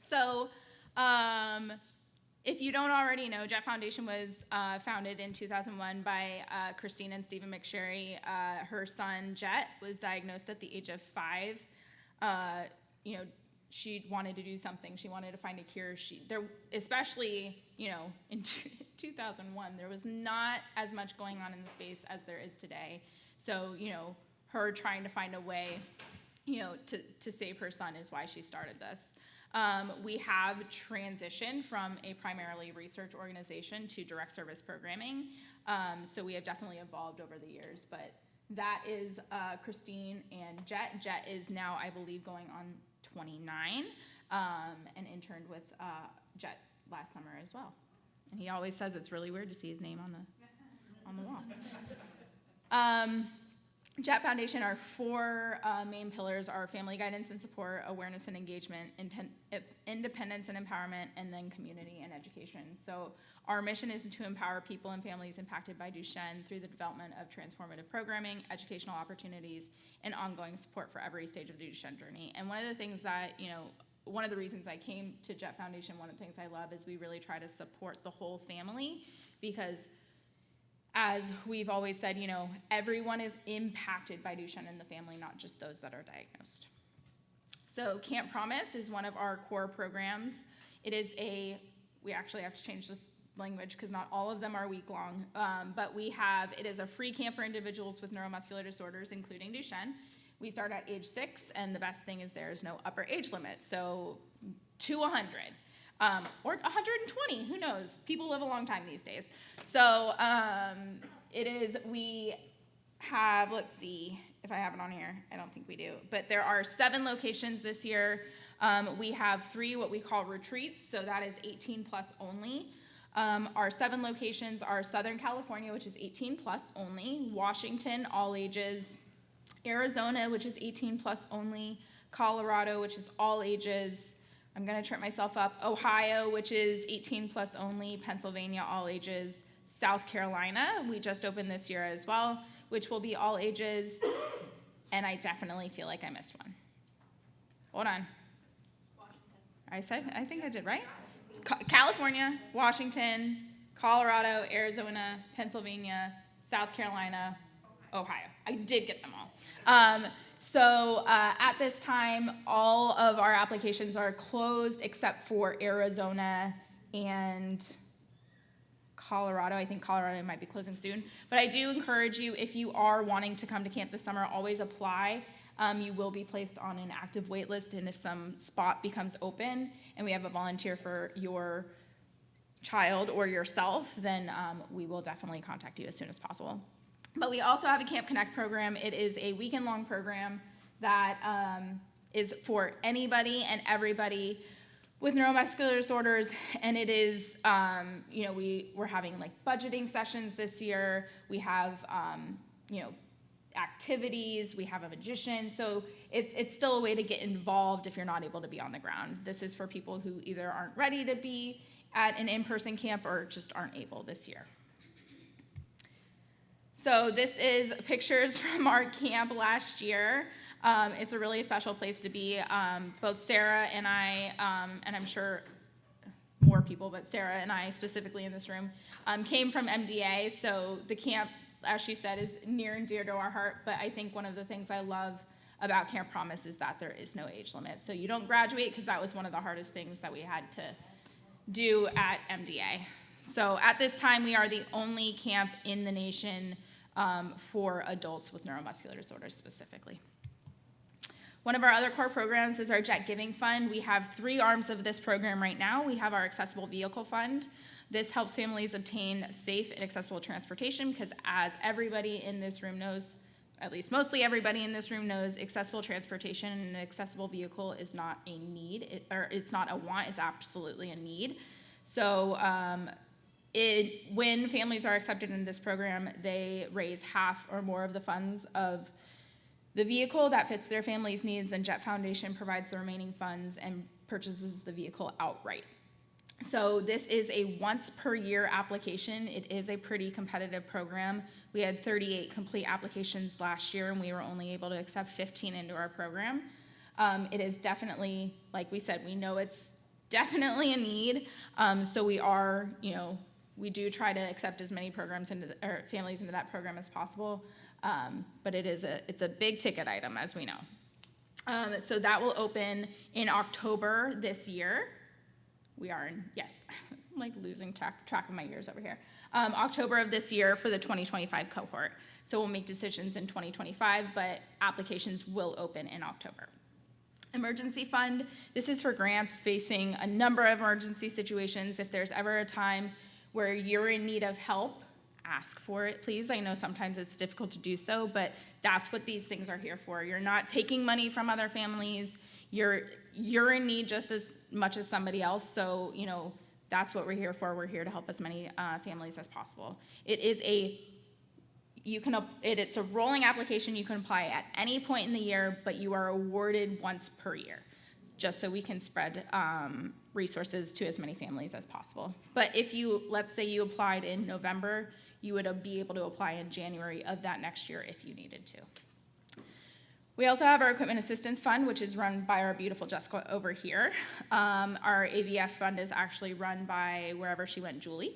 So if you don't already know, Jett Foundation was founded in 2001 by Christine and Stephen McSherry. Her son, Jett, was diagnosed at the age of 5. She wanted to do something. She wanted to find a cure. Especially, in 2001, there was not as much going on in the space as there is today. So, her trying to find a way, to save her son is why she started this. We have transitioned from a primarily research organization to direct service programming. So we have definitely evolved over the years, but that is Christine and Jett. Jett is now, I believe, going on 29, and interned with Jett last summer as well. And he always says it's really weird to see his name on the wall. Jett Foundation, our 4 main pillars are family guidance and support, awareness and engagement, independence and empowerment, and then community and education. So our mission is to empower people and families impacted by Duchenne through the development of transformative programming, educational opportunities, and ongoing support for every stage of the Duchenne journey. And one of the things that, one of the reasons I came to Jett Foundation, one of the things I love is we really try to support the whole family, because as we've always said, everyone is impacted by Duchenne in the family, not just those that are diagnosed. So Camp Promise is one of our core programs. We actually have to change this language because not all of them are week-long, but it is a free camp for individuals with neuromuscular disorders, including Duchenne. We start at age 6, and the best thing is there is no upper age limit, so to 100. Or 120, who knows? People live a long time these days. So we have, let's see if I have it on here. I don't think we do. But there are 7 locations this year. We have 3 what we call retreats, so that is 18 plus only. Our 7 locations are Southern California, which is 18 plus only, Washington, all ages, Arizona, which is 18 plus only, Colorado, which is all ages, I'm going to trip myself up, Ohio, which is 18 plus only, Pennsylvania, all ages, South Carolina, we just opened this year as well, which will be all ages, and I definitely feel like I missed one. Hold on. Washington. I think I did, right? It's California, Washington, Colorado, Arizona, Pennsylvania, South Carolina, Ohio. I did get them all. So at this time, all of our applications are closed except for Arizona and Colorado. I think Colorado might be closing soon. But I do encourage you, if you are wanting to come to camp this summer, always apply. You will be placed on an active wait list, and if some spot becomes open and we have a volunteer for your child or yourself, then we will definitely contact you as soon as possible. But we also have a Camp Connect program. It is a weekend-long program that is for anybody and everybody with neuromuscular disorders, and it is, we're having like budgeting sessions this year. We have, activities. We have a magician. So it's still a way to get involved if you're not able to be on the ground. This is for people who either aren't ready to be at an in-person camp or just aren't able this year. So this is pictures from our camp last year. It's a really special place to be. Both Sarah and I, and I'm sure more people, but Sarah and I specifically in this room, came from MDA. So the camp, as she said, is near and dear to our heart. But I think one of the things I love about Camp Promise is that there is no age limit. So you don't graduate, because that was one of the hardest things that we had to do at MDA. So at this time, we are the only camp in the nation for adults with neuromuscular disorders specifically. One of our other core programs is our Jett Giving Fund. We have 3 arms of this program right now. We have our Accessible Vehicle Fund. This helps families obtain safe and accessible transportation, because as everybody in this room knows, at least mostly everybody in this room knows, accessible transportation and an accessible vehicle is not a need, it's not a want, it's absolutely a need. So when families are accepted in this program, they raise half or more of the funds of the vehicle that fits their family's needs, and Jett Foundation provides the remaining funds and purchases the vehicle outright. So this is a once per year application. It is a pretty competitive program. We had 38 complete applications last year, and we were only able to accept 15 into our program. It is definitely, like we said, we know it's definitely a need. So we are, we do try to accept as many programs or families into that program as possible. But it's a big ticket item, as we know. So that will open in October this year. We are in, yes, I'm like losing track of my years over here. October of this year for the 2025 cohort. So we'll make decisions in 2025, but applications will open in October. Emergency fund, this is for grants facing a number of emergency situations. If there's ever a time where you're in need of help, ask for it, please. I know sometimes it's difficult to do so, but that's what these things are here for. You're not taking money from other families. You're in need just as much as somebody else, so that's what we're here for. We're here to help as many families as possible. It's a rolling application. You can apply at any point in the year, but you are awarded once per year, just so we can spread resources to as many families as possible. But let's say you applied in November, you would be able to apply in January of that next year if you needed to. We also have our Equipment Assistance Fund, which is run by our beautiful Jessica over here. Our AVF fund is actually run by wherever she went, Julie.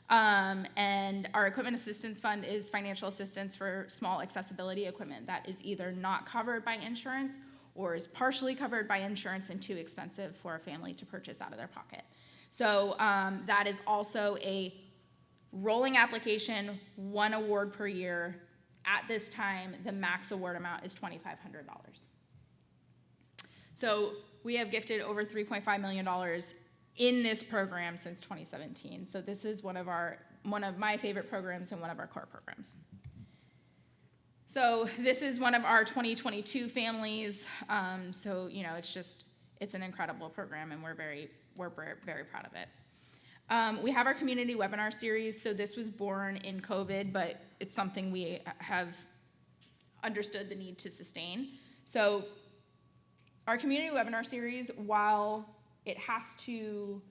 And our Equipment Assistance Fund is financial assistance for small accessibility equipment that is either not covered by insurance or is partially covered by insurance and too expensive for a family to purchase out of their pocket. So that is also a rolling application, one award per year. At this time, the max award amount is $2,500. So we have gifted over $3.5 million in this program since 2017. So this is one of my favorite programs and one of our core programs. So this is one of our 2022 families. So it's an incredible program, and we're very proud of it. We have our community webinar series. So this was born in COVID, but it's something we have understood the need to sustain. So our community webinar series, while it has to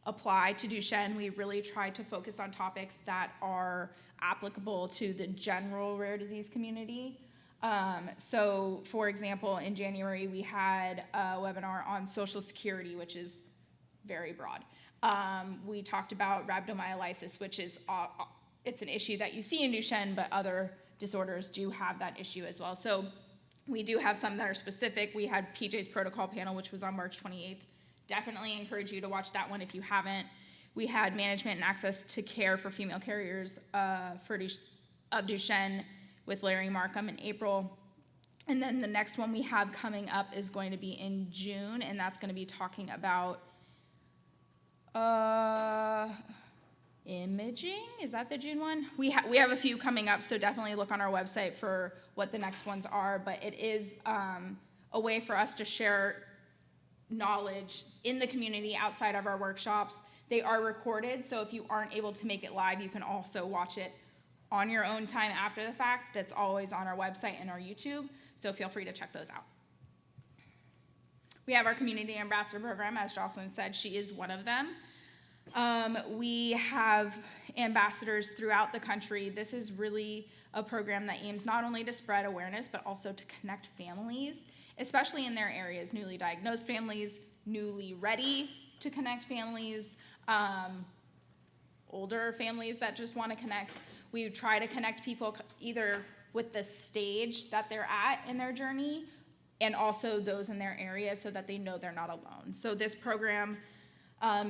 apply to Duchenne, we really try to focus on topics that are applicable to the general rare disease community. So for example, in January, we had a webinar on Social Security, which is very broad. We talked about rhabdomyolysis, which is it's an issue that you see in Duchenne, but other disorders do have that issue as well. So we do have some that are specific. We had PJ's protocol panel, which was on March 28th. Definitely encourage you to watch that one if you haven't. We had management and access to care for female carriers of Duchenne with Larry Markham in April. And then the next one we have coming up is going to be in June, and that's going to be talking about imaging. Is that the June one? We have a few coming up, so definitely look on our website for what the next ones are. But it is a way for us to share knowledge in the community outside of our workshops. They are recorded, so if you aren't able to make it live, you can also watch it on your own time after the fact. That's always on our website and our YouTube, so feel free to check those out. We have our Community Ambassador Program. As Jocelyn said, she is one of them. We have ambassadors throughout the country. This is really a program that aims not only to spread awareness, but also to connect families, especially in their areas, newly diagnosed families, newly ready to connect families, older families that just want to connect. We try to connect people either with the stage that they're at in their journey and also those in their area so that they know they're not alone. So this program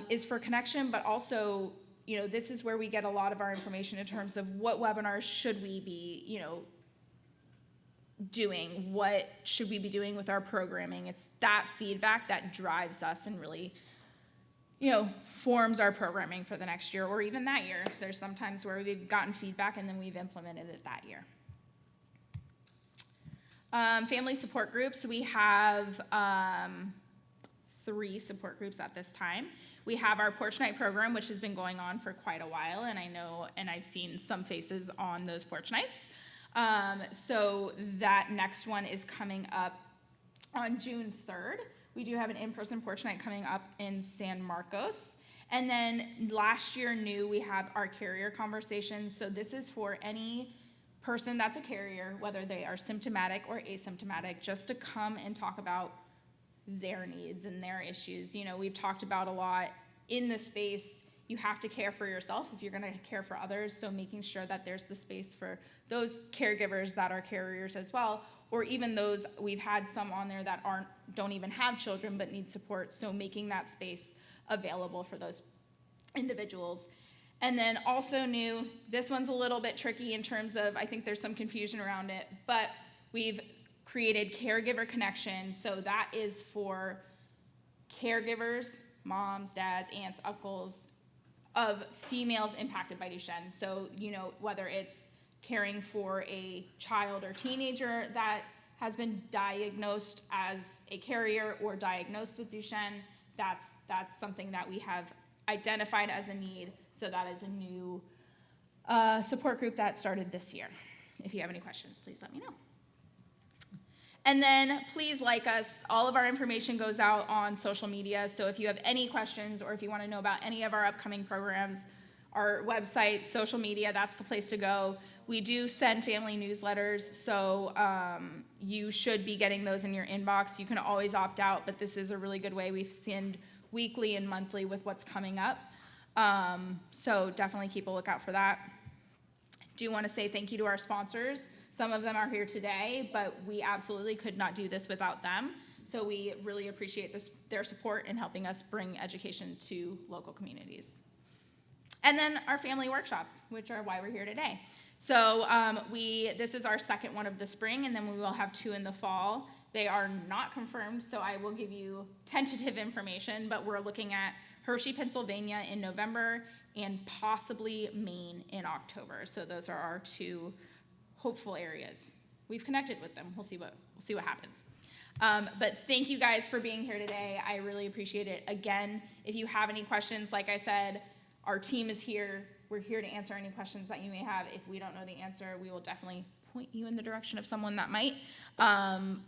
is for connection, but also, this is where we get a lot of our information in terms of what webinars should we be, doing, what should we be doing with our programming. It's that feedback that drives us and really, forms our programming for the next year or even that year. There's some times where we've gotten feedback and then we've implemented it that year. Family support groups, we have 3 support groups at this time. We have our Porch Night program, which has been going on for quite a while, and I know, and I've seen some faces on those Porch Nights. So that next one is coming up on June 3rd. We do have an in-person Porch Night coming up in San Marcos. And then last year we have our carrier conversations. So this is for any person that's a carrier, whether they are symptomatic or asymptomatic, just to come and talk about their needs and their issues. You know, we've talked about a lot in the space. You have to care for yourself if you're going to care for others, so making sure that there's the space for those caregivers that are carriers as well, or even those, we've had some on there that don't even have children but need support, so making that space available for those individuals. And then also new, this one's a little bit tricky in terms of, I think there's some confusion around it, but we've created Caregiver Connection, so that is for caregivers, moms, dads, aunts, uncles, of females impacted by Duchenne. So, you know, whether it's caring for a child or teenager that has been diagnosed as a carrier or diagnosed with Duchenne, that's something that we have identified as a need. So that is a new support group that started this year. If you have any questions, please let me know. And then please like us. All of our information goes out on social media. So if you have any questions or if you want to know about any of our upcoming programs, our website, social media, that's the place to go. We do send family newsletters, so you should be getting those in your inbox. You can always opt out, but this is a really good way. We send weekly and monthly with what's coming up. So definitely keep a lookout for that. Do want to say thank you to our sponsors. Some of them are here today, but we absolutely could not do this without them. So we really appreciate their support in helping us bring education to local communities. And then our family workshops, which are why we're here today. So this is our second one of the spring, and then we will have 2 in the fall. They are not confirmed, so I will give you tentative information, but we're looking at Hershey, Pennsylvania in November, and possibly Maine in October. So those are our 2 hopeful areas. We've connected with them. We'll see what happens. But thank you guys for being here today. I really appreciate it. Again, if you have any questions, like I said, our team is here. We're here to answer any questions that you may have. If we don't know the answer, we will definitely point you in the direction of someone that might.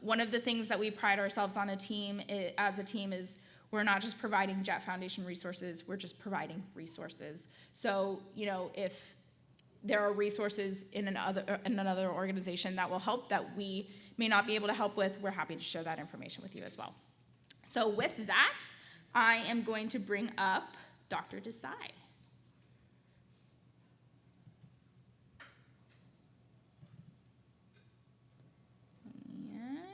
One of the things that we pride ourselves on as a team is we're not just providing Jett Foundation resources, we're just providing resources. So, you know, if there are resources in another organization that will help that we may not be able to help with, we're happy to share that information with you as well. So with that, I am going to bring up Dr. Desai. And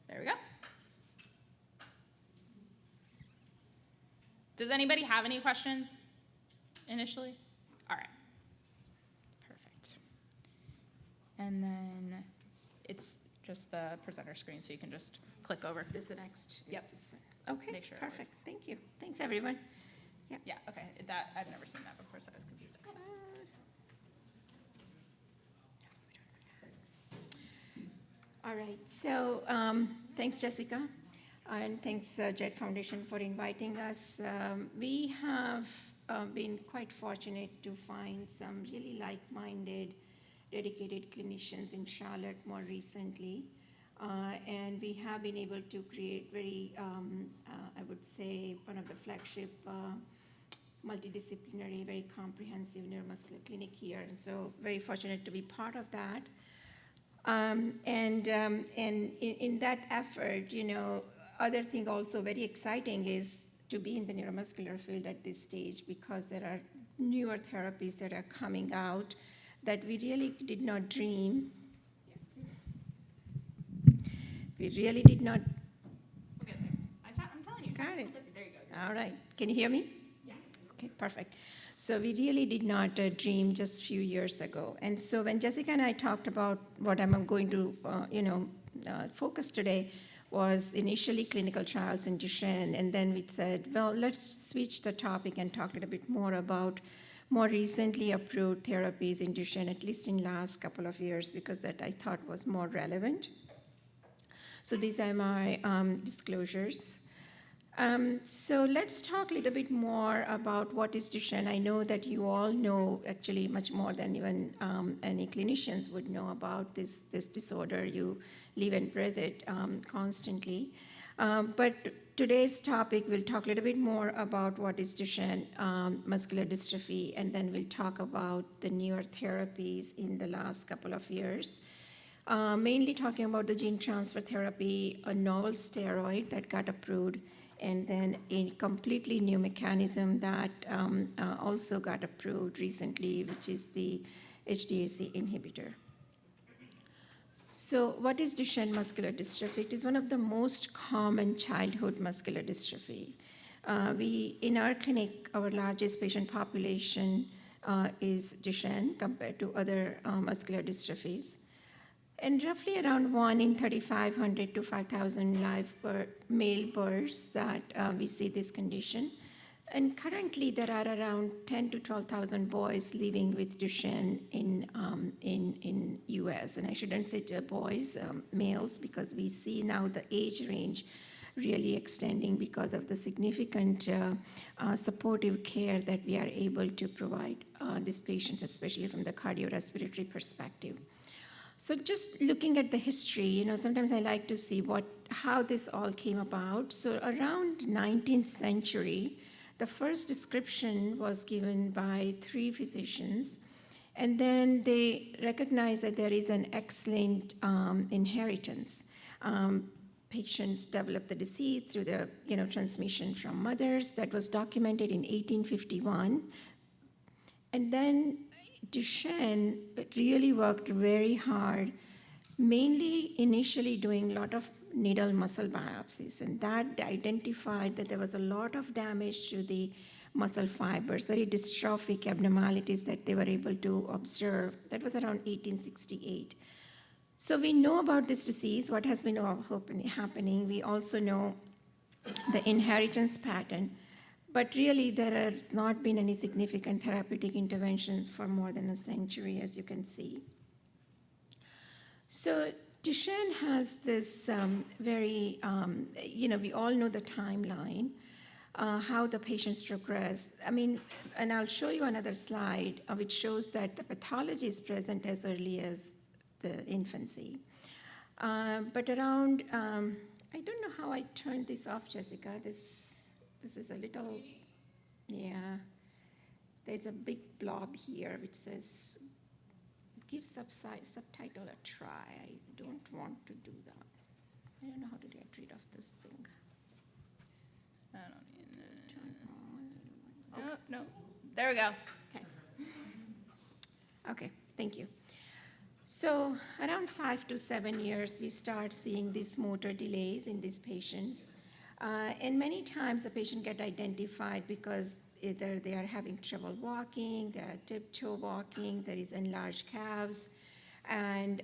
there we go. Does anybody have any questions initially? All right. Perfect. And then it's just the presenter screen, so you can just click over. This is the next. Yep. This one. Okay, Make sure it perfect. works. Thank you. Thanks, everyone. Yeah, okay. That I've never seen that before, so I was confused. Okay. All right, so thanks, Jessica, and thanks, Jett Foundation, for inviting us. We have been quite fortunate to find some really like-minded, dedicated clinicians in Charlotte more recently, and we have been able to create very, I would say, one of the flagship multidisciplinary, very comprehensive neuromuscular clinic here, and so very fortunate to be part of that. And in that effort, you know, other thing also very exciting is to be in the neuromuscular field at this stage, because there are newer therapies that are coming out that we really did not dream. We really did not. Okay, I'm telling you. Got it. There you go. All right. Can you hear me? Yeah. Okay, perfect. So we really did not dream just a few years ago. And so when Jessica and I talked about what I'm going to, focus today, was initially clinical trials in Duchenne, and then we said, well, let's switch the topic and talk a little bit more about more recently approved therapies in Duchenne, at least in last couple of years, because that I thought was more relevant. So these are my disclosures. So let's talk a little bit more about what is Duchenne. I know that you all know actually much more than even any clinicians would know about this disorder. You live and breathe it constantly. But today's topic, we'll talk a little bit more about what is Duchenne muscular dystrophy, and then we'll talk about the newer therapies in the last couple of years. mainly talking about the gene transfer therapy, a novel steroid that got approved, and then a completely new mechanism that also got approved recently, which is the HDAC inhibitor. So what is Duchenne muscular dystrophy? It is one of the most common childhood muscular dystrophy. In our clinic, our largest patient population is Duchenne compared to other muscular dystrophies. And roughly around 1 in 3,500 to 5,000 male births that we see this condition. And currently, there are around 10 to 12,000 boys living with Duchenne in U.S. And I shouldn't say boys, males, because we see now the age range really extending because of the significant supportive care that we are able to provide these patients, especially from the cardiorespiratory perspective. So just looking at the history, sometimes I like to see how this all came about. So around 19th century, the first description was given by 3 physicians, and then they recognized that there is an X-linked inheritance. Patients develop the disease through the transmission from mothers. That was documented in 1851. And then Duchenne really worked very hard, mainly initially doing a lot of needle muscle biopsies, and that identified that there was a lot of damage to the muscle fibers, very dystrophic abnormalities that they were able to observe. That was around 1868. So we know about this disease, what has been happening. We also know the inheritance pattern, but really there has not been any significant therapeutic interventions for more than a century, as you can see. So Duchenne has this we all know the timeline, how the patients progress. And I'll show you another slide which shows that the pathology is present as early as the infancy. But around, I don't know how I turned this off, Jessica. This is a little, yeah. There's a big blob here which says, give subtitle a try. I don't want to do that. I don't know how to get rid of this thing. I don't know. No. There we go. Okay, thank you. So around 5 to 7 years, we start seeing these motor delays in these patients. And many times the patient get identified because either they are having trouble walking, they are tiptoe walking, there is enlarged calves, and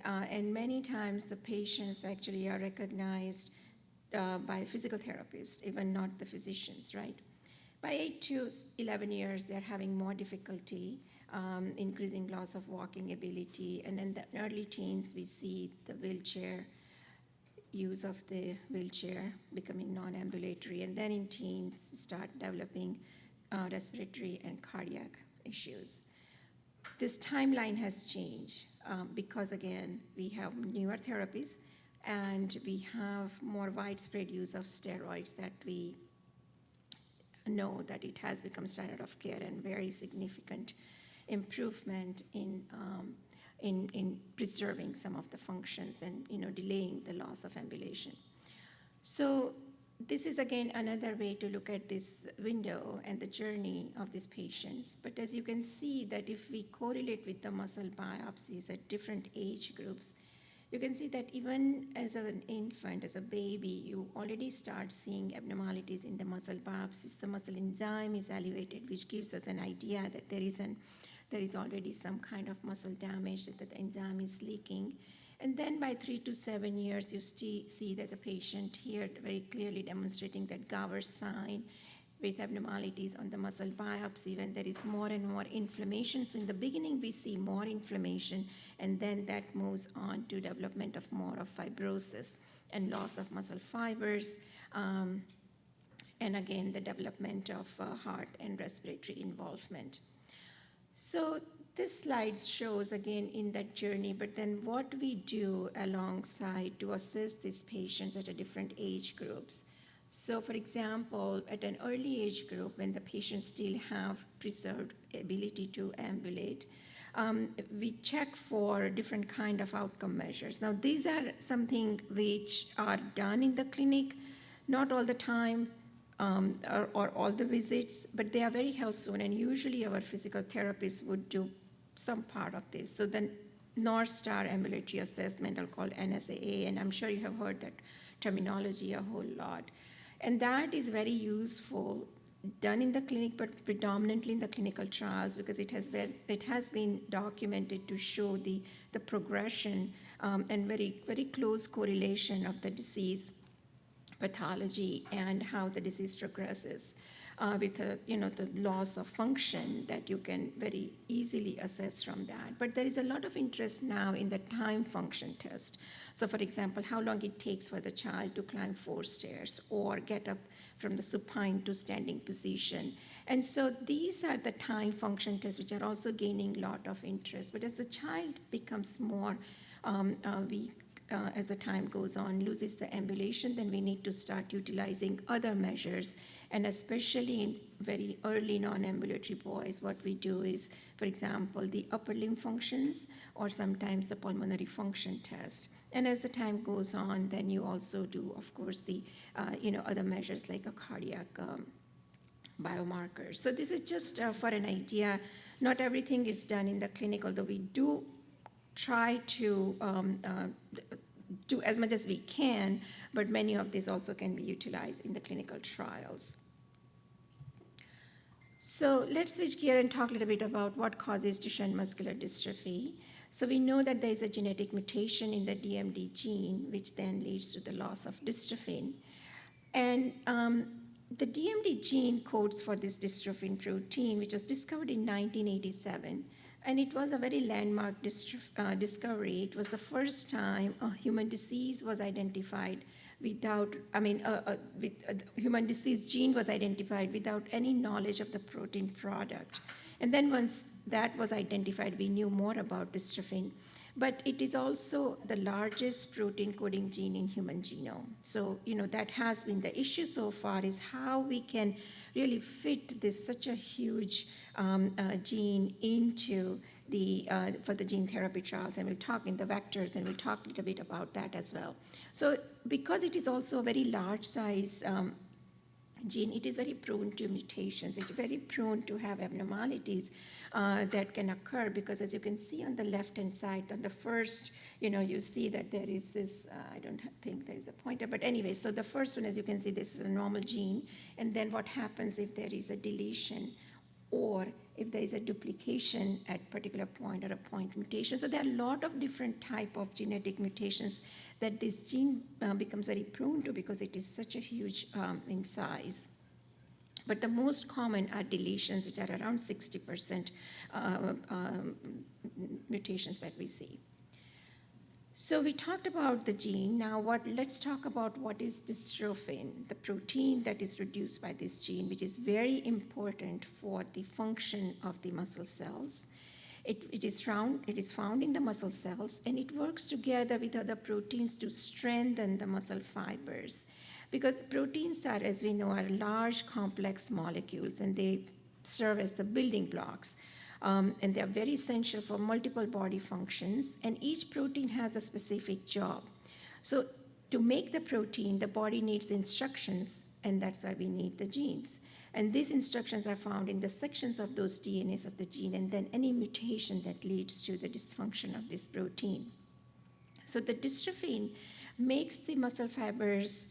many times the patients actually are recognized by physical therapists, even not the physicians, right? By 8 to 11 years, they're having more difficulty, increasing loss of walking ability, and in the early teens, we see the use of the wheelchair becoming non-ambulatory, and then in teens, we start developing respiratory and cardiac issues. This timeline has changed because, again, we have newer therapies and we have more widespread use of steroids that we know that it has become standard of care and very significant improvement in preserving some of the functions and delaying the loss of ambulation. So this is again another way to look at this window and the journey of these patients. But as you can see that if we correlate with the muscle biopsies at different age groups, you can see that even as an infant, as a baby, you already start seeing abnormalities in the muscle biopsies. The muscle enzyme is elevated, which gives us an idea that there is already some kind of muscle damage, that the enzyme is leaking. And then by 3 to 7 years, you see that the patient here very clearly demonstrating that Gowers sign with abnormalities on the muscle biopsy when there is more and more inflammation. So in the beginning, we see more inflammation, and then that moves on to development of more of fibrosis and loss of muscle fibers, and again, the development of heart and respiratory involvement. So this slide shows again in that journey, but then what we do alongside to assess these patients at a different age groups. So for example, at an early age group, when the patients still have preserved ability to ambulate, we check for different kind of outcome measures. Now, these are something which are done in the clinic, not all the time, or all the visits, but they are very helpful, and usually our physical therapists would do some part of this. So the North Star Ambulatory Assessment, I'll call NSAA, and I'm sure you have heard that terminology a whole lot. And that is very useful, done in the clinic, but predominantly in the clinical trials, because it has been documented to show the progression and very, very close correlation of the disease pathology and how the disease progresses with the loss of function that you can very easily assess from that. But there is a lot of interest now in the time function test. So for example, how long it takes for the child to climb 4 stairs or get up from the supine to standing position. And so these are the time function tests which are also gaining a lot of interest. But as the child becomes more weak, as the time goes on, loses the ambulation, then we need to start utilizing other measures. And especially in very early non-ambulatory boys, what we do is, for example, the upper limb functions or sometimes the pulmonary function test. And as the time goes on, then you also do, of course, the other measures like a cardiac biomarkers. So this is just for an idea. Not everything is done in the clinic, although we do try to do as much as we can, but many of these also can be utilized in the clinical trials. So let's switch gear and talk a little bit about what causes Duchenne muscular dystrophy. So we know that there is a genetic mutation in the DMD gene, which then leads to the loss of dystrophin. And the DMD gene codes for this dystrophin protein, which was discovered in 1987. And it was a very landmark discovery. It was the first time a human disease was identified human disease gene was identified without any knowledge of the protein product. And then once that was identified, we knew more about dystrophin. But it is also the largest protein coding gene in human genome. So, that has been the issue so far, is how we can really fit this such a huge gene into for the gene therapy trials. And we'll talk in the vectors, and we'll talk a little bit about that as well. So because it is also a very large size gene, it is very prone to mutations. It's very prone to have abnormalities that can occur, because as you can see on the left-hand side, on the first, you see that there is this, I don't think there is a pointer, but anyway, so the first one, as you can see, this is a normal gene, and then what happens if there is a deletion or if there is a duplication at particular point or a point mutation. So there are a lot of different type of genetic mutations that this gene becomes very prone to, because it is such a huge in size. But the most common are deletions, which are around 60% mutations that we see. So we talked about the gene. Now let's talk about what is dystrophin, the protein that is produced by this gene, which is very important for the function of the muscle cells. It is found in the muscle cells, and it works together with other proteins to strengthen the muscle fibers. Because proteins are, as we know, are large, complex molecules, and they serve as the building blocks. And they are very essential for multiple body functions, and each protein has a specific job. So to make the protein, the body needs instructions, and that's why we need the genes. And these instructions are found in the sections of those DNAs of the gene, and then any mutation that leads to the dysfunction of this protein. So the dystrophin makes the muscle fibers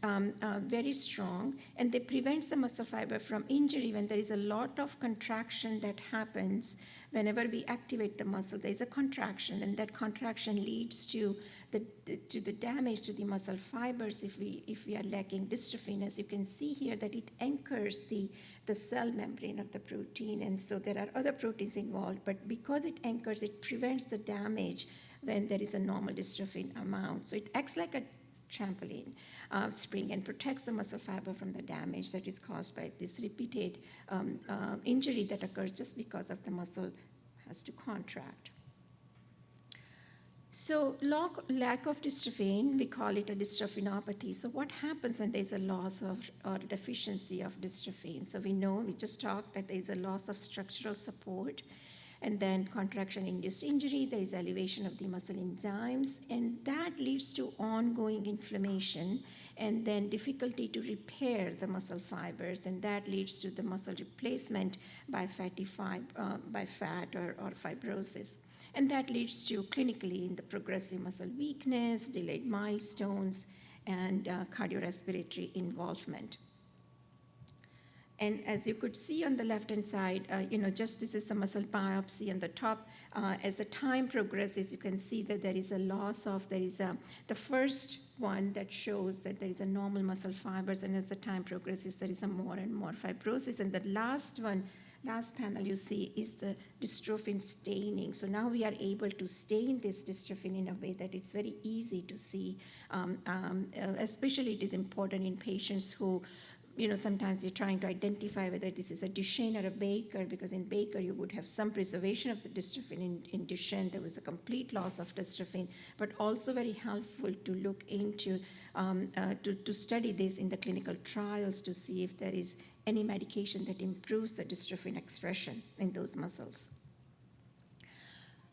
very strong, and they prevent the muscle fiber from injury when there is a lot of contraction that happens. Whenever we activate the muscle, there is a contraction, and that contraction leads to the damage to the muscle fibers if we are lacking dystrophin. As you can see here, that it anchors the cell membrane of the protein, and so there are other proteins involved, but because it anchors, it prevents the damage when there is a normal dystrophin amount. So it acts like a trampoline spring and protects the muscle fiber from the damage that is caused by this repeated injury that occurs just because of the muscle has to contract. So lack of dystrophin, we call it a dystrophinopathy. So what happens when there's a loss or deficiency of dystrophin? So we just talked that there's a loss of structural support. And then contraction-induced injury, there is elevation of the muscle enzymes, and that leads to ongoing inflammation and then difficulty to repair the muscle fibers, and that leads to the muscle replacement by by fat or fibrosis. And that leads to clinically in the progressive muscle weakness, delayed milestones, and cardiorespiratory involvement. And as you could see on the left-hand side, just this is the muscle biopsy on the top. As the time progresses, you can see that there is a loss of, the first one that shows that there is a normal muscle fibers, and as the time progresses, there is a more and more fibrosis. And the last panel you see is the dystrophin staining. So now we are able to stain this dystrophin in a way that it's very easy to see. Especially it is important in patients who, sometimes you're trying to identify whether this is a Duchenne or a Baker, because in Baker you would have some preservation of the dystrophin. In Duchenne, there was a complete loss of dystrophin, but also very helpful to look into, to study this in the clinical trials to see if there is any medication that improves the dystrophin expression in those muscles.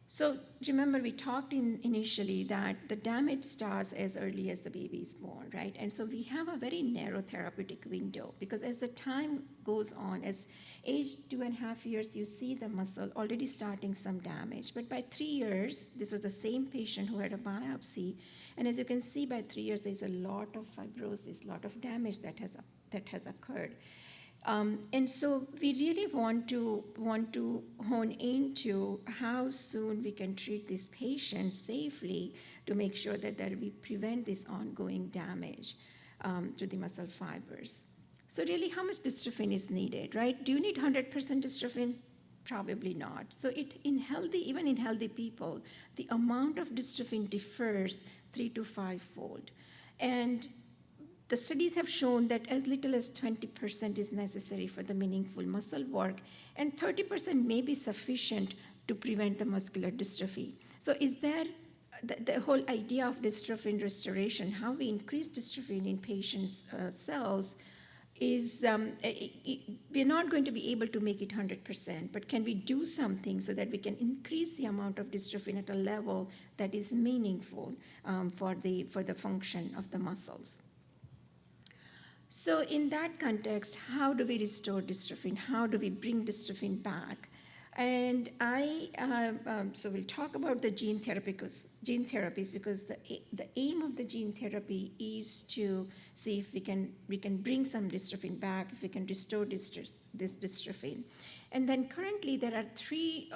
So remember, we talked initially that the damage starts as early as the baby is born, right? And so we have a very narrow therapeutic window, because as the time goes on, as age 2.5 years, you see the muscle already starting some damage. But by 3 years, this was the same patient who had a biopsy, and as you can see, by 3 years, there's a lot of fibrosis, a lot of damage that has occurred. And so we really want to hone into how soon we can treat these patients safely to make sure that we prevent this ongoing damage to the muscle fibers. So really, how much dystrophin is needed, right? Do you need 100% dystrophin? Probably not. So even in healthy people, the amount of dystrophin differs 3 to 5-fold. And the studies have shown that as little as 20% is necessary for the meaningful muscle work, and 30% may be sufficient to prevent the muscular dystrophy. So is there the whole idea of dystrophin restoration, how we increase dystrophin in patients' cells, is we're not going to be able to make it 100%, but can we do something so that we can increase the amount of dystrophin at a level that is meaningful for the function of the muscles? So in that context, how do we restore dystrophin? How do we bring dystrophin back? And so we'll talk about the gene therapies, because the aim of the gene therapy is to see if we can bring some dystrophin back, if we can restore this dystrophin. And then currently there are 3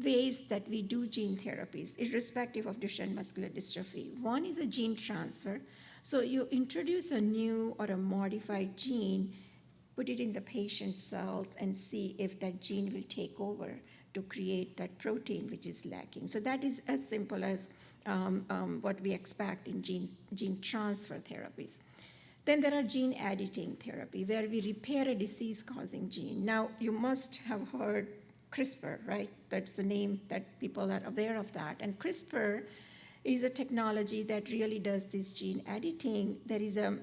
ways that we do gene therapies, irrespective of Duchenne muscular dystrophy. One is a gene transfer. So you introduce a new or a modified gene, put it in the patient's cells, and see if that gene will take over to create that protein which is lacking. So that is as simple as what we expect in gene transfer therapies. Then there are gene editing therapy, where we repair a disease-causing gene. Now, you must have heard CRISPR, right? That's the name that people are aware of that. And CRISPR is a technology that really does this gene editing. There is a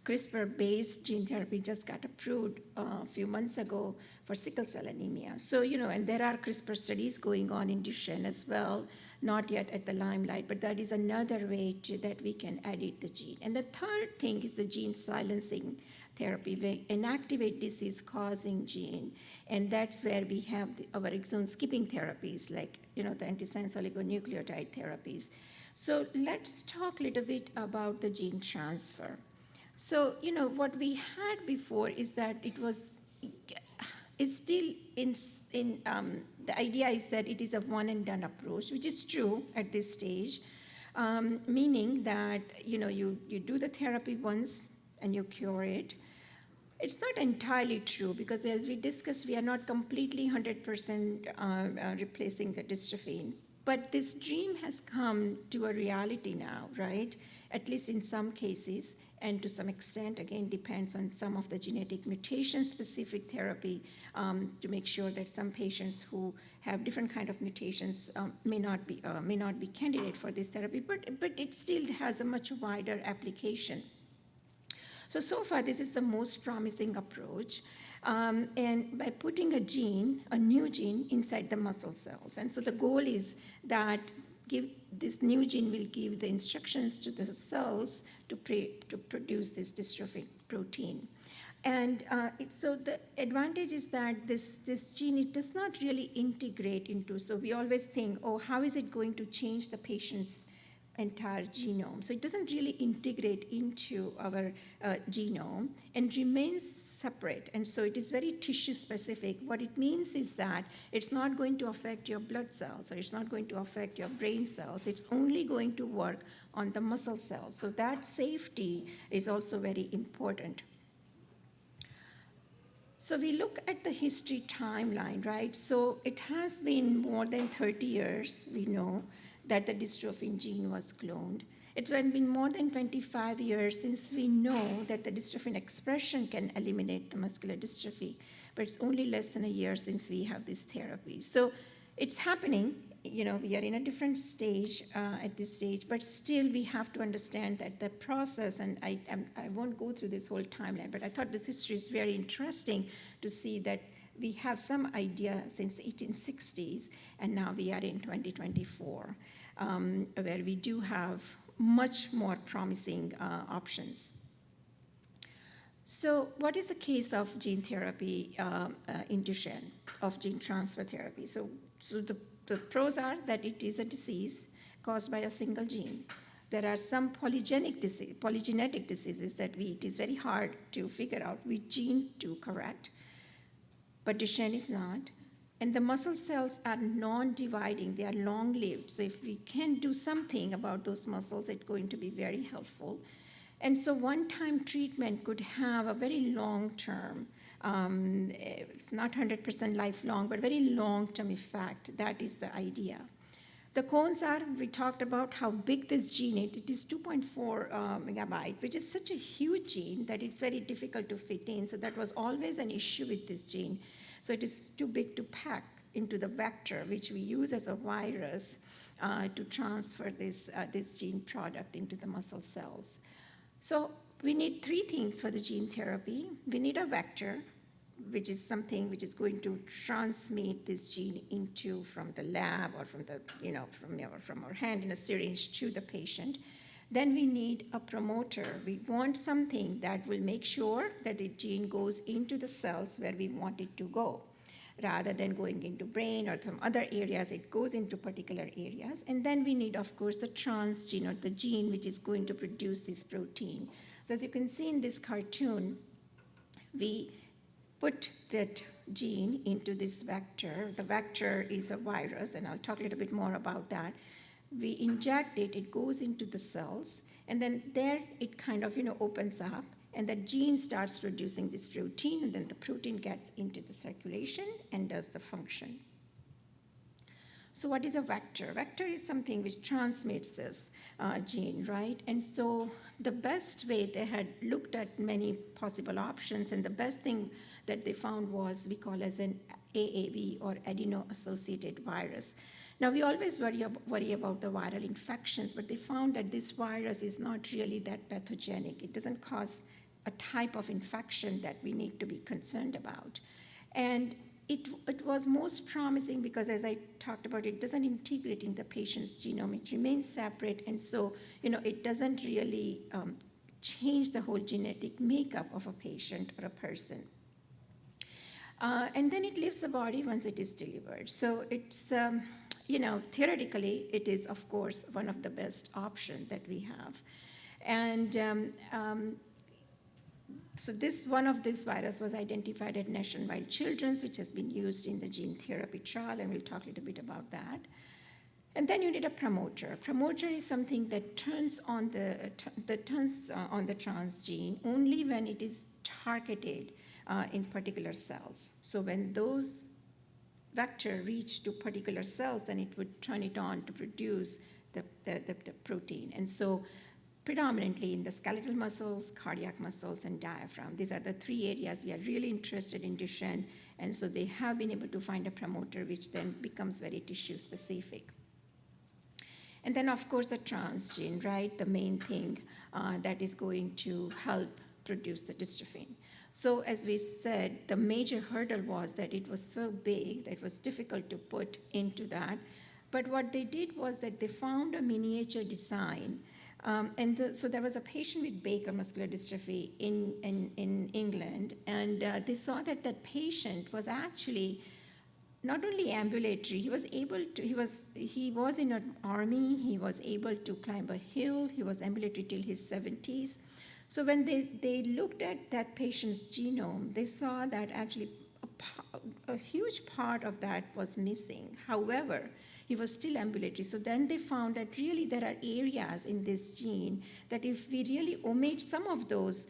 CRISPR-based gene therapy just got approved a few months ago for sickle cell anemia. So, and there are CRISPR studies going on in Duchenne as well, not yet at the limelight, but that is another way that we can edit the gene. And the third thing is the gene silencing therapy. We inactivate disease-causing gene, and that's where we have our exon skipping therapies, like the antisense oligonucleotide therapies. So let's talk a little bit about the gene transfer. So what we had before is that it's still the idea is that it is a one and done approach, which is true at this stage, meaning that you do the therapy once and you cure it. It's not entirely true, because as we discussed, we are not completely 100% replacing the dystrophin. But this dream has come to a reality now, right? At least in some cases, and to some extent, again, depends on some of the genetic mutation-specific therapy to make sure that some patients who have different kind of mutations may not be candidate for this therapy, but it still has a much wider application. So far, this is the most promising approach. and by putting a new gene inside the muscle cells. And so the goal is that this new gene will give the instructions to the cells to produce this dystrophic protein. And so the advantage is that this gene, it does not really integrate into, so we always think, oh, how is it going to change the patient's entire genome? So it doesn't really integrate into our genome and remains separate. And so it is very tissue specific. What it means is that it's not going to affect your blood cells, or it's not going to affect your brain cells. It's only going to work on the muscle cells. So that safety is also very important. So we look at the history timeline, right? So it has been more than 30 years, we know, that the dystrophin gene was cloned. It's been more than 25 years since we know that the dystrophin expression can eliminate the muscular dystrophy, but it's only less than a year since we have this therapy. So it's happening. We are in a different stage at this stage, but still we have to understand that the process, and I won't go through this whole timeline, but I thought this history is very interesting to see that we have some idea since the 1860s, and now we are in 2024, where we do have much more promising options. So what is the case of gene therapy in Duchenne, of gene transfer therapy? So the pros are that it is a disease caused by a single gene. There are some polygenetic diseases that it is very hard to figure out which gene to correct, but Duchenne is not. And the muscle cells are non-dividing, they are long-lived. So if we can do something about those muscles, it's going to be very helpful. And so one-time treatment could have a very long-term, not 100% lifelong, but very long-term effect. That is the idea. The cones are, we talked about how big this gene is. It is 2.4 megabyte, which is such a huge gene that it's very difficult to fit in. So that was always an issue with this gene. So it is too big to pack into the vector, which we use as a virus to transfer this gene product into the muscle cells. So we need three things for the gene therapy. We need a vector, which is something which is going to transmit this gene into from the lab or from the, from our hand in a syringe to the patient. Then we need a promoter. We want something that will make sure that the gene goes into the cells where we want it to go. Rather than going into brain or some other areas, it goes into particular areas. And then we need, of course, the transgene, or the gene which is going to produce this protein. So as you can see in this cartoon, we put that gene into this vector. The vector is a virus, and I'll talk a little bit more about that. We inject it, it goes into the cells, and then there it kind of opens up, and the gene starts producing this protein, and then the protein gets into the circulation and does the function. So what is a vector? Vector is something which transmits this gene, right? And so the best way, they had looked at many possible options, and the best thing that they found was we call as an AAV, or adeno-associated virus. Now, we always worry about the viral infections, but they found that this virus is not really that pathogenic. It doesn't cause a type of infection that we need to be concerned about. And it was most promising because, as I talked about, it doesn't integrate in the patient's genome. It remains separate, and so it doesn't really change the whole genetic makeup of a patient or a person. And then it leaves the body once it is delivered. So it's theoretically, it is, of course, one of the best options that we have. And so one of this virus was identified at Nationwide Children's, which has been used in the gene therapy trial, and we'll talk a little bit about that. And then you need a promoter. Promoter is something that turns on the transgene only when it is targeted in particular cells. So when those vector reach to particular cells, then it would turn it on to produce the protein. And so predominantly in the skeletal muscles, cardiac muscles, and diaphragm. These are the three areas we are really interested in Duchenne, and so they have been able to find a promoter which then becomes very tissue specific. And then, of course, the transgene, right? The main thing that is going to help produce the dystrophin. So as we said, the major hurdle was that it was so big that it was difficult to put into that. But what they did was that they found a miniature design. So there was a patient with Baker muscular dystrophy in England, and they saw that that patient was actually not only ambulatory, he was in an army, he was able to climb a hill, he was ambulatory till his 70s. So when they looked at that patient's genome, they saw that actually a huge part of that was missing. However, he was still ambulatory. So then they found that really there are areas in this gene that if we really omit some of those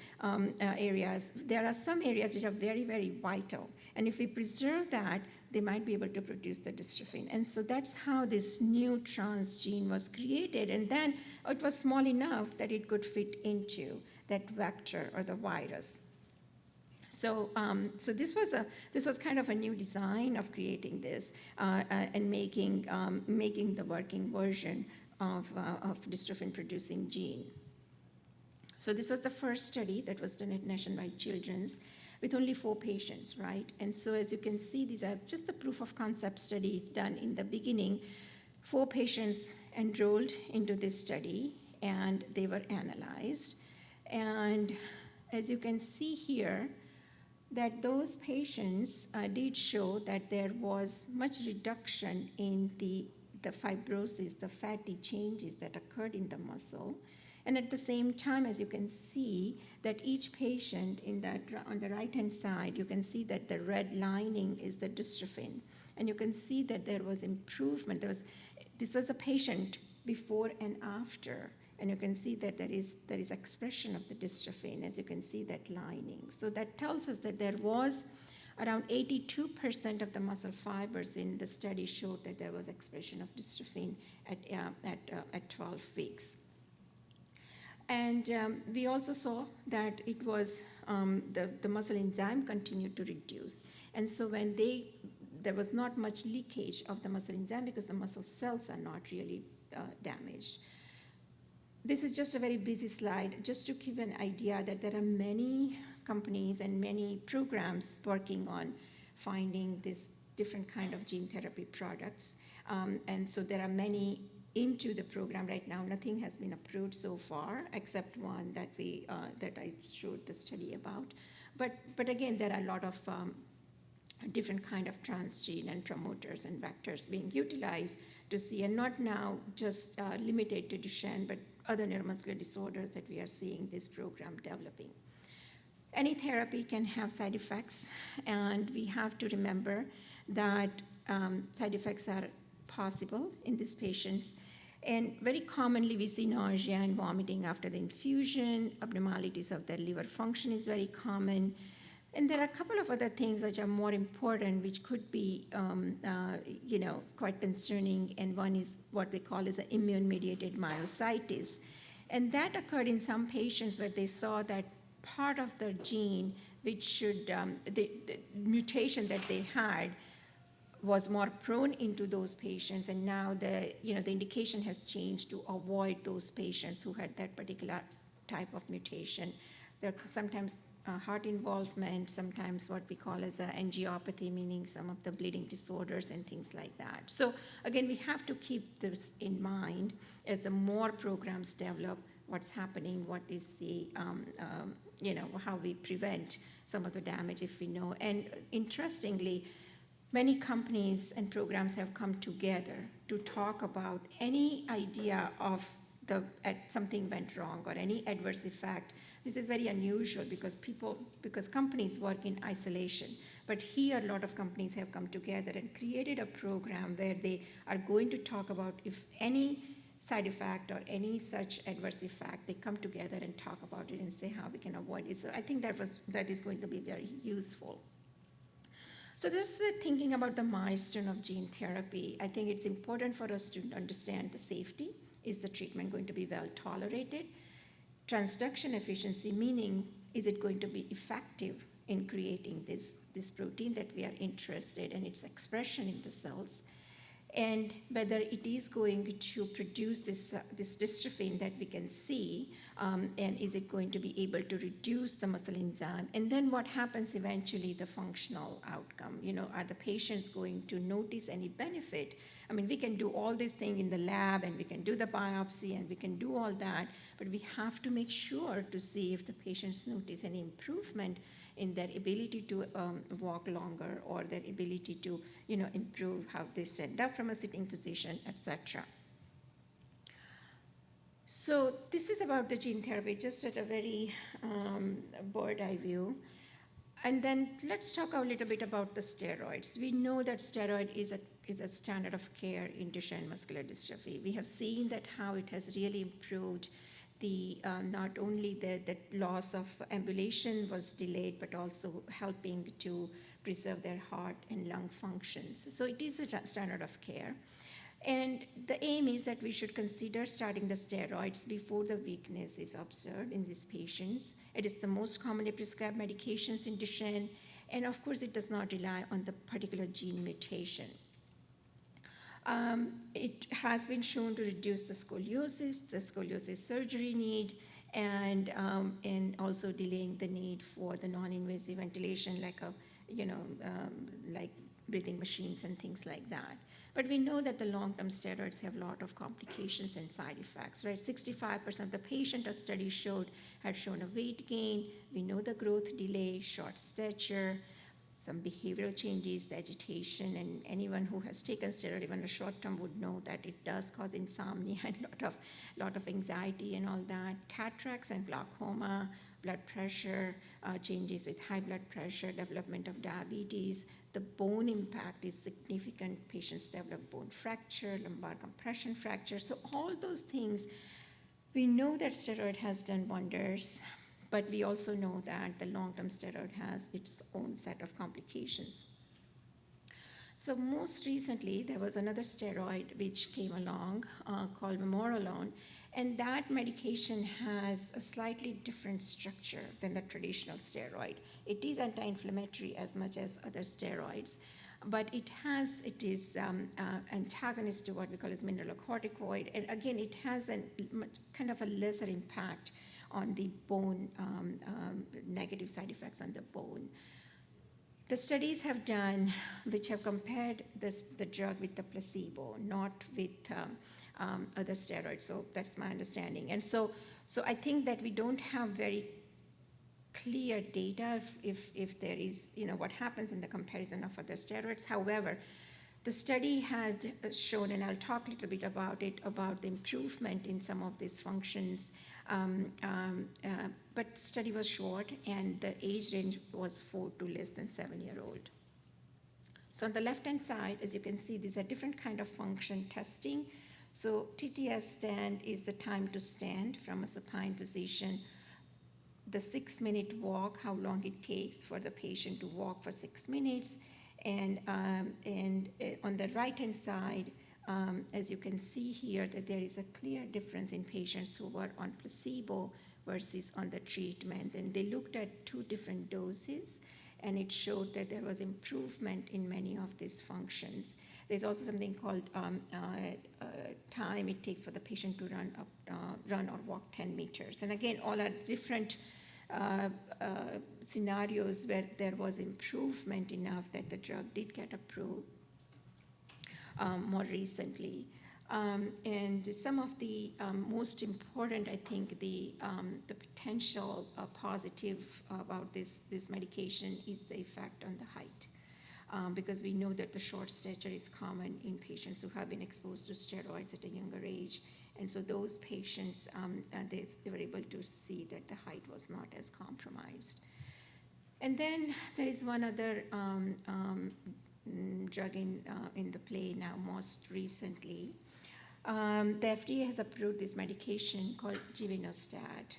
areas, there are some areas which are very, very vital. And if we preserve that, they might be able to produce the dystrophin. And so that's how this new transgene was created. And then it was small enough that it could fit into that vector or the virus. So this was kind of a new design of creating this and making the working version of dystrophin-producing gene. So this was the first study that was done at Nationwide Children's with only 4 patients, right? And so as you can see, these are just the proof of concept study done in the beginning. 4 patients enrolled into this study, and they were analyzed. And as you can see here, that those patients did show that there was much reduction in the fibrosis, the fatty changes that occurred in the muscle. And at the same time, as you can see, that each patient on the right-hand side, you can see that the red lining is the dystrophin. And you can see that there was improvement. This was a patient before and after. And you can see that there is expression of the dystrophin, as you can see that lining. So that tells us that there was around 82% of the muscle fibers in the study showed that there was expression of dystrophin at 12 weeks. And we also saw that it was the muscle enzyme continued to reduce. And so there was not much leakage of the muscle enzyme because the muscle cells are not really damaged. This is just a very busy slide, just to give an idea that there are many companies and many programs working on finding this different kind of gene therapy products. And so there are many into the program right now. Nothing has been approved so far, except one that I showed the study about. But again, there are a lot of different kind of transgene and promoters and vectors being utilized to see, and not now just limited to Duchenne, but other neuromuscular disorders that we are seeing this program developing. Any therapy can have side effects, and we have to remember that side effects are possible in these patients. And very commonly, we see nausea and vomiting after the infusion. Abnormalities of their liver function is very common. And there are a couple of other things which are more important, which could be, quite concerning. And one is what we call as an immune-mediated myositis. And that occurred in some patients where they saw that part of the gene, which should, the mutation that they had, was more prone into those patients, and now the indication has changed to avoid those patients who had that particular type of mutation. There are sometimes heart involvement, sometimes what we call as an angiopathy, meaning some of the bleeding disorders and things like that. So again, we have to keep this in mind as the more programs develop, what's happening, what is the, how we prevent some of the damage if we know. And interestingly, many companies and programs have come together to talk about any idea of something went wrong or any adverse effect. This is very unusual because companies work in isolation. But here, a lot of companies have come together and created a program where they are going to talk about if any side effect or any such adverse effect, they come together and talk about it and say how we can avoid it. So I think that is going to be very useful. So this is the thinking about the milestone of gene therapy. I think it's important for us to understand the safety. Is the treatment going to be well tolerated? Transduction efficiency, meaning is it going to be effective in creating this protein that we are interested in, its expression in the cells, and whether it is going to produce this dystrophin that we can see, And is it going to be able to reduce the muscle enzyme? And then what happens eventually, the functional outcome? Are the patients going to notice any benefit? I mean, we can do all these things in the lab, and we can do the biopsy, and we can do all that, but we have to make sure to see if the patients notice any improvement in their ability to walk longer, or their ability to, improve how they stand up from a sitting position, etc. So this is about the gene therapy, just at a very bird's eye view. And then let's talk a little bit about the steroids. We know that steroid is a standard of care in Duchenne muscular dystrophy. We have seen that how it has really improved the not only the loss of ambulation was delayed, but also helping to preserve their heart and lung functions. So it is a standard of care. And the aim is that we should consider starting the steroids before the weakness is observed in these patients. It is the most commonly prescribed medications in Duchenne, and of course it does not rely on the particular gene mutation. It has been shown to reduce the scoliosis surgery need, and also delaying the need for the non-invasive ventilation, like like breathing machines and things like that. But we know that the long-term steroids have a lot of complications and side effects, right? 65% of the patient a study showed had shown a weight gain. We know the growth delay, short stature, some behavioral changes, the agitation, and anyone who has taken steroid, even a short term, would know that it does cause insomnia and lot of anxiety and all that. Cataracts and glaucoma, blood pressure, changes with high blood pressure, development of diabetes. The bone impact is significant. Patients develop bone fracture, lumbar compression fracture. So all those things, we know that steroid has done wonders, but we also know that the long-term steroid has its own set of complications. So most recently, there was another steroid which came along called vamorolone, and that medication has a slightly different structure than the traditional steroid. It is anti-inflammatory as much as other steroids, but it is antagonist to what we call as mineralocorticoid, and again, it has kind of a lesser impact on the bone, negative side effects on the bone. The studies have done, which have compared the drug with the placebo, not with other steroids. So that's my understanding. And so I think that we don't have very clear data if there is, what happens in the comparison of other steroids. However, the study has shown, and I'll talk a little bit about it, about the improvement in some of these functions. But the study was short, and the age range was 4 to less than 7-year-old. So on the left-hand side, as you can see, these are different kind of function testing. So TTS stand is the time to stand from a supine position. The 6-minute walk, how long it takes for the patient to walk for 6 minutes. And on the right-hand side, as you can see here, that there is a clear difference in patients who were on placebo versus on the treatment. And they looked at 2 different doses, and it showed that there was improvement in many of these functions. There's also something called time it takes for the patient to run or walk 10 meters. And again, all are different scenarios where there was improvement enough that the drug did get approved more recently. And some of the most important, I think, the potential positive about this medication is the effect on the height. Because we know that the short stature is common in patients who have been exposed to steroids at a younger age. And so those patients, they were able to see that the height was not as compromised. And then there is one other drug in the play now, most recently. The FDA has approved this medication called givinostat.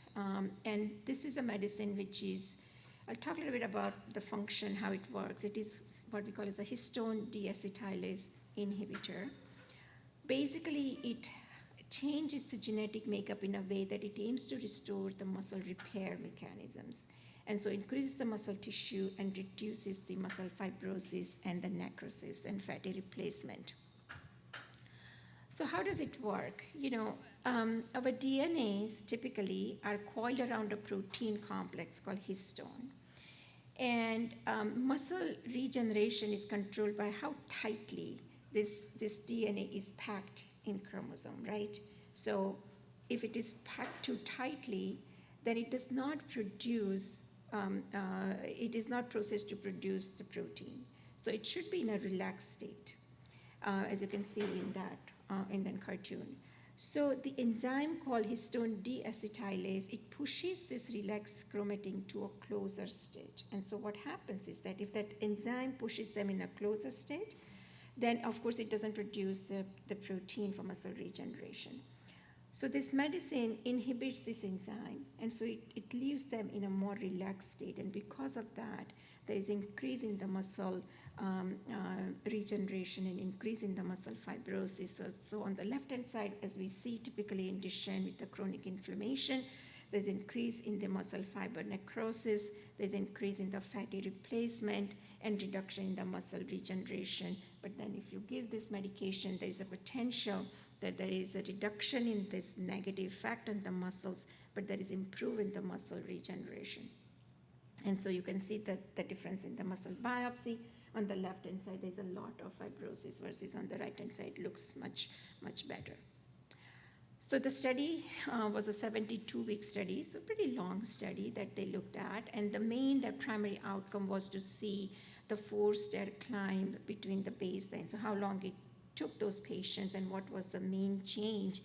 And this is a medicine which is, I'll talk a little bit about the function, how it works. It is what we call as a histone deacetylase inhibitor. Basically, it changes the genetic makeup in a way that it aims to restore the muscle repair mechanisms. And so increases the muscle tissue and reduces the muscle fibrosis and the necrosis and fatty replacement. So So how does it work? Our DNAs typically are coiled around a protein complex called histone. And muscle regeneration is controlled by how tightly this DNA is packed in chromosome, right? So if it is packed too tightly, then it does not produce, it is not processed to produce the protein. So it should be in a relaxed state, as you can see in that cartoon. So the enzyme called histone deacetylase, it pushes this relaxed chromatin to a closer state. And so what happens is that if that enzyme pushes them in a closer state, then of course it doesn't produce the protein for muscle regeneration. So this medicine inhibits this enzyme, and so it leaves them in a more relaxed state. And because of that, there is increase in the muscle regeneration and increase in the muscle fibrosis. So on the left-hand side, as we see typically in Duchenne with the chronic inflammation, there's increase in the muscle fiber necrosis, there's increase in the fatty replacement, and reduction in the muscle regeneration. But then if you give this medication, there is a potential that there is a reduction in this negative effect on the muscles, but there is improvement in the muscle regeneration. And so you can see the difference in the muscle biopsy. On the left-hand side, there's a lot of fibrosis versus on the right-hand side, it looks much, much better. So the study was a 72-week study, so pretty long study that they looked at. And their primary outcome was to see the 4-stair climb between the baseline. So how long it took those patients and what was the mean change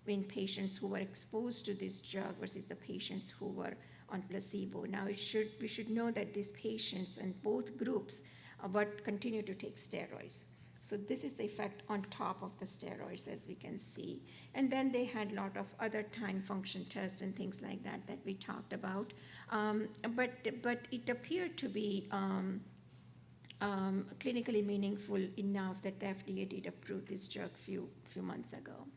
in patients who were exposed to this drug versus the patients who were on placebo. Now we should know that these patients in both groups but continue to take steroids. So this is the effect on top of the steroids, as we can see. And then they had a lot of other time function tests and things like that we talked about. But it appeared to be clinically meaningful enough that the FDA did approve this drug few months ago.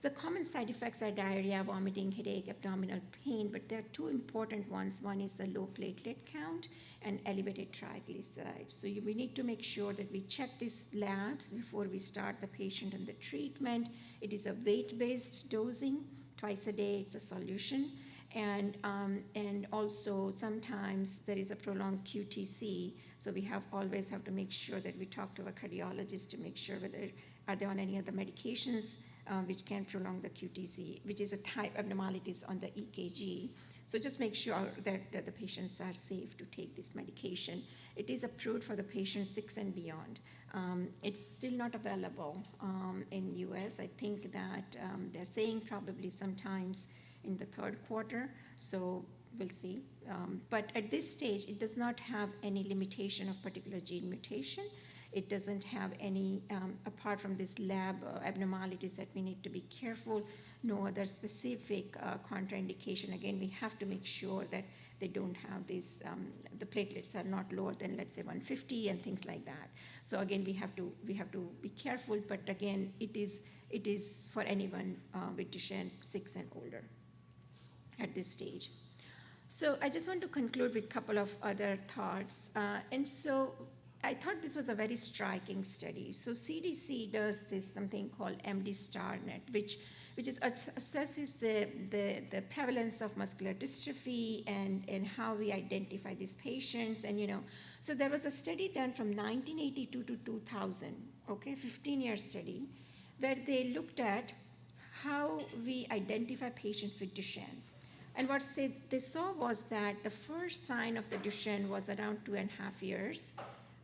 The common side effects are diarrhea, vomiting, headache, abdominal pain, but there are two important ones. One is the low platelet count and elevated triglycerides. So we need to make sure that we check these labs before we start the patient on the treatment. It is a weight-based dosing, twice a day, it's a solution. And also sometimes there is a prolonged QTC, so we always have to make sure that we talk to a cardiologist to make sure whether are they on any other medications which can prolong the QTC, which is a type abnormalities on the EKG. So just make sure that the patients are safe to take this medication. It is approved for the patients 6 and beyond. It's still not available in US. I think that they're saying probably sometimes in the third quarter, so we'll see. But at this stage, it does not have any limitation of particular gene mutation. It doesn't have any, apart from this lab abnormalities that we need to be careful, no other specific contraindication. Again, we have to make sure that they don't have these, the platelets are not lower than, let's say, 150 and things like that. So again, we have to be careful, but again, it is for anyone with Duchenne 6 and older at this stage. So I just want to conclude with a couple of other thoughts. And so I thought this was a very striking study. So CDC does this something called MD-StarNet, which assesses the prevalence of muscular dystrophy and how we identify these patients. And so there was a study done from 1982 to 2000, 15-year study, where they looked at how we identify patients with Duchenne. And what they saw was that the first sign of the Duchenne was around 2.5 years.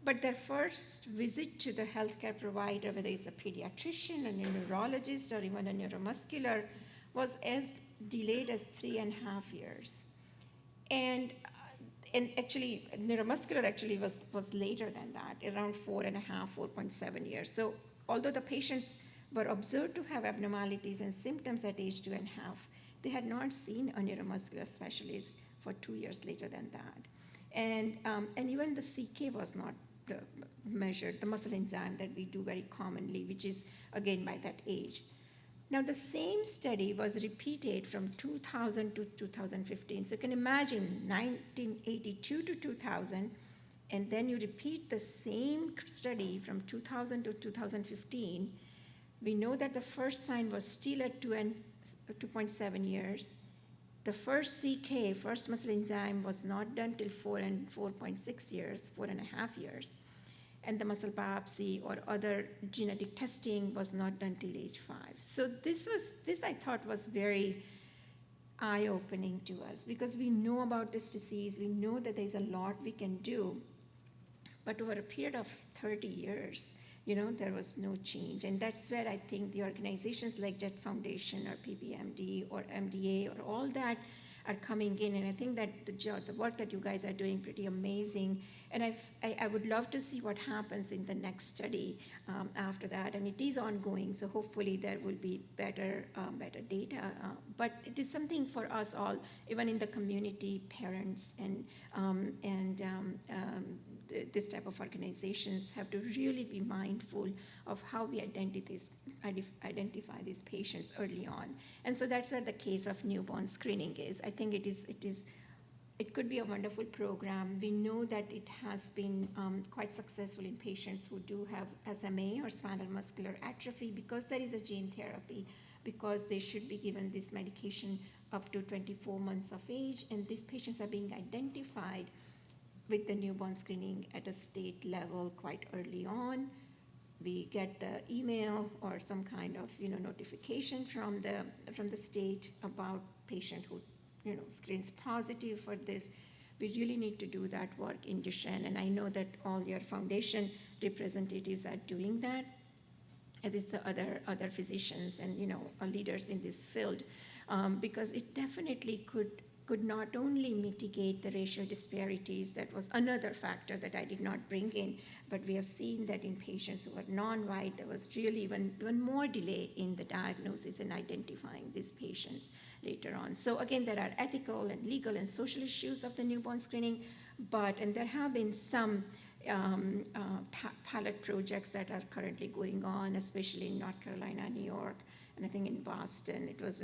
But their first visit to the healthcare provider, whether it's a pediatrician, a neurologist, or even a neuromuscular, was as delayed as 3.5 years. And actually, neuromuscular actually was later than that, around 4.5, 4.7 years. So although the patients were observed to have abnormalities and symptoms at age 2.5, they had not seen a neuromuscular specialist for 2 years later than that. And even the CK was not measured, the muscle enzyme that we do very commonly, which is, again, by that age. Now, the same study was repeated from 2000 to 2015. So you can imagine 1982 to 2000, and then you repeat the same study from 2000 to 2015. We know that the first sign was still at 2.7 years. The first CK, first muscle enzyme, was not done till 4.6 years, 4.5 years. And the muscle biopsy or other genetic testing was not done till age 5. So this I thought was very eye-opening to us because we know about this disease, we know that there's a lot we can do, but over a period of 30 years, there was no change. And that's where I think the organizations like Jett Foundation or PPMD or MDA or all that are coming in. And I think that the work that you guys are doing pretty amazing. And I would love to see what happens in the next study after that. And it is ongoing, so hopefully there will be better data. But it is something for us all, even in the community, parents, and this type of organizations have to really be mindful of how we identify these patients early on. And so that's where the case of newborn screening is. I think it could be a wonderful program. We know that it has been quite successful in patients who do have SMA or spinal muscular atrophy because there is a gene therapy, because they should be given this medication up to 24 months of age, and these patients are being identified with the newborn screening at a state level quite early on. We get the email or some kind of notification from the state about patient who screens positive for this. We really need to do that work in Duchenne, and I know that all your foundation representatives are doing that, as is the other physicians and leaders in this field, because it definitely could not only mitigate the racial disparities, that was another factor that I did not bring in, but we have seen that in patients who are non-white, there was really even more delay in the diagnosis and identifying these patients later on. So again, there are ethical and legal and social issues of the newborn screening, and there have been some pilot projects that are currently going on, especially in North Carolina, New York, and I think in Boston, it was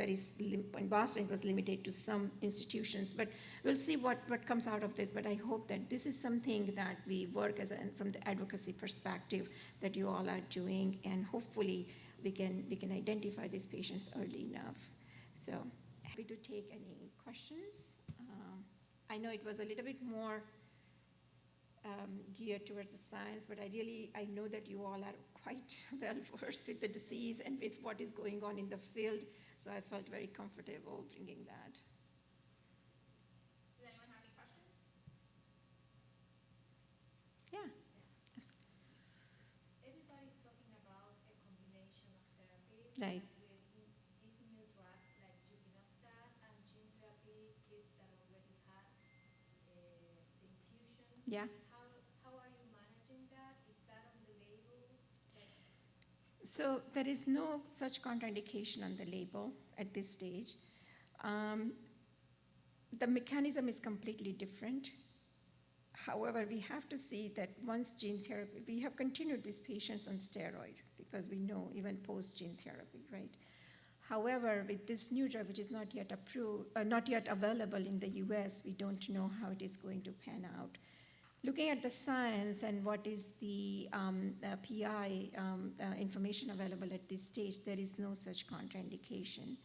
limited to some institutions. But we'll see what comes out of this. But I hope that this is something that we work from the advocacy perspective that you all are doing, and hopefully we can identify these patients early enough. So happy to take any questions. I know it was a little bit more geared towards the science, but I know that you all are quite well versed with the disease and with what is going on in the field, so I felt very comfortable bringing that. Does anyone have any questions? Yeah. Everybody's talking about a combination of therapies. Right. With these new drugs like jupinostat and gene therapy, kids that already had the infusion. Yeah. How are you managing that? Is that on the label? So there is no such contraindication on the label at this stage. The mechanism is completely different. However, we have to see that once gene therapy, we have continued these patients on steroid because we know even post-gene therapy, right? However, with this new drug, which is not yet approved, not yet available in the US, we don't know how it is going to pan out. Looking at the science and what is the PI information available at this stage, there is no such contraindication.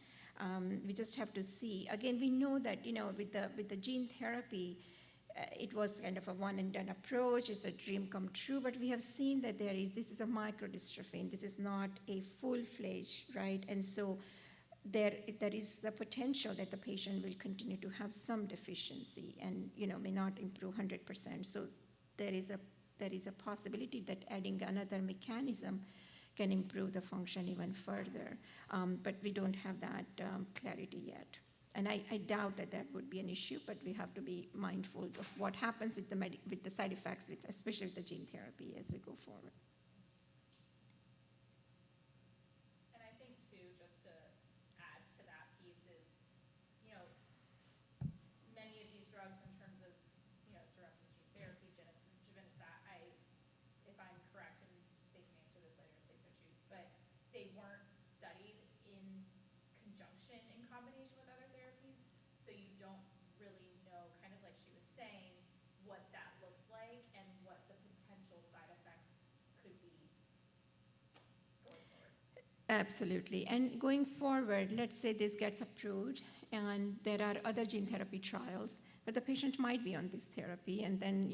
We just have to see. Again, we know that with the gene therapy, it was kind of a one and done approach. It's a dream come true, but we have seen that this is a microdystrophin. This is not a full-fledged, right? And so there is the potential that the patient will continue to have some deficiency and may not improve 100%. So there is a possibility that adding another mechanism can improve the function even further, but we don't have that clarity yet. And I doubt that would be an issue, but we have to be mindful of what happens with the side effects, especially with the gene therapy as we go forward. And I think too, just to add to that piece is, many of these drugs in terms of, surrounding gene therapy, juvenistat, if I'm correct, and they can answer this later if they so choose, but they weren't studied in conjunction in combination with other therapies, so you don't really know, kind of like she was saying, what that looks like and what the potential side effects could Absolutely. And going forward, let's say this gets approved and there are other gene therapy trials, but the patient might be on this therapy, and then,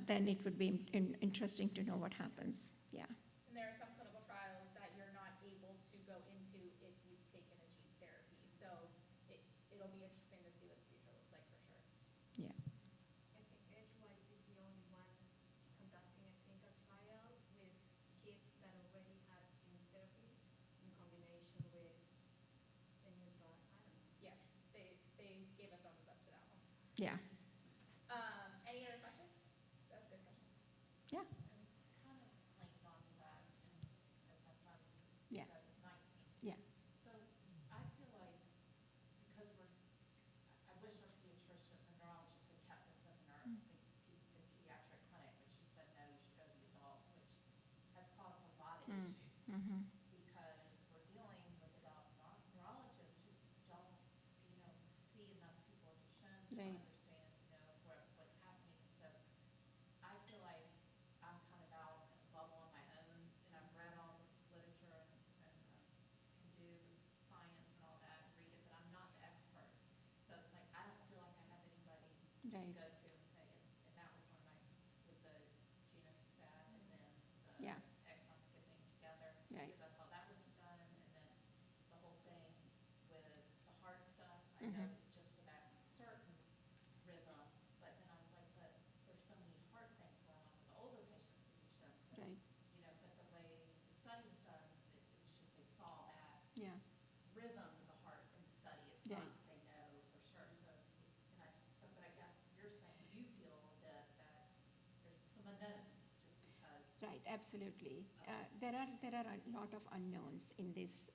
then it would be interesting to know what happens. Yeah. And there are some clinical trials that you're not able to go into if you've taken a gene therapy. So it'll be interesting to see what the future looks like for sure. Yeah. I think Edgewise is the only one conducting a clinical trial with kids that already had gene therapy in combination with the new drug. I don't know. Yes, they gave a thumbs up to that one. Yeah. Any other questions? That's a good question. Yeah. And kind of linked onto that, and as my son Yeah. says, 19. Yeah. So I feel like because I wish our pediatrician, the neurologist had kept us in the pediatric clinic, but she said, no, you should go to the adult, which has caused a lot of issues. Mm-hmm. Because we're dealing with adult neurologists who don't, see enough people with Duchenne to Right. understand, what's happening. So I feel like I'm kind of out in a bubble on my own, and I've read all the literature and can do science and all that, and read it, but I'm not the expert. So it's like, I don't feel like I have anybody Right. to go to and say, and that was one of with the genus stat and then the Yeah. exon skipping together. Right. Because I saw that wasn't done, and then the whole thing with the heart stuff, I Mhm. know it's just for that certain rhythm, but then I was like, but there's so many heart things going on for the older patients with Duchenne. So, Right. but the way the study was done, it was just they saw that Yeah. rhythm of the heart in the study. It's Right. not they know for sure. But I guess you're saying you feel that there's some unknowns just because. Right, absolutely. There are a lot of unknowns in this.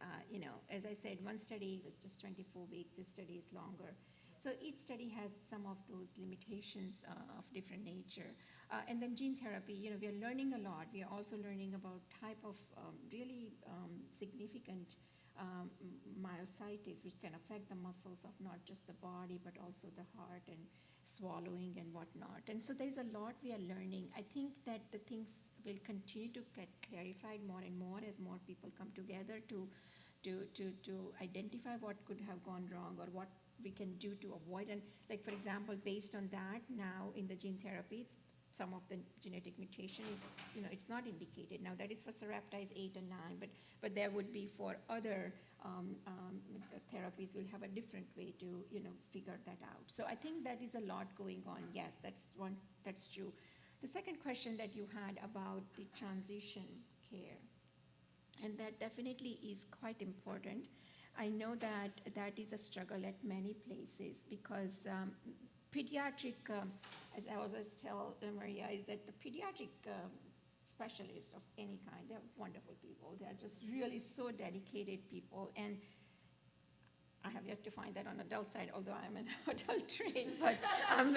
As I said, one study was just 24 weeks. This study is longer. So each study has some of those limitations of different nature. And then gene therapy, we are learning a lot. We are also learning about type of really significant myositis, which can affect the muscles of not just the body, but also the heart and swallowing and whatnot. And so there's a lot we are learning. I think that the things will continue to get clarified more and more as more people come together to identify what could have gone wrong or what we can do to avoid. And like, for example, based on that, now in the gene therapy, some of the genetic mutation is, it's not indicated. Now that is for Sarepta's 8 and 9, but there would be for other therapies, we'll have a different way to, figure that out. So I think that is a lot going on. Yes, that's true. The second question that you had about the transition care, and that definitely is quite important. I know that that is a struggle at many places because pediatric, as I always tell Maria, is that the pediatric specialists of any kind, they're wonderful people. They're just really so dedicated people. And I have yet to find that on adult side, although I'm an adult trained, but I'm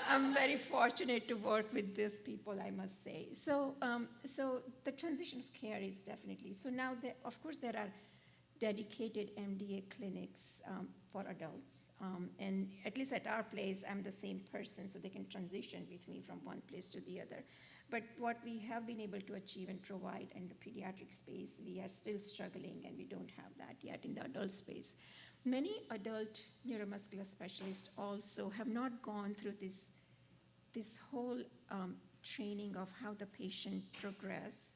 I'm very fortunate to work with these people, I must say. So the transition of care is definitely, so now of course there are dedicated MDA clinics for adults. And at least at our place, I'm the same person, so they can transition with me from one place to the other. But what we have been able to achieve and provide in the pediatric space, we are still struggling, and we don't have that yet in the adult space. Many adult neuromuscular specialists also have not gone through this whole training of how the patient progress.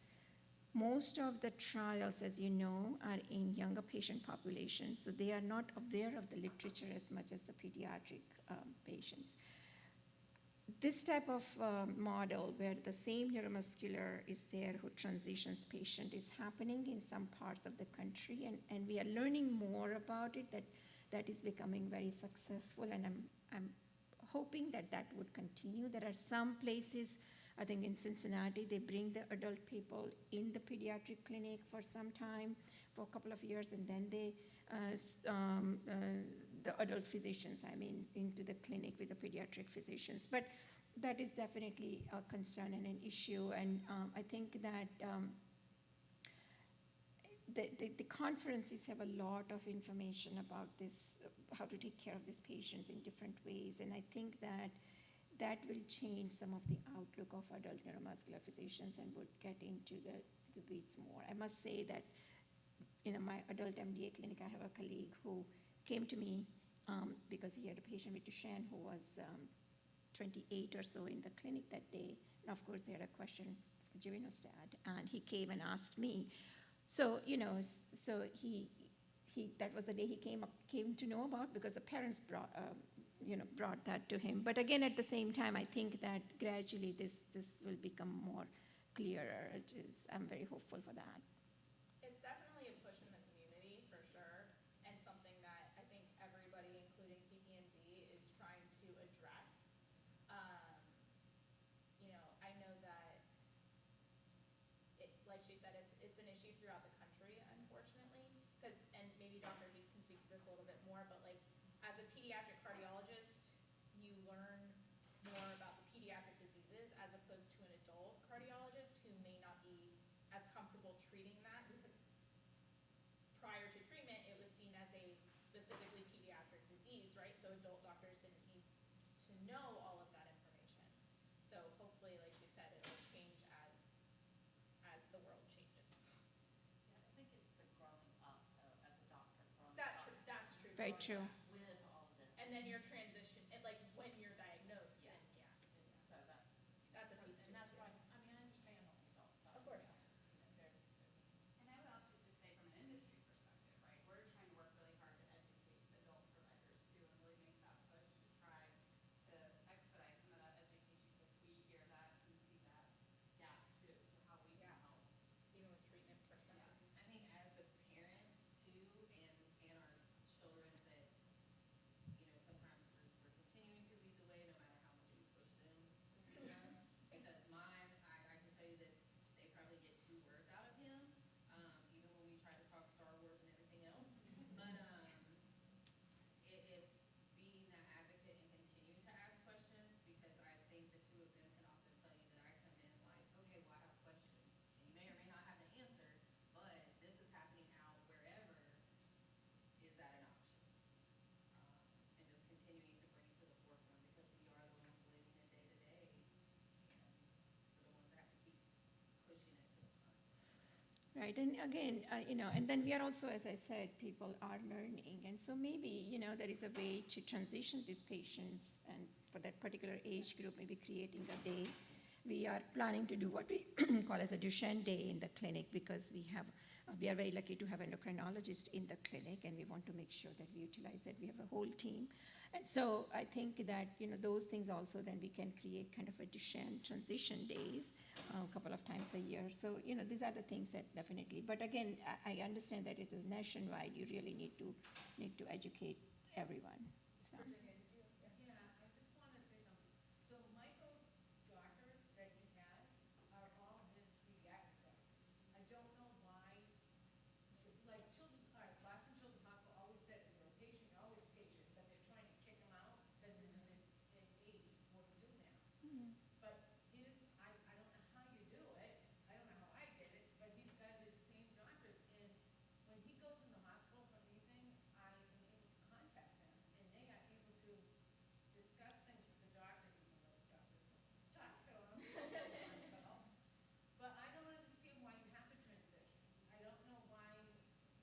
Most of the trials, as you know, are in younger patient populations, so they are not aware of the literature as much as the pediatric patients. This type of model where the same neuromuscular is there who transitions patient is happening in some parts of the country, and we are learning more about it, that is becoming very successful, and I'm hoping that would continue. There are some places, I think in Cincinnati, they bring the adult people in the pediatric clinic for some time, for a couple of years, and then they, the adult physicians, into the clinic with the pediatric physicians. But that is definitely a concern and an issue, and I think that the conferences have a lot of information about this, how to take care of these patients in different ways, and I think that will change some of the outlook of adult neuromuscular physicians and would get into the weeds more. I must say that in my adult MDA clinic, I have a colleague who came to me because he had a patient with Duchenne who was 28 or so in the clinic that day. And of course, they had a question for Givinostat, and he came and asked me. So, so he that was the day he came to know about, because the parents brought that to him. But again, at the same time, I think that gradually this will become more clearer. I'm very hopeful for that. It's definitely a push in the community for sure, and something that I think everybody, including PP&D, is trying to address. I know that like she said, it's an issue throughout the country, unfortunately, and maybe Dr. Heath can speak to this a little bit more, but like as a pediatric cardiologist, you learn more about the pediatric diseases as opposed to an adult cardiologist who may not be as comfortable treating that, because prior to treatment, it was seen as a specifically pediatric disease, right? So adult doctors didn't need to know all of that information. So hopefully, like she said, it'll change as the world changes. Yeah, I think it's the growing up, though, as a doctor, growing That's up. true. That's true. Very true. With all of this. And then your transition, and like when you're diagnosed, Yeah. and yeah. So That's a piece to and it, that's too. why, I mean, I understand on the adult side. Of course. They're And I would also just say from an industry perspective, right, we're trying to work really hard to educate adult providers too and really make that push to try to expedite some of that education, because we hear that and see that gap too, so how we can Yeah. help. Even with treatment perspective. Yeah, I think as the parents too, and our children, that, sometimes we're continuing to lead the way no matter how much we push them to speak up. Because mine, I can tell you that they probably get 2 words out of him, even when we try to talk Star Wars and everything else. But it's being that advocate and continuing to ask questions, because I think the 2 of them can also tell you that I come in like, okay, well, I have a question. And you may or may not have the answer, but this is happening out wherever. Is that an option? And just continuing to bring it to the forefront, because we are the ones living it day to day, and we're the ones that have to keep pushing it to the front. Right, and again, and then we are also, as I said, people are learning, and so maybe, there is a way to transition these patients, and for that particular age group, maybe creating a day. We are planning to do what we call as a Duchenne day in the clinic, because we are very lucky to have endocrinologists in the clinic, and we want to make sure that we utilize that. We have a whole team. And so I think that, those things also, then we can create kind of a Duchenne transition days a couple of times a year. So, these are the things that definitely, but again, I understand that it is nationwide. You really need to educate everyone. So. Yeah, I just want to say something. So Michael's doctors that he has are all his pediatric doctors. I don't know why, like Boston Children's Hospital always said, you're a patient, you're always patient, but they're trying to kick him out because he's in his 80s, 42 now. But I don't know how you do it, I don't know how I did it, but he's got his same doctors, and when he goes in the hospital for anything, I am able to contact them, and they are able to discuss things with the doctors, even though the doctors don't talk to them in the hospital. But I don't understand why you have to transition. I don't know why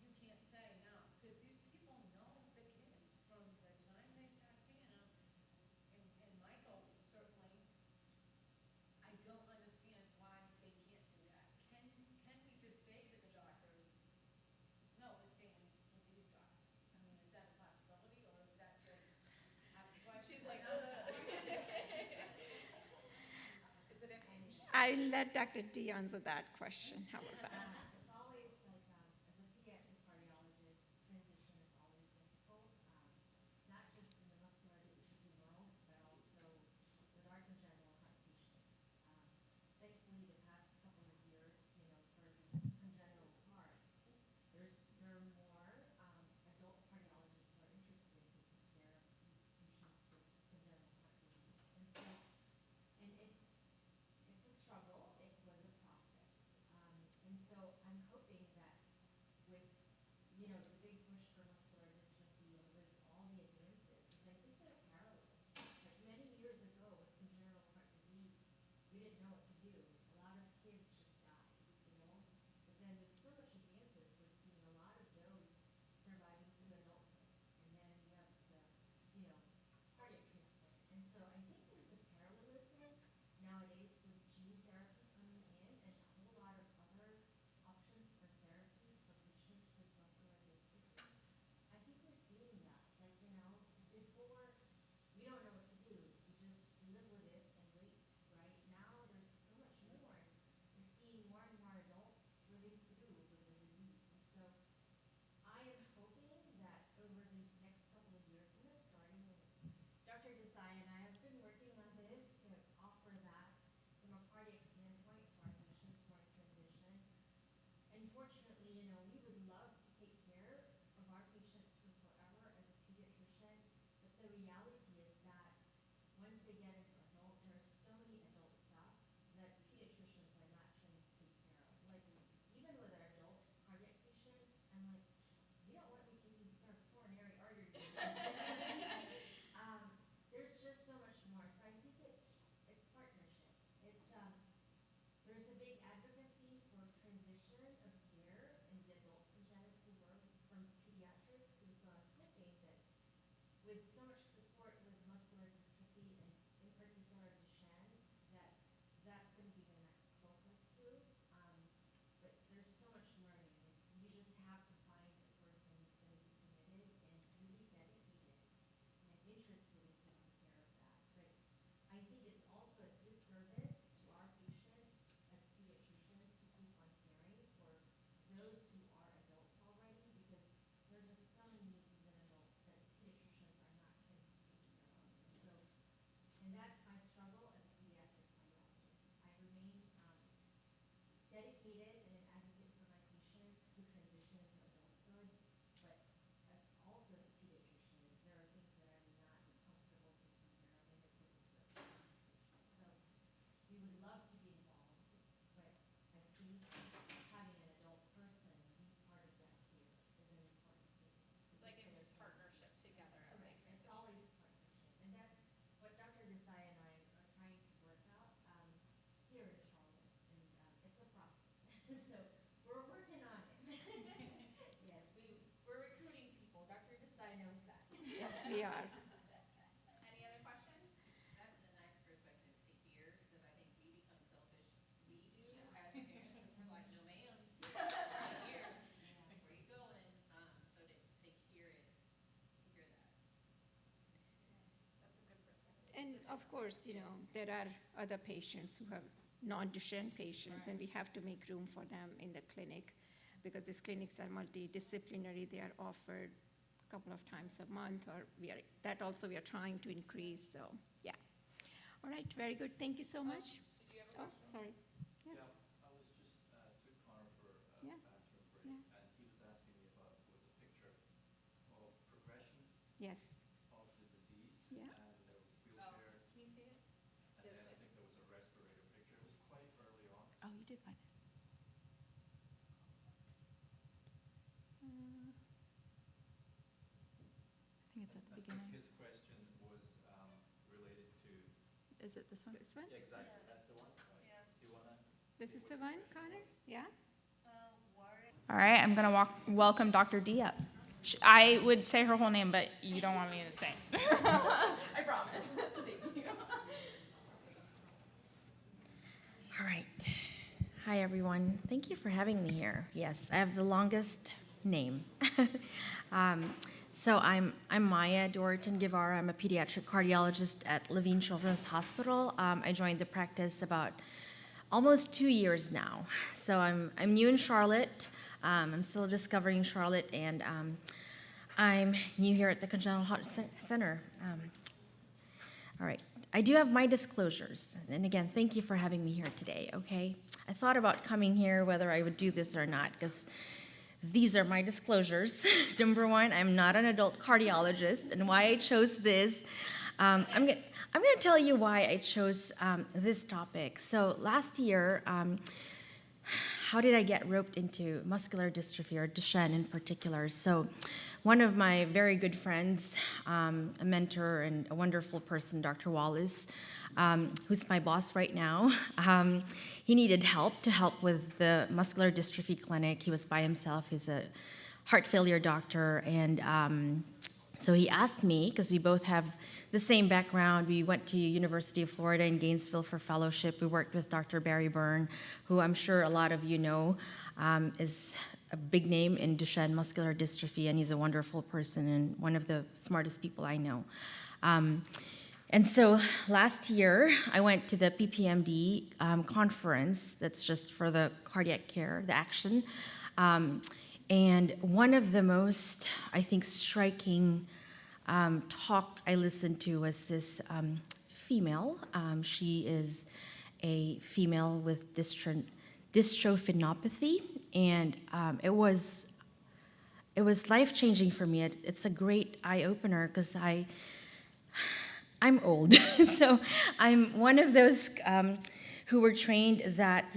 you can't say no, because these people know the kids from the time they start seeing them, and Michael certainly, I don't understand why they can't do that. Can we just say to the doctors, no, we're staying with these doctors? I mean, is that a possibility, or is that just out of question? She's like, is it an inch? I'll let Dr. D answer that question. How about that? It's always like, as a pediatric cardiologist, transition is always difficult, not just in the muscular dystrophy world, but also with our congenital heart patients. Thankfully, the past couple of years, for the congenital heart, there are more adult cardiologists who are interested in taking care of these patients with congenital heart disease. And so, and it's a struggle. It was a process. And so I'm hoping that with, the big push for muscular dystrophy and with all the advances, because I think they're parallel. Like many years ago with congenital heart disease, we didn't know what to do. A lot of kids just died, there's a big advocacy for transition of care in the adult congenital world from pediatrics, and so I'm hoping that with so much support with muscular dystrophy and in particular Duchenne, that that's going to be the next focus too. But there's so much learning, and you just have to find a person who's going to be committed and really dedicated and interested in taking care of that. But I think it's also a disservice to our patients as pediatricians to keep on caring for those who are adults already, because there are just some needs as an adult that pediatricians are not going to be taking care of. And that's my struggle as a pediatric cardiologist. I remain dedicated and an advocate for my patients who transition into adulthood, but also as a pediatrician, there are things that I'm not comfortable taking care of, and it's a disservice to these patients. So we would love to be involved, but I think having an adult person be part of that care is an important thing. Like in partnership together as Correct. a It's always partnership, and that's what Dr. Desai and I are trying to work out here in Charlotte, and it's a process. So we're working on it. Yes, we're recruiting people. Dr. Desai knows that. Yes, we are. Any other questions? That's a nice perspective to hear, because I think we become selfish. We do as parents, because we're like, no ma'am, right here, where you going? So to hear it, to hear that. That's a good perspective. And of course, there are other patients who have non-Duchenne patients, and we have to make room for them in the clinic, because these clinics are multidisciplinary. They are offered a couple of times a month, or we are trying to increase. So, yeah. All right, very good. Thank you so much. Did you have a Oh, question? sorry. Yes. Yeah, I was just took Connor for a Yeah. bathroom break, Yeah. and he was asking me about was a picture of progression Yes. of the disease, Yeah. and there was Oh, wheelchair, can you see it? and then I think there was a respirator picture. It was quite early on. Oh, you did find it. I think it's at the I think beginning. his question was related to. Is it this one? This one? Yeah, exactly. That's the one. Yeah. Do you wanna? This is the one, Connor? Yeah? All right, I'm going to welcome Dr. D up. I would say her whole name, but you don't want me to say it. I promise. Thank you. All right. Hi, everyone. Thank you for having me here. Yes, I have the longest name. So I'm Maya Dorton Guevara. I'm a pediatric cardiologist at Levine Children's Hospital. I joined the practice about almost 2 years now. So I'm new in Charlotte. I'm still discovering Charlotte, and I'm new here at the Congenital Heart Center. All right. I do have my disclosures. And again, thank you for having me here today, okay? I thought about coming here whether I would do this or not, because these are my disclosures. Number one, I'm not an adult cardiologist, and why I chose this. I'm going to tell you why I chose this topic. So last year, how did I get roped into muscular dystrophy, or Duchenne in particular? So one of my very good friends, a mentor and a wonderful person, Dr. Wallace, who's my boss right now, he needed help with the muscular dystrophy clinic. He was by himself. He's a heart failure doctor, and so he asked me, because we both have the same background. We went to University of Florida in Gainesville for fellowship. We worked with Dr. Barry Byrne, who I'm sure a lot of you know is a big name in Duchenne muscular dystrophy, and he's a wonderful person and one of the smartest people I know. And so last year, I went to the PPMD conference that's just for the cardiac care, the ACTION. And one of the most, I think, striking talk I listened to was this female. She is a female with dystrophinopathy, and it was life-changing for me. It's a great eye-opener, because I'm old, so I'm one of those who were trained that,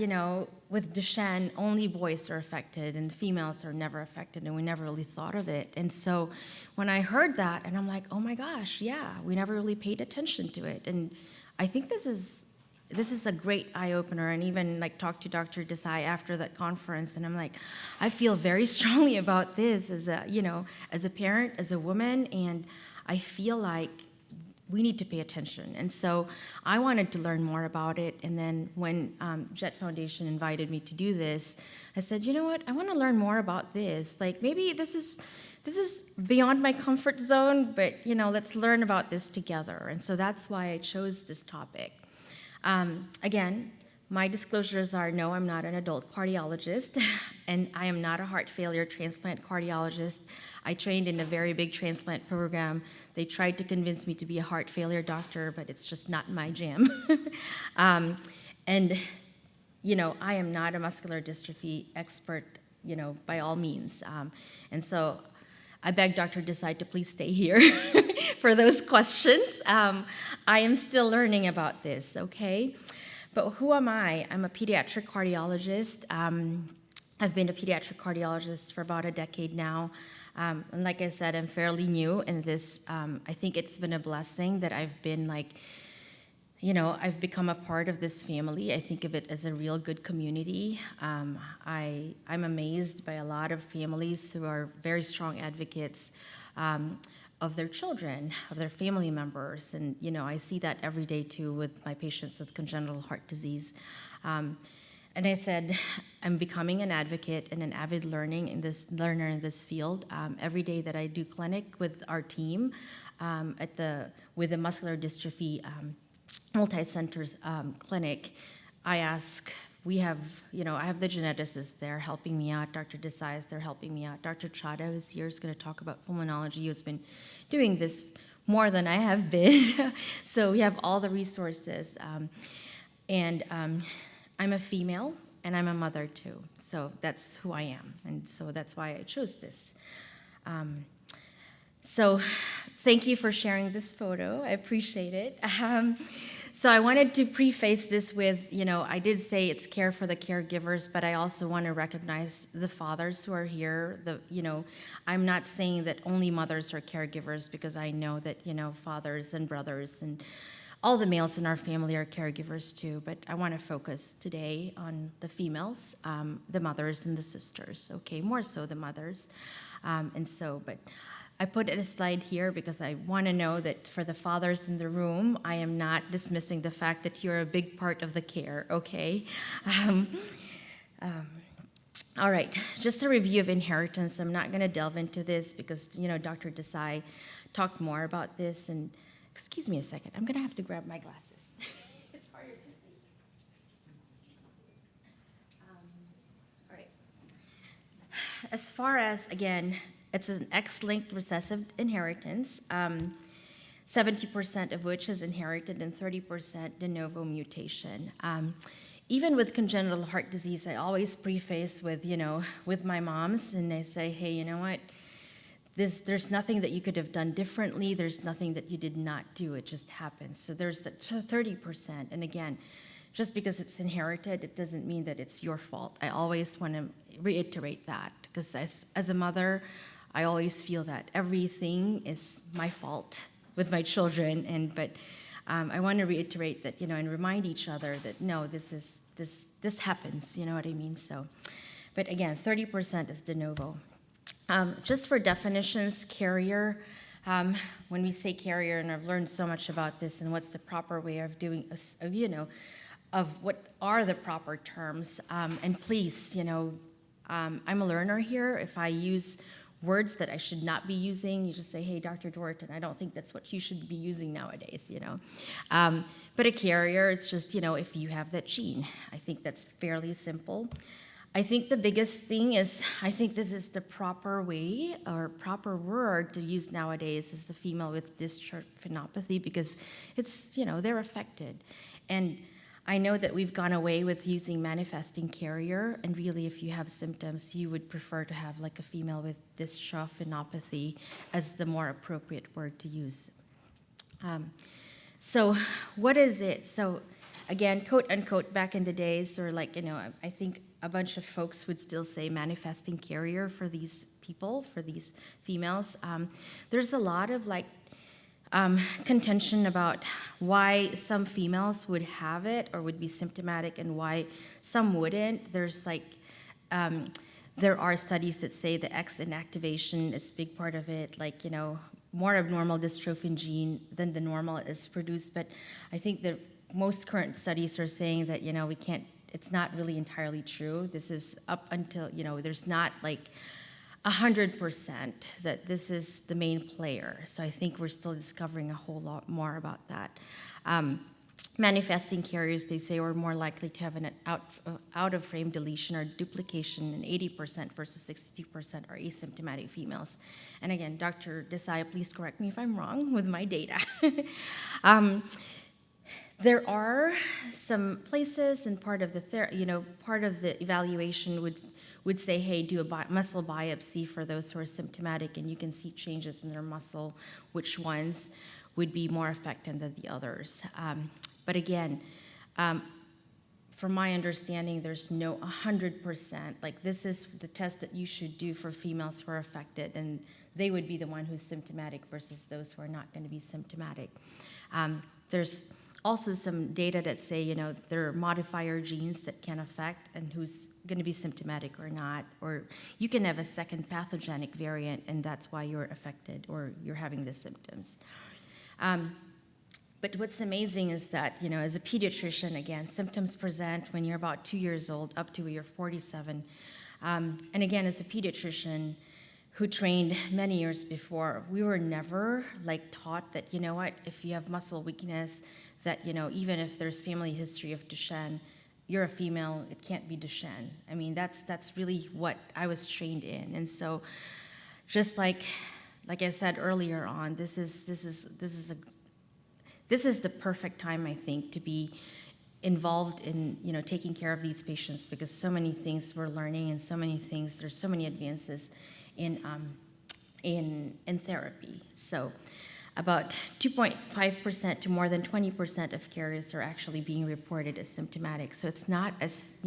with Duchenne, only boys are affected and females are never affected, and we never really thought of it. And so when I heard that, and I'm like, oh my gosh, yeah, we never really paid attention to it. And I think this is this is a great eye-opener, and even like talked to Dr. Desai after that conference, and I'm like, I feel very strongly about this as a, as a parent, as a woman, and I feel like we need to pay attention. And so I wanted to learn more about it, and then when Jett Foundation invited me to do this, I said, you know what, I want to learn more about this. Like, maybe this is beyond my comfort zone, but let's learn about this together. And so that's why I chose this topic. Again, my disclosures are, no, I'm not an adult cardiologist, and I am not a heart failure transplant cardiologist. I trained in a very big transplant program. They tried to convince me to be a heart failure doctor, but it's just not my jam. And, I am not a muscular dystrophy expert, by all means. And so I beg Dr. Desai to please stay here for those questions. I am still learning about this, okay? But who am I? I'm a pediatric cardiologist. I've been a pediatric cardiologist for about a decade now. And like I said, I'm fairly new in this. I think it's been a blessing that I've been I've become a part of this family. I think of it as a real good community. I'm amazed by a lot of families who are very strong advocates of their children, of their family members. And, I see that every day too with my patients with congenital heart disease. And I said, I'm becoming an advocate and an avid learner in this field. Every day that I do clinic with our team with the muscular dystrophy multi-centers clinic, I ask, I have the geneticists there helping me out. Dr. Desai is there helping me out. Dr. Chada is here, is going to talk about pulmonology, who has been doing this more than I have been. So we have all the resources. And I'm a female, and I'm a mother too. So that's who I am. And so that's why I chose this. So thank you for sharing this photo. I appreciate it. So I wanted to preface this with, I did say it's care for the caregivers, but I also want to recognize the fathers who are here. I'm not saying that only mothers are caregivers, because I know that, fathers and brothers and all the males in our family are caregivers too, but I want to focus today on the females, the mothers and the sisters, okay, more so the mothers. But I put a slide here because I want to know that for the fathers in the room, I am not dismissing the fact that you're a big part of the care, okay? All right, just a review of inheritance. I'm not going to delve into this because, Dr. Desai talked more about this. And excuse me a second, I'm going to have to grab my glasses. It's harder to see. All right. As far as, again, it's an X-linked recessive inheritance, 70% of which is inherited and 30% de novo mutation. Even with congenital heart disease, I always preface with, with my moms, and I say, hey, you know what? There's nothing that you could have done differently. There's nothing that you did not do. It just happens. So there's the 30%. And again, just because it's inherited, it doesn't mean that it's your fault. I always want to reiterate that, because as a mother, I always feel that everything is my fault with my children, but I want to reiterate that, and remind each other that no, this happens. You know what I mean? So, but again, 30% is de novo. Just for definitions, carrier. When we say carrier, and I've learned so much about this, and what's the proper way of doing, of what are the proper terms. And please, I'm a learner here. If I use words that I should not be using, you just say, hey, Dr. Dorton, I don't think that's what you should be using nowadays, But a carrier, it's just, if you have that gene. I think that's fairly simple. I think the biggest thing is, I think this is the proper way or proper word to use nowadays, is the female with dystrophinopathy, because it's, they're affected. And I know that we've gone away with using manifesting carrier, and really if you have symptoms, you would prefer to have like a female with dystrophinopathy as the more appropriate word to use. So what is it? So again, quote unquote, back in the days, or I think a bunch of folks would still say manifesting carrier for these people, for these females. There's a lot of contention about why some females would have it or would be symptomatic and why some wouldn't. There are studies that say the X inactivation is a big part of it, like, more abnormal dystrophin gene than the normal is produced. But I think the most current studies are saying that, it's not really entirely true. This is up until, there's not like 100% that this is the main player. So I think we're still discovering a whole lot more about that. Manifesting carriers, they say, are more likely to have an out-of-frame deletion or duplication, and 80% versus 62% are asymptomatic females. And again, Dr. Desai, please correct me if I'm wrong with my data. There are some places, and part of the evaluation would say, hey, do a muscle biopsy for those who are symptomatic, and you can see changes in their muscle, which ones would be more affected than the others. But again, from my understanding, there's no 100%, like this is the test that you should do for females who are affected, and they would be the one who's symptomatic versus those who are not going to be symptomatic. There's also some data that say, there are modifier genes that can affect and who's going to be symptomatic or not, or you can have a second pathogenic variant and that's why you're affected or you're having the symptoms. But what's amazing is that, as a pediatrician, again, symptoms present when you're about 2 years old up to you're 47. And again, as a pediatrician who trained many years before, we were never taught that, if you have muscle weakness, that, even if there's family history of Duchenne, you're a female, it can't be Duchenne. I mean, that's really what I was trained in. And so just like I said earlier on, this is the perfect time, I think, to be involved in, taking care of these patients, because so many things we're learning and so many things, there's so many advances in therapy. So about 2.5% to more than 20% of carriers are actually being reported as symptomatic. So it's not as,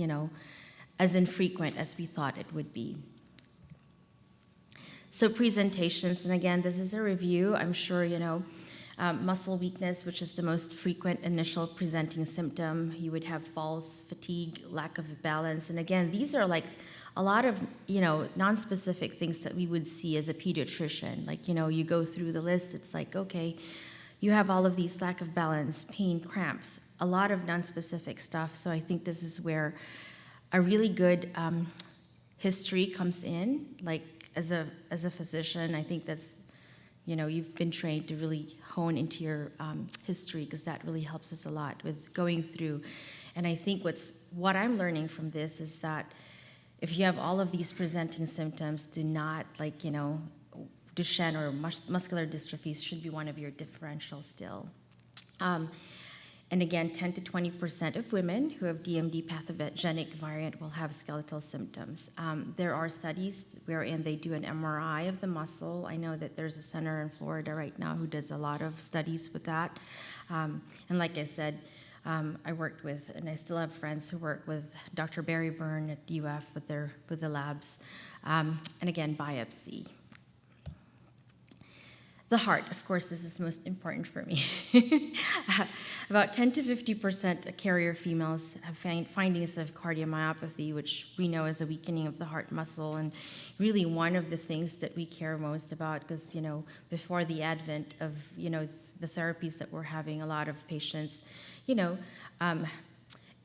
as infrequent as we thought it would be. So presentations, and again, this is a review. I'm sure, muscle weakness, which is the most frequent initial presenting symptom. You would have falls, fatigue, lack of balance. And again, these are a lot of, non-specific things that we would see as a pediatrician. You go through the list, it's like, okay, you have all of these lack of balance, pain, cramps, a lot of non-specific stuff. So I think this is where a really good history comes in. As a physician, I think that's, you've been trained to really hone into your history, because that really helps us a lot with going through. And I think what I'm learning from this is that if you have all of these presenting symptoms, do not, Duchenne or muscular dystrophies should be one of your differentials still. And again, 10 to 20% of women who have DMD pathogenic variant will have skeletal symptoms. There are studies wherein they do an MRI of the muscle. I know that there's a center in Florida right now who does a lot of studies with that. And like I said, I worked with, and I still have friends who work with Dr. Barry Byrne at UF with the labs. And again, biopsy. The heart, of course, this is most important for me. About 10 to 50% of carrier females have findings of cardiomyopathy, which we know is a weakening of the heart muscle, and really one of the things that we care most about, because, before the advent of, the therapies that we're having, a lot of patients,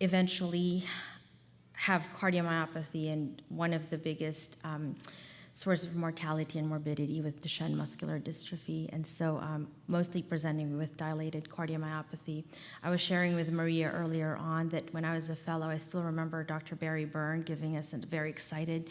eventually have cardiomyopathy, and one of the biggest source of mortality and morbidity with Duchenne muscular dystrophy, and so mostly presenting with dilated cardiomyopathy. I was sharing with Maria earlier on that when I was a fellow, I still remember Dr. Barry Byrne giving us a very excited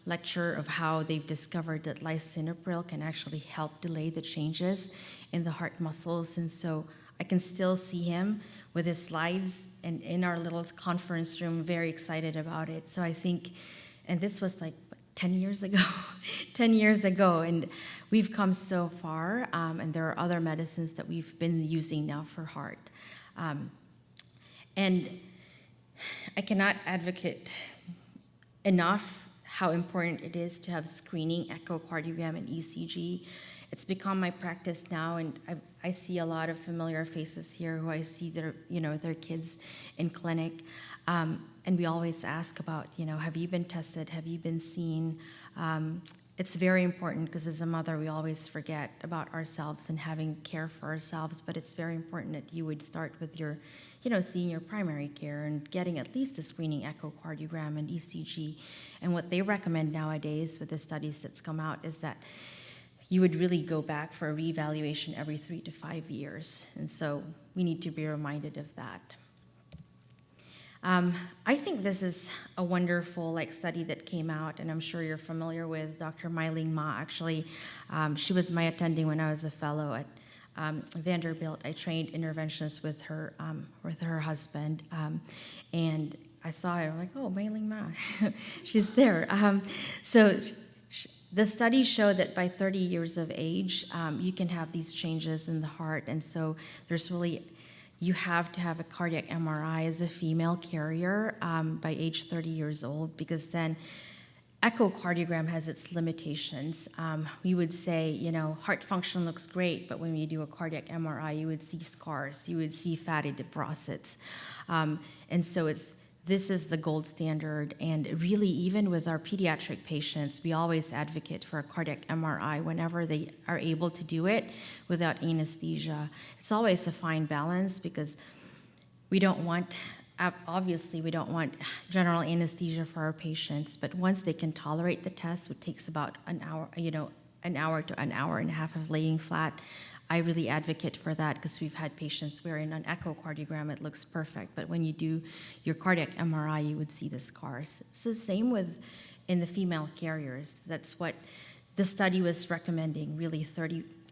lecture of how they've discovered that lisinopril can actually help delay the changes in the heart muscles, and so I can still see him with his slides and in our little conference room, very excited about it. So I think, and this was 10 years ago, 10 years ago, and we've come so far, and there are other medicines that we've been using now for heart. And I cannot advocate enough how important it is to have screening, echocardiogram, and ECG. it's become my practice now, and I see a lot of familiar faces here who I see their kids in clinic. And we always ask about, have you been tested? Have you been seen? It's very important because as a mother, we always forget about ourselves and having care for ourselves, but it's very important that you would start with your, seeing your primary care and getting at least a screening echocardiogram and ECG. And what they recommend nowadays with the studies that's come out is that you would really go back for a reevaluation every 3 to 5 years. And so we need to be reminded of that. I think this is a wonderful study that came out, and I'm sure you're familiar with Dr. Mylene Ma. Actually, she was my attending when I was a fellow at Vanderbilt. I trained interventionists with her husband, and I saw her. I'm like, oh, Mylene Ma, she's there. The studies show that by 30 years of age, you can have these changes in the heart, and so you have to have a cardiac MRI as a female carrier by age 30 years old, because then echocardiogram has its limitations. We would say, heart function looks great, but when you do a cardiac MRI, you would see scars, you would see fatty deposits. And so this is the gold standard, and really even with our pediatric patients, we always advocate for a cardiac MRI whenever they are able to do it without anesthesia. It's always a fine balance because obviously we don't want general anesthesia for our patients, but once they can tolerate the test, which takes about an hour to an hour and a half of laying flat, I really advocate for that because we've had patients where in an echocardiogram it looks perfect, but when you do your cardiac MRI, you would see the scars. So same with in the female carriers. That's what the study was recommending, really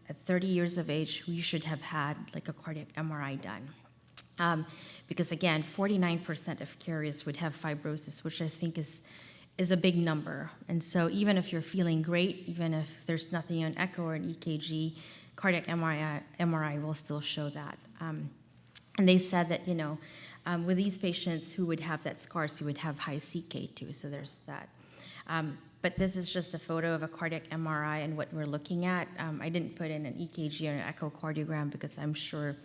at 30 years of age, we should have had a cardiac MRI done. Because again, 49% of carriers would have fibrosis, which I think is a big number. And so even if you're feeling great, even if there's nothing on echo or an EKG, cardiac MRI will still show that. And they said that, with these patients who would have that scars, you would have high CK too, so there's that. But this is just a photo of a cardiac MRI and what we're looking at. I didn't put in an EKG or an echocardiogram because I'm sure,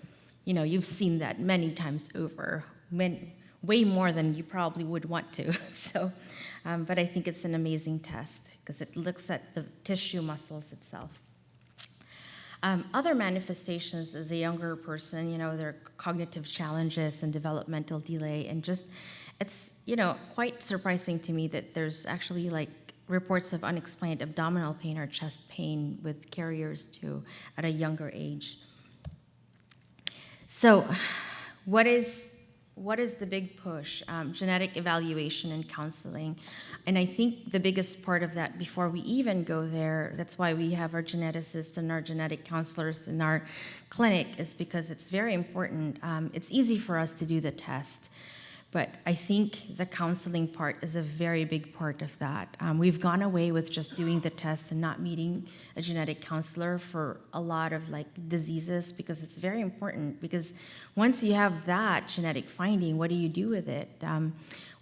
you've seen that many times over, way more than you probably would want to. So, but I think it's an amazing test because it looks at the tissue muscles itself. Other manifestations as a younger person, their cognitive challenges and developmental delay, and it's, quite surprising to me that there's actually reports of unexplained abdominal pain or chest pain with carriers too at a younger age. So what is the big push? Genetic evaluation and counseling. And I think the biggest part of that, before we even go there, that's why we have our geneticists and our genetic counselors in our clinic, is because it's very important. It's easy for us to do the test, but I think the counseling part is a very big part of that. We've gone away with just doing the test and not meeting a genetic counselor for a lot of diseases, because it's very important, because once you have that genetic finding, what do you do with it?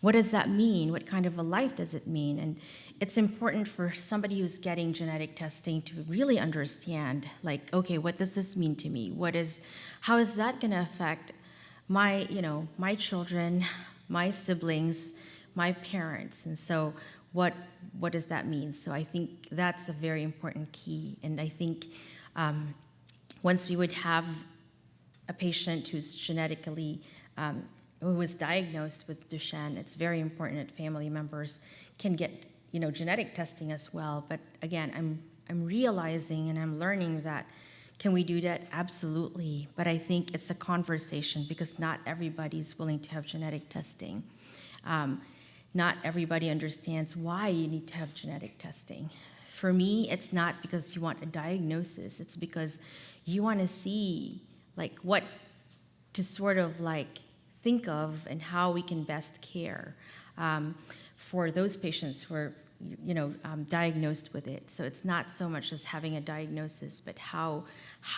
What does that mean? What kind of a life does it mean? And it's important for somebody who's getting genetic testing to really understand, okay, what does this mean to me? How is that going to affect my children, my siblings, my parents? And so what does that mean? So I think that's a very important key. And I think once we would have a patient who's genetically, who was diagnosed with Duchenne, it's very important that family members can get, genetic testing as well. But again, I'm realizing and I'm learning that, can we do that? Absolutely. But I think it's a conversation, because not everybody's willing to have genetic testing. Not everybody understands why you need to have genetic testing. For me, it's not because you want a diagnosis. It's because you want to see what to sort of think of and how we can best care for those patients who are diagnosed with it. So it's not so much as having a diagnosis, but how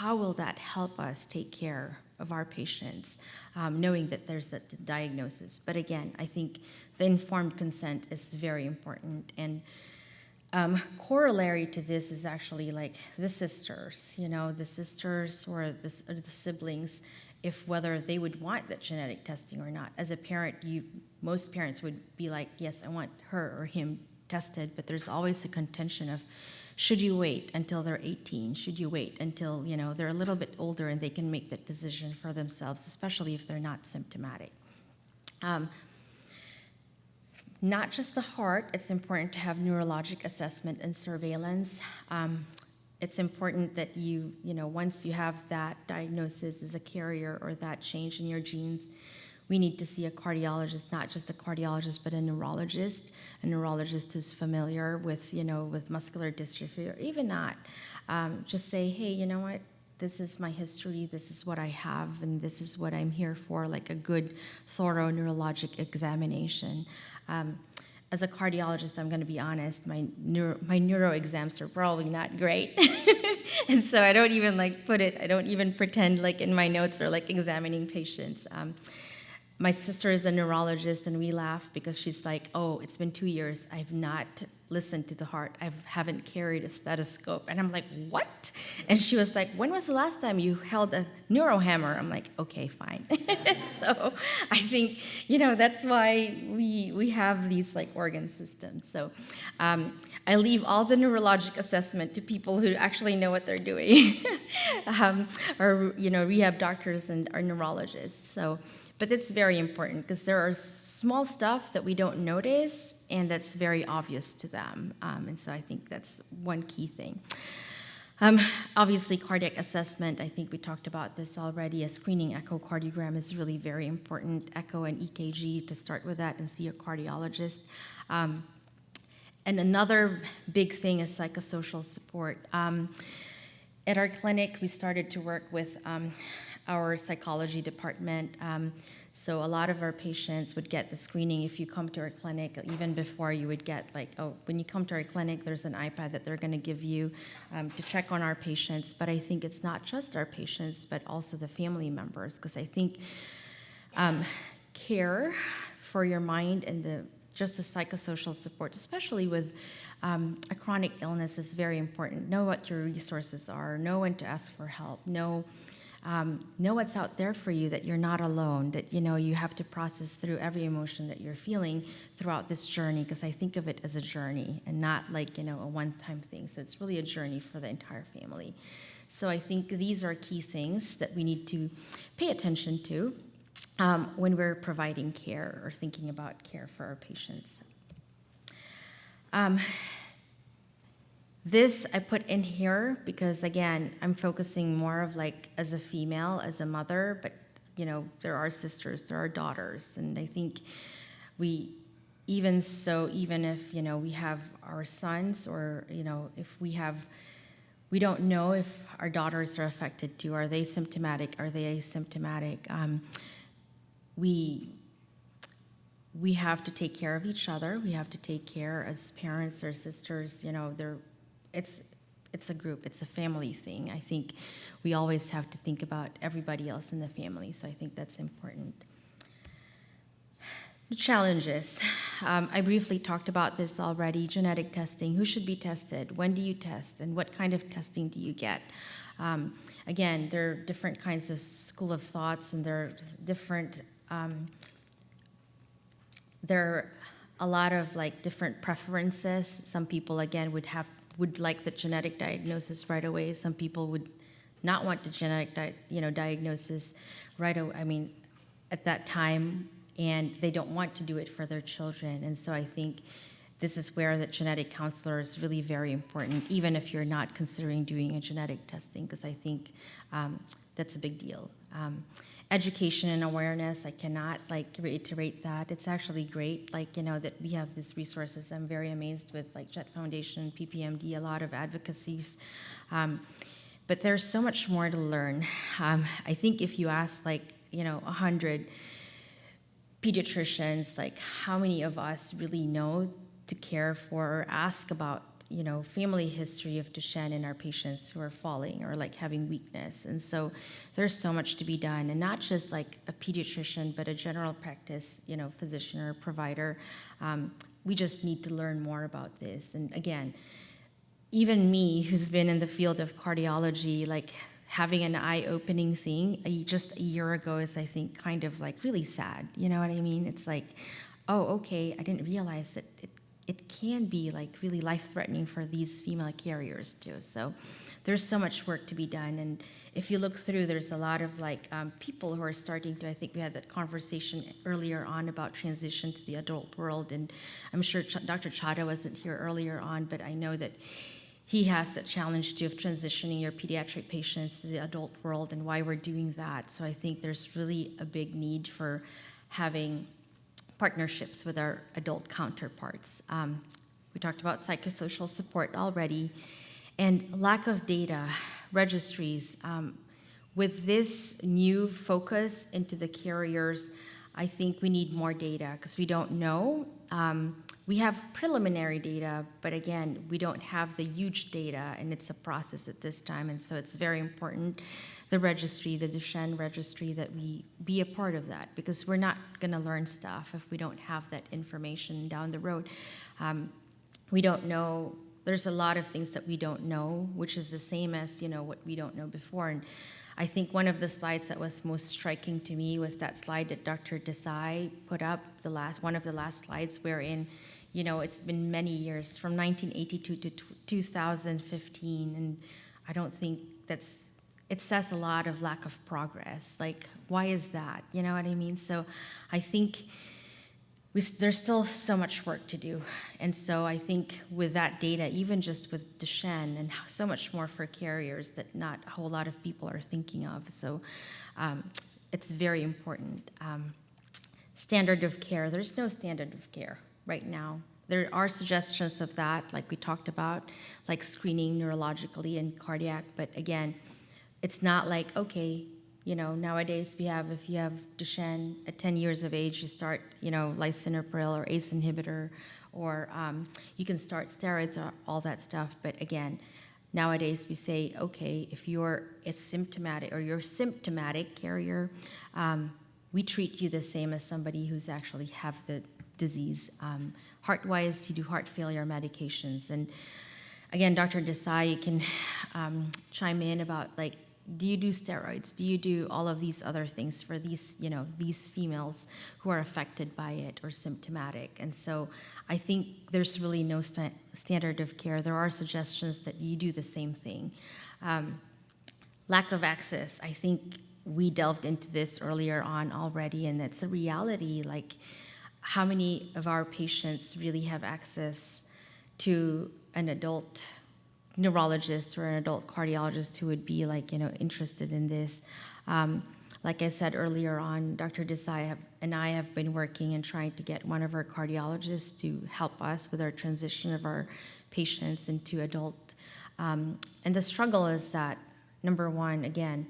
will that help us take care of our patients, knowing that there's that diagnosis. But again, I think the informed consent is very important. And Corollary to this is actually like the sisters, the sisters or the siblings, if whether they would want that genetic testing or not. As a parent, most parents would be like, yes, I want her or him tested, but there's always a contention of, should you wait until they're 18? Should you wait until, they're a little bit older and they can make that decision for themselves, especially if they're not symptomatic. Not just the heart, it's important to have neurologic assessment and surveillance. It's important that once you have that diagnosis as a carrier or that change in your genes, we need to see a cardiologist, not just a cardiologist, but a neurologist who's familiar with, with muscular dystrophy, or even not. Just say, hey, you know what? This is my history, this is what I have, and this is what I'm here for, like a good, thorough neurologic examination. As a cardiologist, I'm going to be honest, my neuro exams are probably not great. And so I don't even I don't even pretend like in my notes or like examining patients. My sister is a neurologist, and we laugh because she's like, oh, it's been 2 years. I've not listened to the heart. I haven't carried a stethoscope. And I'm like, what? And she was like, when was the last time you held a neurohammer? I'm like, okay, fine. So I think, that's why we have these like organ systems. So I leave all the neurologic assessment to people who actually know what they're doing, or, rehab doctors and our neurologists. But it's very important because there are small stuff that we don't notice and that's very obvious to them. And so I think that's one key thing. Obviously, cardiac assessment, I think we talked about this already. A screening echocardiogram is really very important. Echo and EKG, to start with that and see a cardiologist. And another big thing is psychosocial support. At our clinic, we started to work with our psychology department. So a lot of our patients would get the screening if you come to our clinic. Even before, you would get when you come to our clinic, there's an iPad that they're going to give you to check on our patients. But I think it's not just our patients, but also the family members, because I think care for your mind and just the psychosocial support, especially with a chronic illness, is very important. Know what your resources are. Know when to ask for help. Know what's out there for you, that you're not alone, that you have to process through every emotion that you're feeling throughout this journey, because I think of it as a journey and not like a one-time thing. So it's really a journey for the entire family. So I think these are key things that we need to pay attention to when we're providing care or thinking about care for our patients. This I put in here because, again, I'm focusing more of as a female, as a mother, but, there are sisters, there are daughters, and I think even if, we have our sons or, if we don't know if our daughters are affected too. Are they symptomatic? Are they asymptomatic? We have to take care of each other. We have to take care as parents or sisters, it's a group, it's a family thing. I think we always have to think about everybody else in the family, so I think that's important. The challenges. I briefly talked about this already. Genetic testing, who should be tested? When do you test? And what kind of testing do you get? Again, there are different kinds of school of thoughts, and there are different, there are a lot of different preferences. Some people, again, would like the genetic diagnosis right away. Some people would not want the genetic diagnosis right away, at that time, and they don't want to do it for their children. And so I think this is where the genetic counselor is really very important, even if you're not considering doing a genetic testing, because I think that's a big deal. Education and awareness, I cannot reiterate that. It's actually great, that we have these resources. I'm very amazed with Jett Foundation, PPMD, a lot of advocacies. But there's so much more to learn. I think if you ask 100 pediatricians, how many of us really know to care for or ask about family history of Duchenne in our patients who are falling or having weakness. And so there's so much to be done, and not just a pediatrician, but a general practice, physician or provider. we just need to learn more about this. And again, even me, who's been in the field of cardiology, like having an eye-opening thing just a year ago is, I think, kind of like really sad. You know what I mean? It's like, oh, okay, I didn't realize that it can be like really life-threatening for these female carriers too. So there's so much work to be done. And if you look through, there's a lot of like people who are starting to, I think we had that conversation earlier on about transition to the adult world. And I'm sure Dr. Chada wasn't here earlier on, but I know that he has that challenge too of transitioning your pediatric patients to the adult world and why we're doing that. So I think there's really a big need for having partnerships with our adult counterparts. We talked about psychosocial support already, and lack of data, registries. With this new focus into the carriers, I think we need more data because we don't know. We have preliminary data, but again, we don't have the huge data, and it's a process at this time, and so it's very important, the registry, the Duchenne registry, that we be a part of that, because we're not gonna learn stuff if we don't have that information down the road. We don't know, there's a lot of things that we don't know, which is the same as, what we don't know before. And I think one of the slides that was most striking to me was that slide that Dr. Desai put up, one of the last slides, wherein, it's been many years, from 1982 to 2015, and I don't think it says a lot of lack of progress. Like, why is that? You know what I mean? So I think there's still so much work to do. And so I think with that data, even just with Duchenne, and so much more for carriers that not a whole lot of people are thinking of. So it's very important. Standard of care, there's no standard of care right now. There are suggestions of that, like we talked about, like screening neurologically and cardiac, but again, it's not like, okay, nowadays if you have Duchenne at 10 years of age, you start, lisinopril or ACE inhibitor, or you can start steroids or all that stuff. But again, nowadays we say, okay, if you're asymptomatic or you're a symptomatic carrier, we treat you the same as somebody who's actually have the disease. Heart-wise, you do heart failure medications. And again, Dr. Desai, you can chime in about like, do you do steroids? Do you do all of these other things for these, these females who are affected by it or symptomatic? And so I think there's really no standard of care. There are suggestions that you do the same thing. Lack of access. I think we delved into this earlier on already, and it's a reality. Like, how many of our patients really have access to an adult neurologist or an adult cardiologist who would be like, interested in this? Like I said earlier on, Dr. Desai and I have been working and trying to get one of our cardiologists to help us with our transition of our patients into adult. And the struggle is that, number one, again,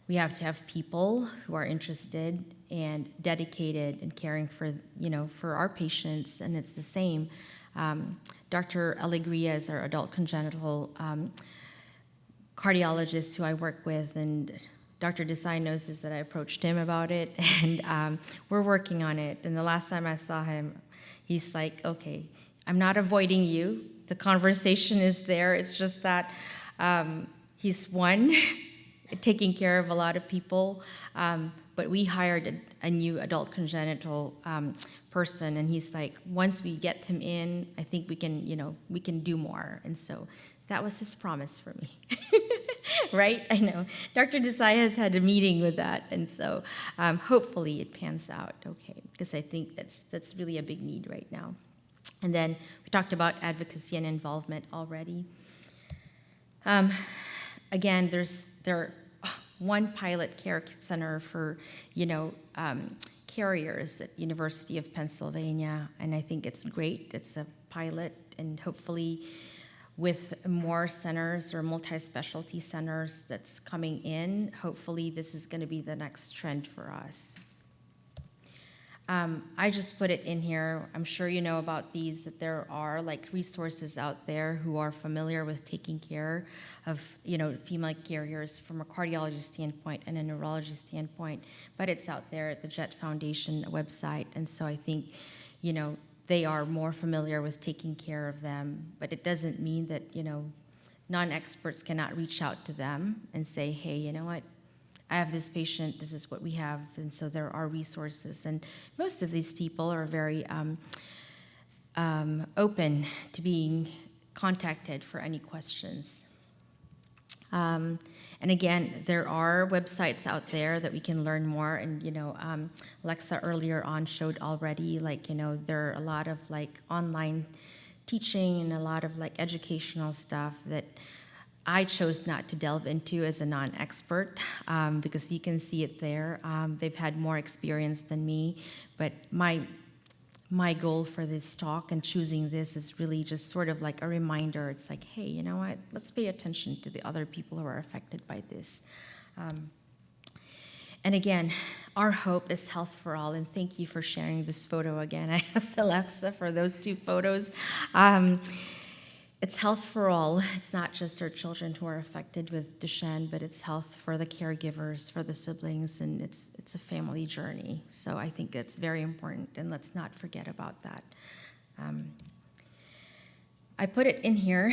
we have to have people who are interested and dedicated in caring for, for our patients, and it's the same. Dr. Alegria is our adult congenital cardiologist who I work with, and Dr. Desai knows this, that I approached him about it, and we're working on it. And the last time I saw him, he's like, okay, I'm not avoiding you. The conversation is there. It's just that he's taking care of a lot of people, but we hired a new adult congenital person, and he's like, once we get him in, I think we can do more. And so that was his promise for me. Right? I know. Dr. Desai has had a meeting with that, and so hopefully it pans out okay, because I think that's really a big need right now. And then we talked about advocacy and involvement already. Again, there one pilot care center for, carriers at University of Pennsylvania, and I think it's great. It's a pilot, and hopefully with more centers or multi-specialty centers that's coming in, hopefully this is going to be the next trend for us. I just put it in here. I'm sure you know about these, that there are like resources out there who are familiar with taking care of, female carriers from a cardiology standpoint and a neurology standpoint, but it's out there at the Jett Foundation website. And so I think, they are more familiar with taking care of them. But it doesn't mean that, non-experts cannot reach out to them and say, hey, you know what? I have this patient, this is what we have, and so there are resources. And most of these people are very open to being contacted for any questions. And again, there are websites out there that we can learn more. And Alexa earlier on showed already, there are a lot of online teaching and a lot of educational stuff that I chose not to delve into as a non-expert, because you can see it there. They've had more experience than me, but my goal for this talk and choosing this is really just sort of like a reminder. It's like, hey, you know what? Let's pay attention to the other people who are affected by this. And again, our hope is health for all, and thank you for sharing this photo again. I asked Alexa for those 2 photos. It's health for all. It's not just our children who are affected with Duchenne, but it's health for the caregivers, for the siblings, and it's a family journey. So I think it's very important, and let's not forget about that. I put it in here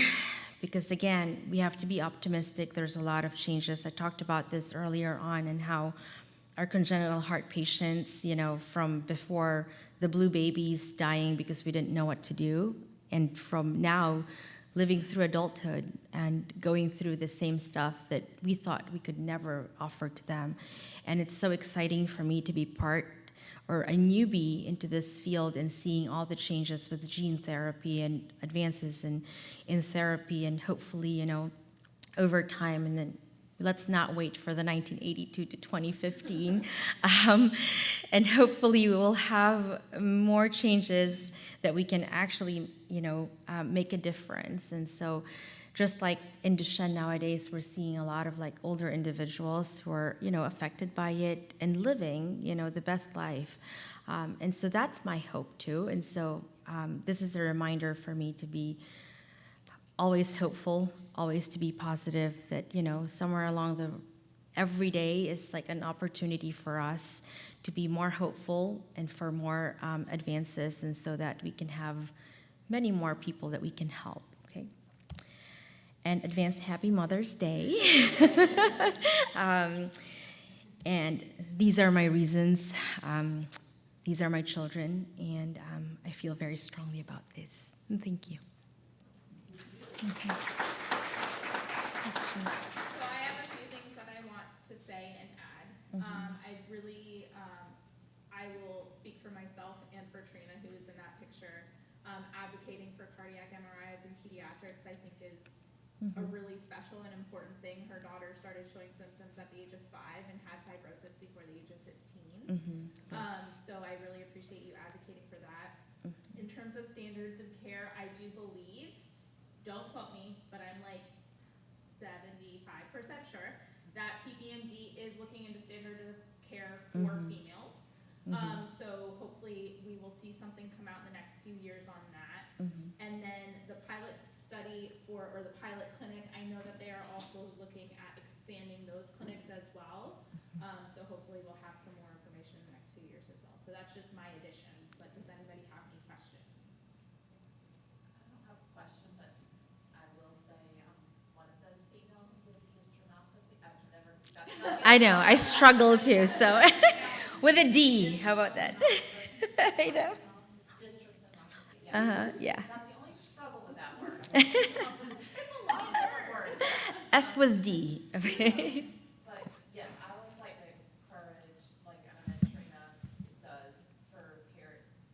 because, again, we have to be optimistic. There's a lot of changes. I talked about this earlier on and how our congenital heart patients, from before the blue babies dying because we didn't know what to do, and from now living through adulthood and going through the same stuff that we thought we could never offer to them. And it's so exciting for me to be part or a newbie into this field and seeing all the changes with gene therapy and advances in therapy, and hopefully, over time, and then let's not wait for the 1982 to 2015. And hopefully we will have more changes that we can actually, make a difference. And so just like in Duchenne nowadays, we're seeing a lot of older individuals who are, affected by it and living, the best life. And so that's my hope too. And so this is a reminder for me to be always hopeful, always to be positive, that, somewhere along every day is an opportunity for us to be more hopeful and for more advances, and so that we can have many more people that we can help, okay? And advance Happy Mother's Day. And these are my reasons. These are my children, and I feel very strongly about this. And thank you. Questions? So I have a few things that I want to say and add. I will speak for myself and for Trina, who is in that picture. Advocating for cardiac MRIs in pediatrics, I think, is a really special and important thing. Her daughter started showing symptoms at the age of 5 and had fibrosis before the age of 15. So I really appreciate you advocating for that. In terms of standards of care, I do believe, don't quote me, but I'm 75% sure that PPMD is looking into standard of care for females. So hopefully we will see something come out in the next few years on that. And then the pilot study or the pilot clinic, I know that they are also looking at expanding those clinics as well. So hopefully we'll have some more information in the next few years as well. So that's just my additions, but does anybody have any questions? I don't have a question, but I will say, one of those females with dystrophinopathy, I've never gotten I know, I struggle too, so with a D, how about that? I know. dystrophinopathy, yeah. Yeah. That's the only struggle with that word. It's a long word. F with D, okay? But yeah, I always like to encourage, and I know Trina does for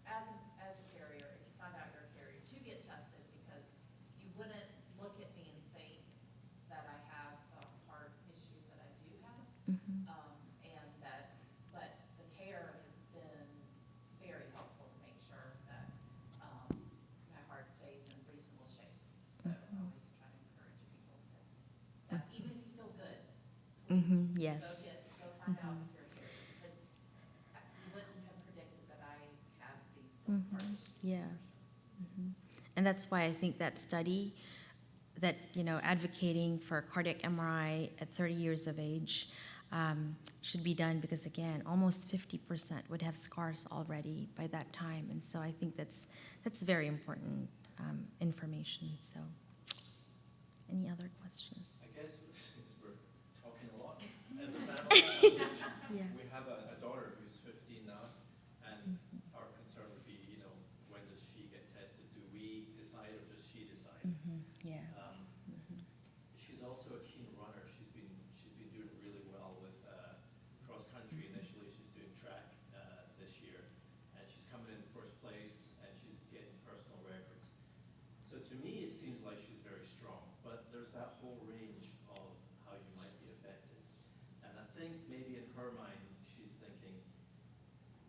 as a carrier, if you find out you're a carrier, to get tested, because you wouldn't look at me and think that I have heart issues that I do have. And that, but the care has been very helpful to make sure that my heart stays in reasonable shape. So I always try to encourage people to, even if you feel good, Yes. go find out if you're a carrier, because you wouldn't have predicted that I have these heart issues. Yeah. And that's why I think that study that, advocating for cardiac MRI at 30 years of age, should be done because, again, almost 50% would have scars already by that time. And so I think that's very important information. So any other questions? I guess since we're talking a lot, as a family, Yeah. we have a daughter who's 15 now, and our concern would be, when does she get tested? Do we decide or does she decide? Yeah. She's also a keen runner. She's been doing really well with cross country. Initially, she's doing track this year, and she's coming in first place, and she's getting personal records. So to me, it seems like she's very strong, but there's that whole range of how you might be affected. And I think maybe in her mind, she's thinking,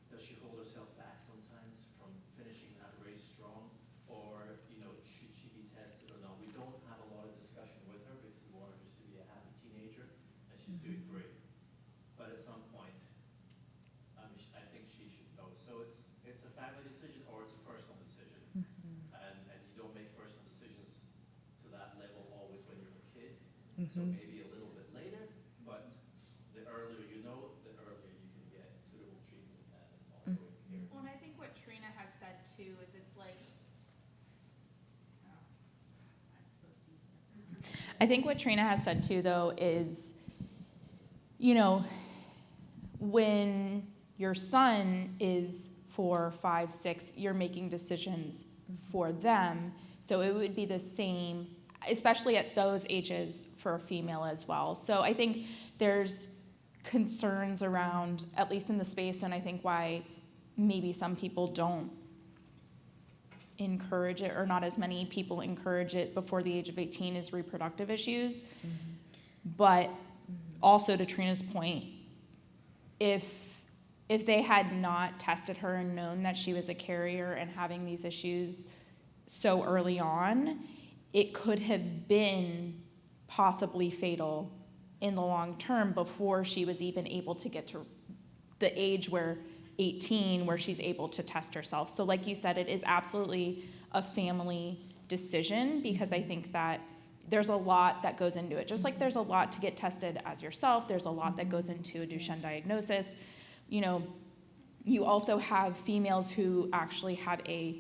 does she hold herself back sometimes from finishing that race strong? Or, should she be tested or not? We don't have a lot of discussion with her because we want her just to be a happy teenager, and she's doing great. But at some point, I think she should go. So it's a family decision or it's a personal decision. And you don't make personal decisions to that level always when you're a kid. So maybe a little bit later, but the earlier you know, the earlier you can get suitable treatment and ongoing care. Well, and I think what Trina has said too is it's like, I think what Trina has said too, though, is, when your son is 4, 5, 6, you're making decisions for them. So it would be the same, especially at those ages, for a female as well. So I think there's concerns around, at least in the space, and I think why maybe some people don't encourage it, or not as many people encourage it before the age of 18, is reproductive issues. But also, to Trina's point, if they had not tested her and known that she was a carrier and having these issues so early on, it could have been possibly fatal in the long term before she was even able to get to the age where 18, where she's able to test herself. So like you said, it is absolutely a family decision, because I think that there's a lot that goes into it. Just like there's a lot to get tested as yourself, there's a lot that goes into a Duchenne diagnosis. You also have females who actually have a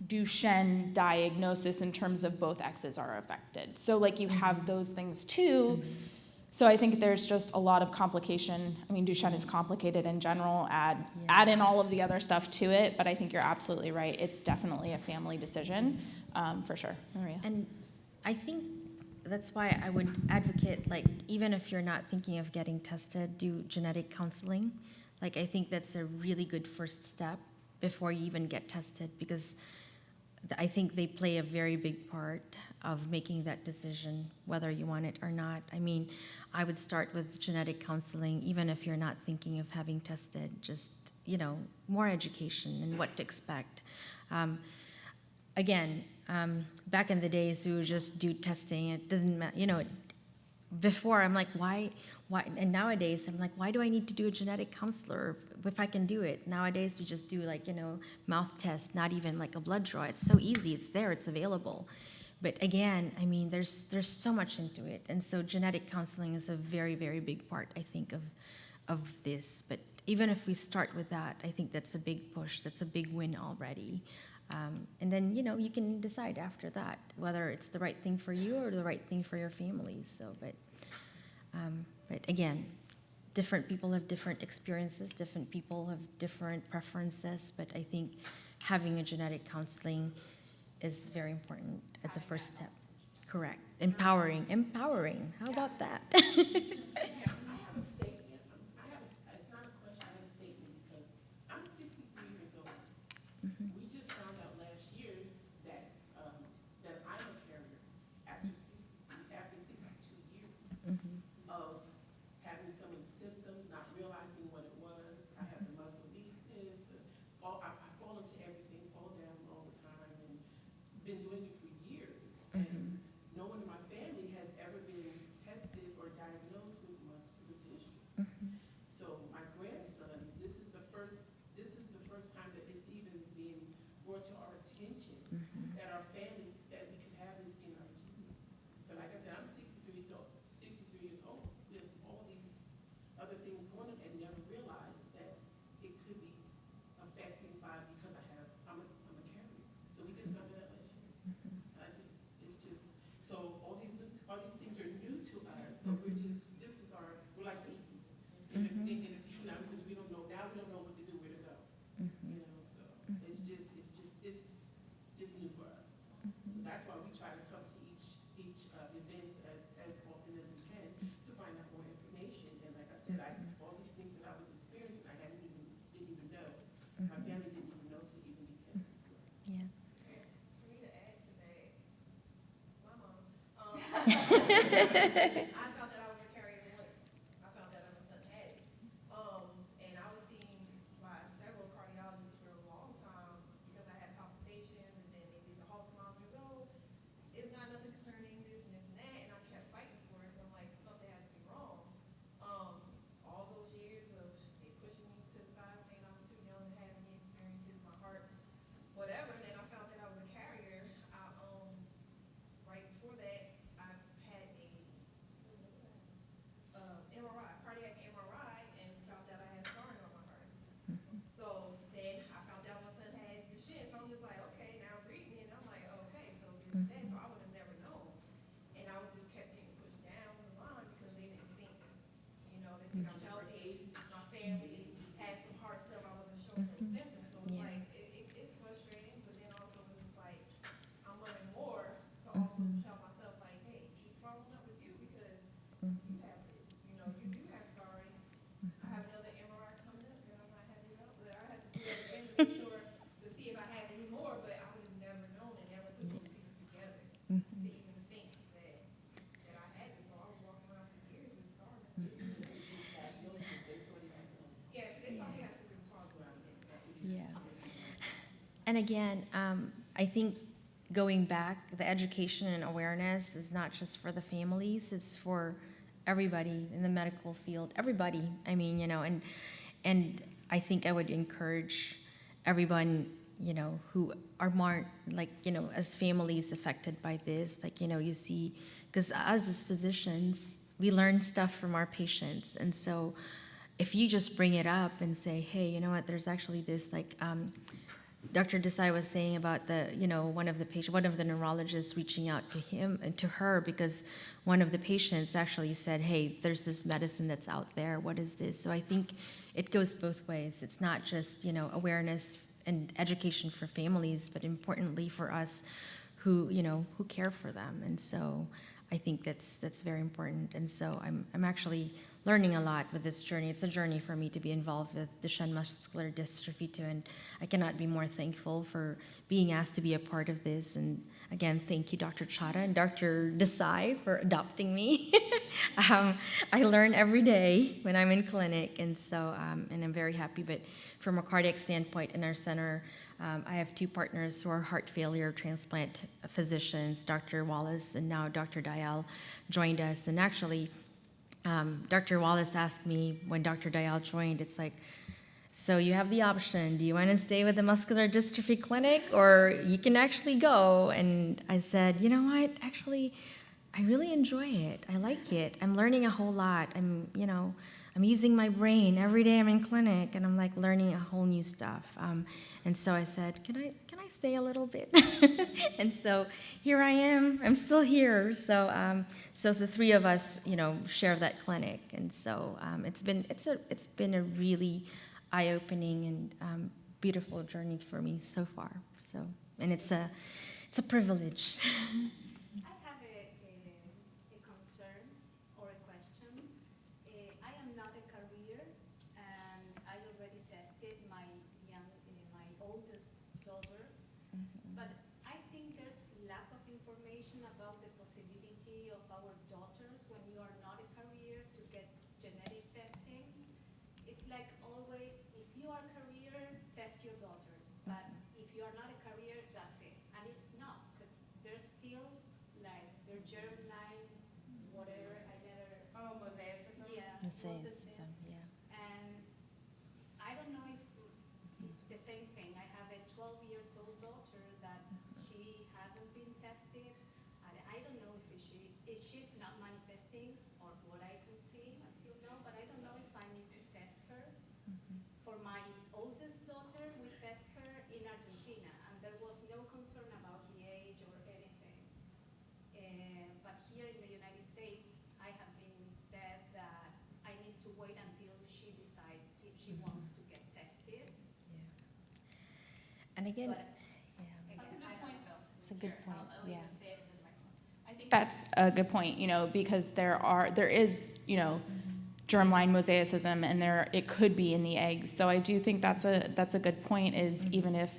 Duchenne diagnosis in terms of both X's are affected. So like you have those things too. So I think there's just a lot of complication. I mean, Duchenne is complicated in general. Add in all of the other stuff to it, but I think you're absolutely right. It's definitely a family decision, for sure. Maria. And I think that's why I would advocate, like, even if you're not thinking of getting tested, do genetic counseling. Like, I think that's a really good first step before you even get tested, because I think they play a very big part of making that decision, whether you want it or not. I mean, I would start with genetic counseling, even if you're not thinking of having tested, just, more education and what to expect. Back in the days, we would just do testing. It doesn't matter, before I'm like, why? And nowadays, I'm like, why do I need to do a genetic counselor if I can do it? Nowadays, we just do mouth tests, not even like a blood draw. It's so easy. It's there. It's available. But again, I mean, there's so much into it. And so genetic counseling is a very, very big part, I think, of this. But even if we start with that, I think that's a big push. That's a big win already. And then, you can decide after that whether it's the right thing for you or the right thing for your family. So, but again, different people have different experiences. Different people have different preferences. But I think having a genetic counseling is very important as a first step. Correct. Empowering. How about that? I have a statement. It's not a question, I have a statement, because I'm 63 years old. We just found out last year that that I'm a carrier after 62 years of having some of the symptoms, not realizing what it was. I have the muscle weakness, I fall into everything, fall down all the time, and been doing it for years. And no one in my family has ever been tested or diagnosed with said, all these things that I was experiencing, I didn't even know. My family didn't even know to even be tested for. Yeah. For me to add to that, it's my mom. I found that I was a carrier once I found out my son had it. And I was seen by several cardiologists for a long time because I had palpitations, and then they did the Holter-monitors. Oh, it's not nothing concerning this and this and that, and I kept fighting for it. And I'm like, something has to be wrong. All those years of they pushing me to the side, saying I was too young to have any experiences, my heart, whatever. And then I found that I was a carrier. Right before that, I had a MRI, cardiac MRI, and found out I had scarring on my heart. So then I found out my son had Duchenne. So I'm just like, okay, now read me, and I'm like, okay, so this and that. So I would have never known, and I would just kept getting pushed down the line because they didn't think, they think I'm healthy. My family had some heart stuff. I wasn't showing no symptoms, so it's like it's frustrating, but then also it's just like I'm learning more to also tell myself like, hey, keep following up with you because you have this, you do have scarring. I have another MRI coming up that I'm not happy about, but I have to do it again to make sure to see if I have any more, but I would have never known and never put those pieces together to even think that I had this. So I was walking around for years with scarring. Yeah, they thought they had cerebral palsy around it. Yeah. And again, I think going back, the education and awareness is not just for the families, it's for everybody in the medical field, everybody. I mean, and I think I would encourage everyone, who are more like, as families affected by this, like, you see, because us as physicians, we learn stuff from our patients. And so if you just bring it up and say, hey, you know what, there's actually this, like, Dr. Desai was saying about one of the neurologists reaching out to him and to her because one of the patients actually said, hey, there's this medicine that's out there. What is this? So I think it goes both ways. It's not just, awareness and education for families, but importantly for us who care for them. And so I think that's very important. And so I'm actually learning a lot with this journey. It's a journey for me to be involved with Duchenne muscular dystrophy too, and I cannot be more thankful for being asked to be a part of this. And again, thank you, Dr. Chada and Dr. Desai, for adopting me. I learn every day when I'm in clinic, and so and I'm very happy. But from a cardiac standpoint in our center, I have two partners who are heart failure transplant physicians, Dr. Wallace and now Dr. Dial joined us. And actually, Dr. Wallace asked me when Dr. Dial joined, it's like, so you have the option. Do you want to stay with the muscular dystrophy clinic or you can actually go? And I said, you know what? Actually, I really enjoy it. I like it. I'm learning a whole lot. I'm using my brain every day. I'm in clinic and I'm like learning a whole new stuff. And so I said, can I stay a little bit? And so here I am. I'm still here. So so the three of us, share that clinic. And so it's been a really eye-opening and beautiful journey for me so far. So and it's a privilege. I have a concern or a question. I am not a career, and I already tested my oldest daughter. But I think there's lack of information about the possibility of our daughters, when you are not a career, to get genetic testing. It's like always, if you are a career, test your daughters. But if you are not a career, that's it. And it's not, because they're still like their germline, whatever. I never. Oh, mosaicism? Yeah. Mosaicism, yeah. And I don't know if the same thing. I have a 12 years old daughter that she hasn't been tested. And I don't know if she's not manifesting or what I can see until now, but I don't know if I need to test her. For my oldest daughter, we test her in Argentina, and there was no concern about the age or anything. But here in the United States, I have been said that I need to wait until she decides if she wants to get tested. And again, But yeah, That's a good point, though. it's a good Here, point. I'll Yeah. even say it into the microphone. I think that's a good point, because there is, germline mosaicism, and it could be in the eggs. So I do think that's a good point, is even if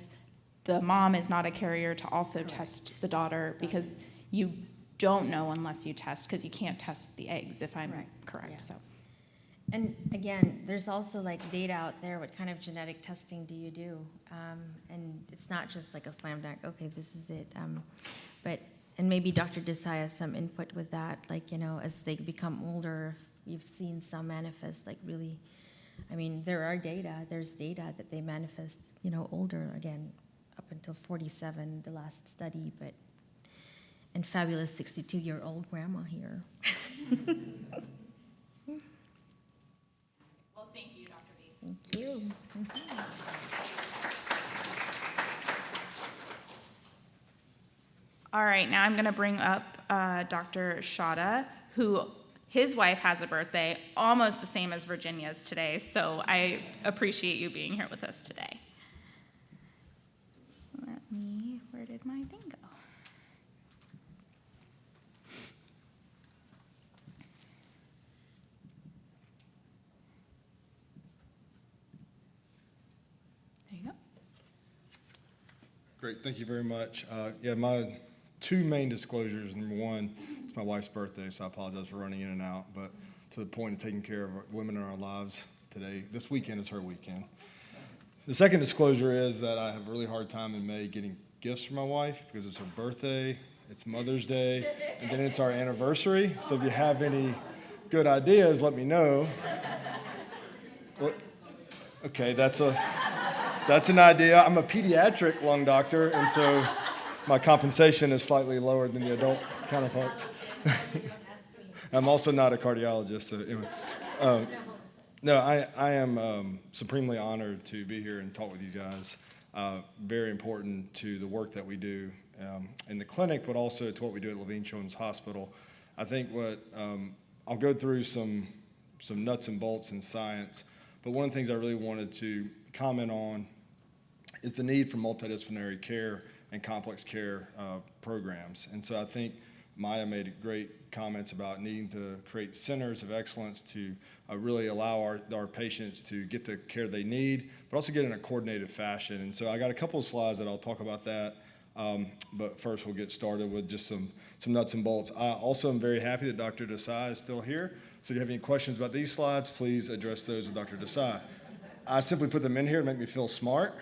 the mom is not a carrier, to also test the daughter, because you don't know unless you test, because you can't test the eggs, if I'm correct. Yeah. So And again, there's also like data out there. What kind of genetic testing do you do? And it's not just like a slam dunk, okay, this is it. And maybe Dr. Desai has some input with that, like, as they become older, you've seen some manifest like really, there's data that they manifest, older, again, up until 47, the last study, and fabulous 62-year-old grandma here. well, thank you, Dr. B. Thank you. All right, now I'm going to bring up Dr. Shada, who his wife has a birthday almost the same as Virginia's today, so I appreciate you being here with us today. Where did my thing go? There you go. Great, thank you very much. My two main disclosures. Number one, it's my wife's birthday, so I apologize for running in and out, but to the point of taking care of women in our lives today, this weekend is her weekend. The second disclosure is that I have a really hard time in May getting gifts for my wife because it's her birthday, it's Mother's Day, and then it's our anniversary. So if you have any good ideas, let me know. Well, okay, that's an idea. I'm a pediatric lung doctor, and so my compensation is slightly lower than the adult counterparts. I'm also not a cardiologist, so anyway. No, I am supremely honored to be here and talk with you guys. Very important to the work that we do in the clinic, but also to what we do at Levine Children's Hospital. I think I'll go through some nuts and bolts in science, but one of the things I really wanted to comment on is the need for multidisciplinary care and complex care programs. And so I think Maya made great comments about needing to create centers of excellence to really allow our patients to get the care they need, but also get in a coordinated fashion. And so I got a couple of slides that I'll talk about that, but first we'll get started with just some nuts and bolts. I also am very happy that Dr. Desai is still here. So if you have any questions about these slides, please address those with Dr. Desai. I simply put them in here to make me feel smart.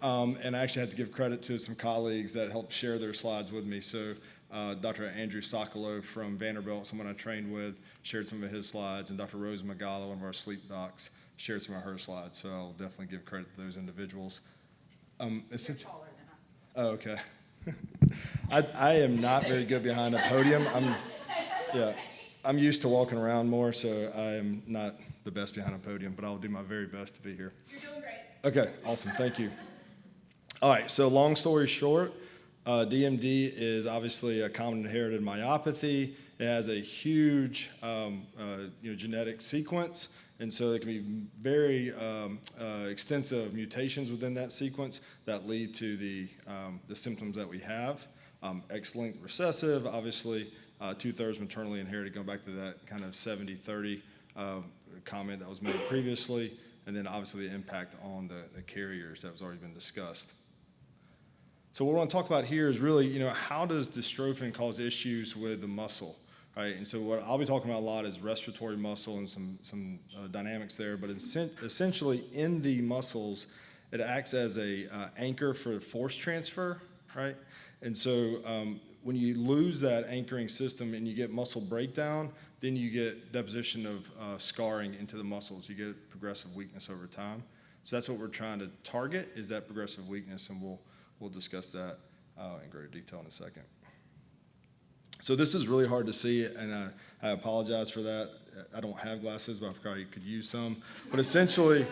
And I actually had to give credit to some colleagues that helped share their slides with me. So Dr. Andrew Sokolow from Vanderbilt, someone I trained with, shared some of his slides, and Dr. Rose Magala, one of our sleep docs, shared some of her slides. So I'll definitely give credit to those individuals. You're taller than us. Oh, okay. I am not very good behind a podium. I'm used to walking around more, so I am not the best behind a podium, but I'll do my very best to be here. You're doing great. Okay, awesome, thank you. All right, so long story short, DMD is obviously a common inherited myopathy. It has a huge genetic sequence, and so there can be very extensive mutations within that sequence that lead to the symptoms that we have. X-linked recessive, obviously, 2/3 maternally inherited, going back to that kind of 70-30 comment that was made previously, and then obviously the impact on the carriers that has already been discussed. So what I want to talk about here is really, how does dystrophin cause issues with the muscle, right? And so what I'll be talking about a lot is respiratory muscle and some dynamics there, but essentially in the muscles, it acts as a anchor for force transfer, right? And so when you lose that anchoring system and you get muscle breakdown, then you get deposition of scarring into the muscles. You get progressive weakness over time. So that's what we're trying to target, is that progressive weakness, and we'll discuss that in greater detail in a second. So this is really hard to see, and I apologize for that. I don't have glasses, but I probably could use some. But essentially,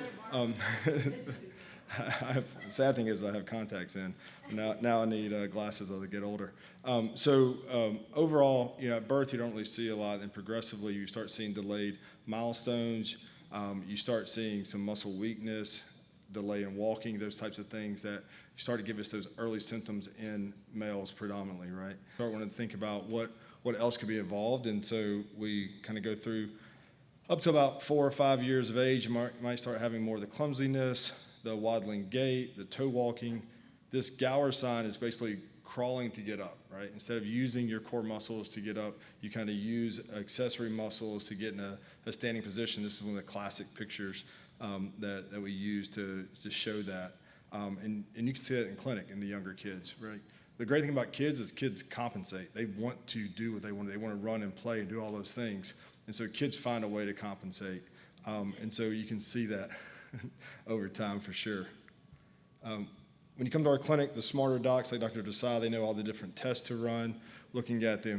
the sad thing is I have contacts in. Now I need glasses as I get older. Overall, at birth you don't really see a lot, and progressively you start seeing delayed milestones. You start seeing some muscle weakness, delay in walking, those types of things that start to give us those early symptoms in males predominantly, right? Start wanting to think about what else could be involved, and so we kind of go through Up to about 4 or 5 years of age, you might start having more of the clumsiness, the waddling gait, the toe walking. This Gower sign is basically crawling to get up, right? Instead of using your core muscles to get up, you kind of use accessory muscles to get in a standing position. This is one of the classic pictures that we use to show that. And you can see that in clinic in the younger kids, right? The great thing about kids is kids compensate. They want to do what they want. They want to run and play and do all those things. And so kids find a way to compensate. And so you can see that over time for sure. When you come to our clinic, the smarter docs like Dr. Desai, they know all the different tests to run, looking at the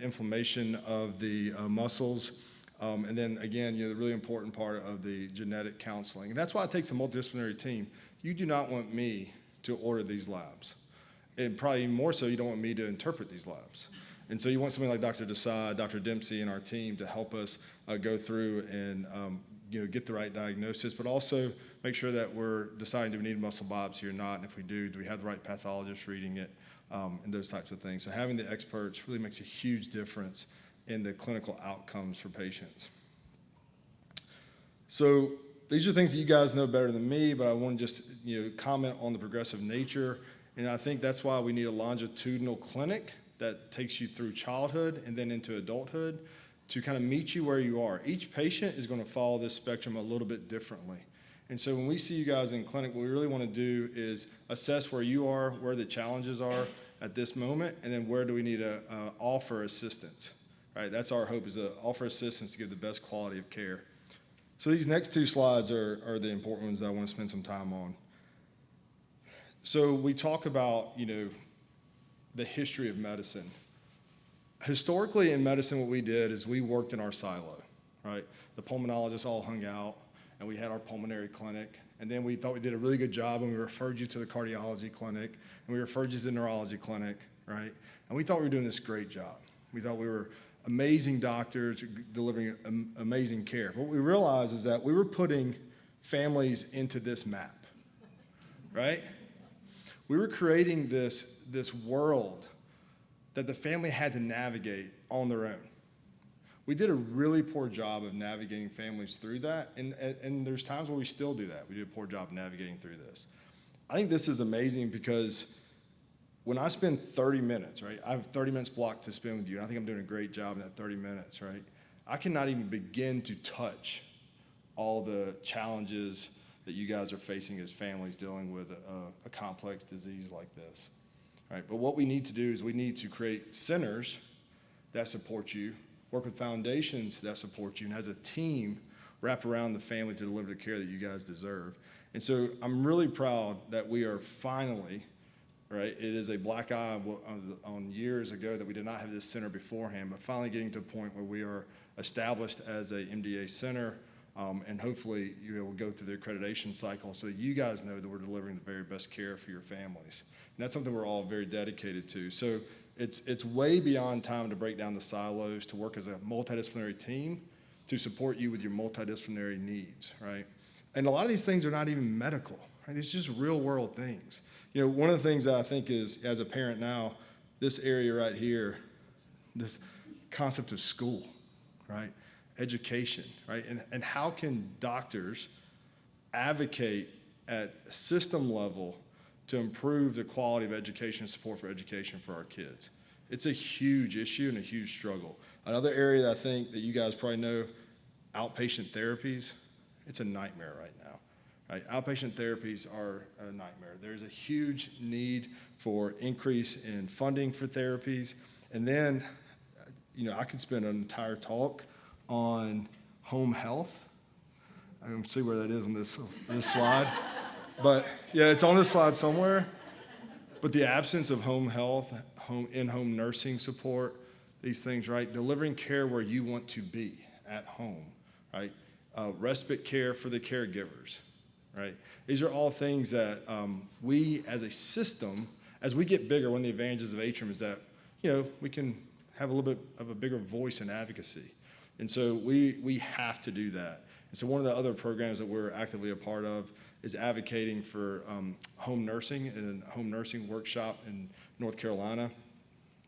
inflammation of the muscles. And then again, the really important part of the genetic counseling. And that's why it takes a multidisciplinary team. You do not want me to order these labs. And probably even more so, you don't want me to interpret these labs. And so you want somebody like Dr. Desai, Dr. Dempsey, and our team to help us go through and get the right diagnosis, but also make sure that we're deciding, do we need a muscle biopsy or not? And if we do we have the right pathologist reading it, and those types of things. So having the experts really makes a huge difference in the clinical outcomes for patients. So these are things that you guys know better than me, but I want to just comment on the progressive nature. And I think that's why we need a longitudinal clinic that takes you through childhood and then into adulthood to kind of meet you where you are. Each patient is going to follow this spectrum a little bit differently. And so when we see you guys in clinic, what we really want to do is assess where you are, where the challenges are at this moment, and then where do we need to offer assistance, right? That's our hope, is to offer assistance to give the best quality of care. So these next 2 slides are the important ones that I want to spend some time on. So we talk about, the history of medicine. Historically in medicine, what we did is we worked in our silo, right? The pulmonologists all hung out, and we had our pulmonary clinic. And then we thought we did a really good job, and we referred you to the cardiology clinic, and we referred you to the neurology clinic, right? And we thought we were doing this great job. We thought we were amazing doctors delivering amazing care. What we realized is that we were putting families into this map, right? We were creating this world that the family had to navigate on their own. We did a really poor job of navigating families through that, and there's times where we still do that. We do a poor job of navigating through this. I think this is amazing because when I spend 30 minutes, right, I have 30 minutes blocked to spend with you, and I think I'm doing a great job in that 30 minutes, right? I cannot even begin to touch all the challenges that you guys are facing as families dealing with a complex disease like this, right? But what we need to do is we need to create centers that support you, work with foundations that support you, and as a team, wrap around the family to deliver the care that you guys deserve. And so I'm really proud that we are finally, right, it is a black eye on years ago that we did not have this center beforehand, but finally getting to a point where we are established as a MDA center, and hopefully we'll go through the accreditation cycle so that you guys know that we're delivering the very best care for your families. And that's something we're all very dedicated to. So it's way beyond time to break down the silos, to work as a multidisciplinary team to support you with your multidisciplinary needs, right? And a lot of these things are not even medical, right? It's just real world things. One of the things that I think is, as a parent now, this area right here, this concept of school, right? Education, right? And how can doctors advocate at a system level to improve the quality of education and support for education for our kids? It's a huge issue and a huge struggle. Another area that I think that you guys probably know, outpatient therapies, it's a nightmare right now. Right? Outpatient therapies are a nightmare. There's a huge need for increase in funding for therapies. And then, I could spend an entire talk on home health. I don't see where that is on this slide. But yeah, it's on this slide somewhere. But the absence of home health, in-home nursing support, these things, right? Delivering care where you want to be, at home, right? Respite care for the caregivers, right? These are all things that we as a system, as we get bigger, one of the advantages of Atrium is that, we can have a little bit of a bigger voice in advocacy. And so we have to do that. And so one of the other programs that we're actively a part of is advocating for home nursing and a home nursing workshop in North Carolina.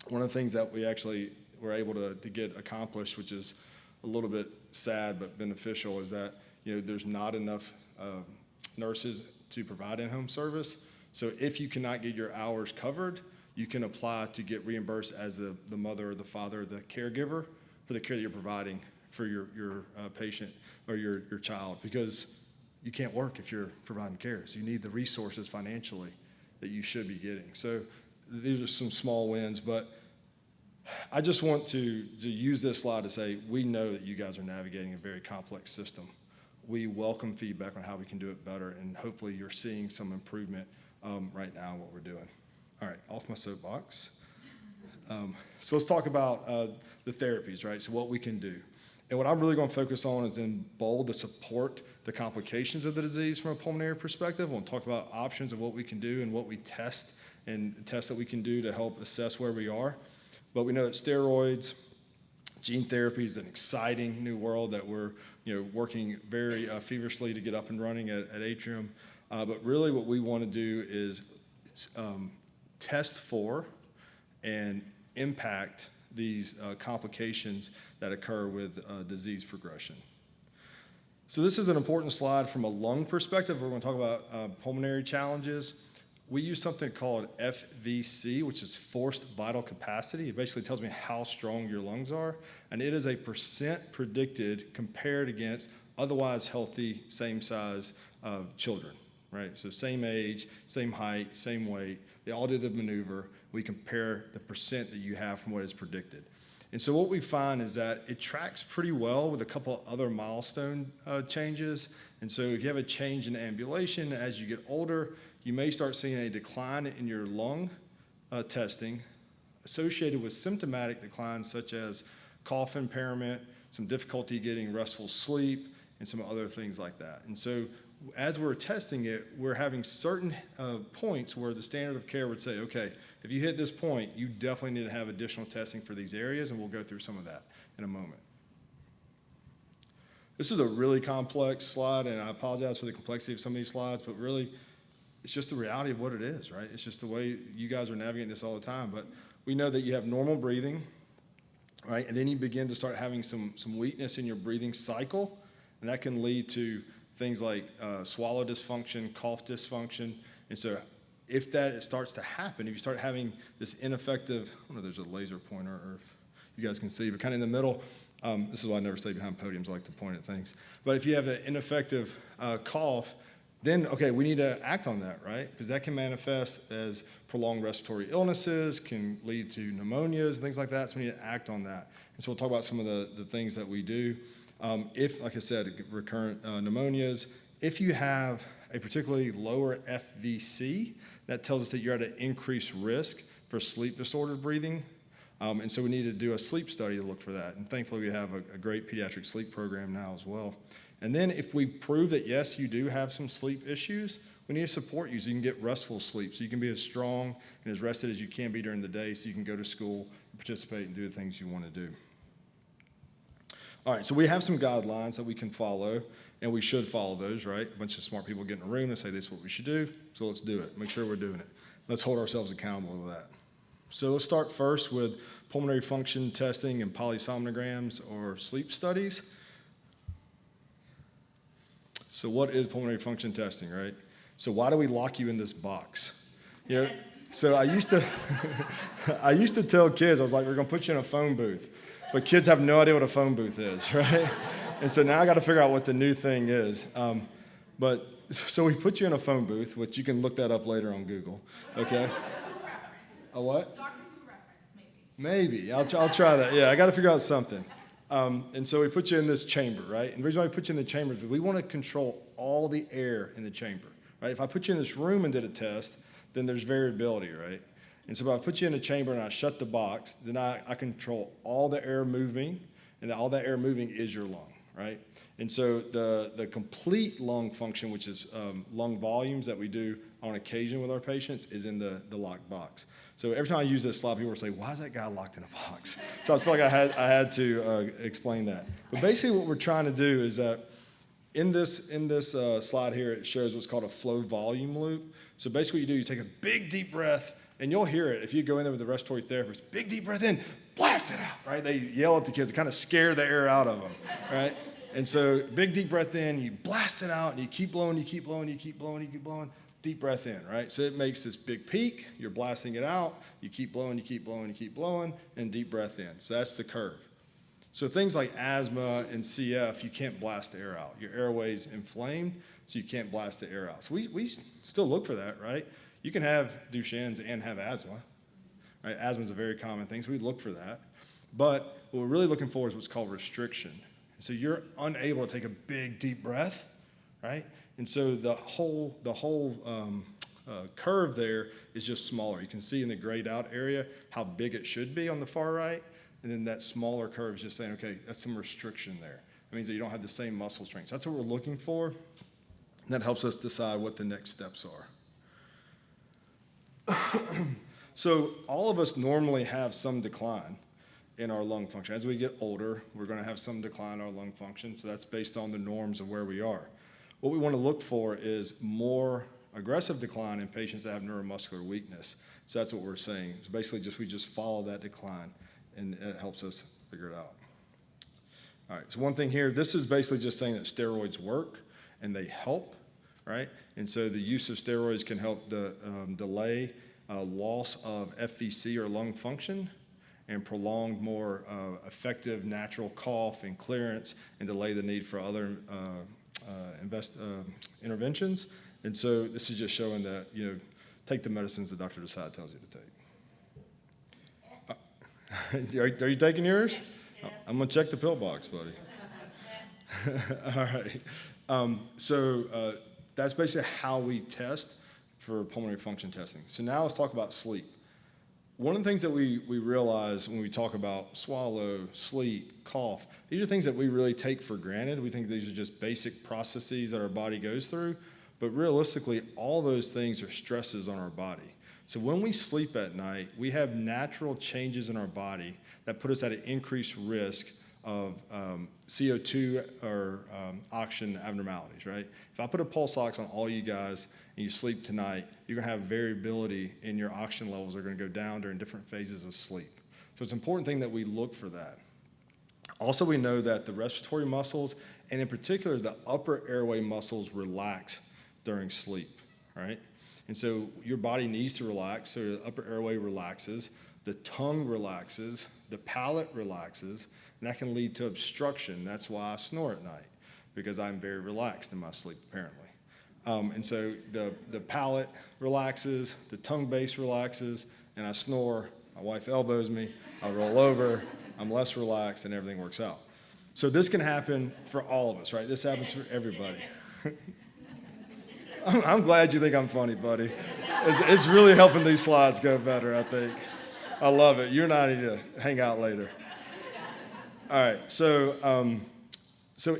One of the things that we actually were able to get accomplished, which is a little bit sad but beneficial is that, there's not enough nurses to provide in-home service. So if you cannot get your hours covered, you can apply to get reimbursed as the mother or the father, or the caregiver for the care that you're providing for your patient or your child, because you can't work if you're providing care. So you need the resources financially that you should be getting. So these are some small wins, but I just want to use this slide to say we know that you guys are navigating a very complex system. We welcome feedback on how we can do it better, and hopefully you're seeing some improvement right now in what we're doing. All right, off my soapbox. So let's talk about the therapies, right? So what we can do. And what I'm really going to focus on is in bold to support the complications of the disease from a pulmonary perspective. We'll talk about options of what we can do and what we test and tests that we can do to help assess where we are. But we know that steroids, gene therapy is an exciting new world that we're working very feverishly to get up and running at Atrium. But really what we want to do is test for and impact these complications that occur with disease progression. So this is an important slide from a lung perspective. We're going to talk about pulmonary challenges. We use something called FVC, which is forced vital capacity. It basically tells me how strong your lungs are, and it is a percent predicted compared against otherwise healthy, same size children, right? So same age, same height, same weight. They all do the maneuver. We compare the percent that you have from what is predicted. And so what we find is that it tracks pretty well with a couple other milestone changes. And so if you have a change in ambulation as you get older, you may start seeing a decline in your lung testing associated with symptomatic declines such as cough impairment, some difficulty getting restful sleep, and some other things like that. And so as we're testing it, we're having certain points where the standard of care would say, okay, if you hit this point, you definitely need to have additional testing for these areas, and we'll go through some of that in a moment. This is a really complex slide, and I apologize for the complexity of some of these slides, but really, it's just the reality of what it is, right? It's just the way you guys are navigating this all the time. But we know that you have normal breathing, right? And then you begin to start having some weakness in your breathing cycle, and that can lead to things like swallow dysfunction, cough dysfunction. And so if that starts to happen, if you start having this ineffective, I don't know if there's a laser pointer or if you guys can see, but kind of in the middle, this is why I never stay behind podiums. I like to point at things. But if you have an ineffective cough, then, okay, we need to act on that, right? Because that can manifest as prolonged respiratory illnesses, can lead to pneumonias and things like that, so we need to act on that. And so we'll talk about some of the things that we do. If, like I said, recurrent pneumonias, if you have a particularly lower FVC, that tells us that you're at an increased risk for sleep disordered breathing. And so we need to do a sleep study to look for that. And thankfully, we have a great pediatric sleep program now as well. And then if we prove that, yes, you do have some sleep issues, we need to support you so you can get restful sleep, so you can be as strong and as rested as you can be during the day so you can go to school, participate, and do the things you want to do. All right, so we have some guidelines that we can follow, and we should follow those, right? A bunch of smart people get in a room and say this is what we should do, so let's do it. Make sure we're doing it. Let's hold ourselves accountable to that. So let's start first with pulmonary function testing and polysomnograms or sleep studies. So what is pulmonary function testing, right? So why do we lock you in this box? So I used to tell kids, I was like, we're going to put you in a phone booth. But kids have no idea what a phone booth is, right? And so now I got to figure out what the new thing is. So we put you in a phone booth, which you can look that up later on Google, okay? A what? Doctor Who reference, maybe. Maybe. I'll try that. Yeah, I got to figure out something. And so we put you in this chamber, right? And the reason why we put you in the chamber is we want to control all the air in the chamber, right? If I put you in this room and did a test, then there's variability, right? And so if I put you in a chamber and I shut the box, then I control all the air moving, and all that air moving is your lung, right? And so the complete lung function, which is lung volumes that we do on occasion with our patients, is in the locked box. So every time I use this slide, people will say, why is that guy locked in a box? So I feel like I had to explain that. But basically what we're trying to do is that in this slide here, it shows what's called a flow volume loop. So basically what you do, you take a big deep breath, and you'll hear it if you go in there with the respiratory therapist. Big deep breath in, blast it out, right? They yell at the kids to kind of scare the air out of them, right? And so big deep breath in, you blast it out, and you keep blowing, you keep blowing, you keep blowing, you keep blowing, deep breath in, right? So it makes this big peak, you're blasting it out, you keep blowing, you keep blowing, you keep blowing, and deep breath in. So that's the curve. So things like asthma and CF, you can't blast the air out. Your airway's inflamed, so you can't blast the air out. So we still look for that, right? You can have Duchenne's and have asthma, right? Asthma is a very common thing, so we look for that. But what we're really looking for is what's called restriction. So you're unable to take a big, deep breath, right? And so the whole curve there is just smaller. You can see in the grayed out area how big it should be on the far right. And then that smaller curve is just saying, okay, that's some restriction there. That means that you don't have the same muscle strength. So that's what we're looking for. And that helps us decide what the next steps are. So all of us normally have some decline in our lung function. As we get older, we're going to have some decline in our lung function. So that's based on the norms of where we are. What we want to look for is more aggressive decline in patients that have neuromuscular weakness. So that's what we're saying. So basically, we just follow that decline, and it helps us figure it out. All right, so one thing here, this is basically just saying that steroids work and they help, right? And so the use of steroids can help delay loss of FVC or lung function and prolong more effective natural cough and clearance and delay the need for other interventions. And so this is just showing that, take the medicines the doctor tells you to take. Are you taking yours? Yes. I'm going to check the pill box, buddy. All right. So that's basically how we test for pulmonary function testing. So now let's talk about sleep. One of the things that we realize when we talk about swallow, sleep, cough, these are things that we really take for granted. We think these are just basic processes that our body goes through. But realistically, all those things are stresses on our body. So when we sleep at night, we have natural changes in our body that put us at an increased risk of CO2 or oxygen abnormalities, right? If I put a pulse ox on all you guys and you sleep tonight, you're going to have variability in your oxygen levels are going to go down during different phases of sleep. So it's an important thing that we look for that. Also, we know that the respiratory muscles, and in particular the upper airway muscles, relax during sleep, right? And so your body needs to relax, so the upper airway relaxes, the tongue relaxes, the palate relaxes, and that can lead to obstruction. That's why I snore at night, because I'm very relaxed in my sleep, apparently. And so the palate relaxes, the tongue base relaxes, and I snore. My wife elbows me, I roll over, I'm less relaxed, and everything works out. So this can happen for all of us, right? This happens for everybody. I'm glad you think I'm funny, buddy. It's really helping these slides go better, I think. I love it. You and I need to hang out later. All right, so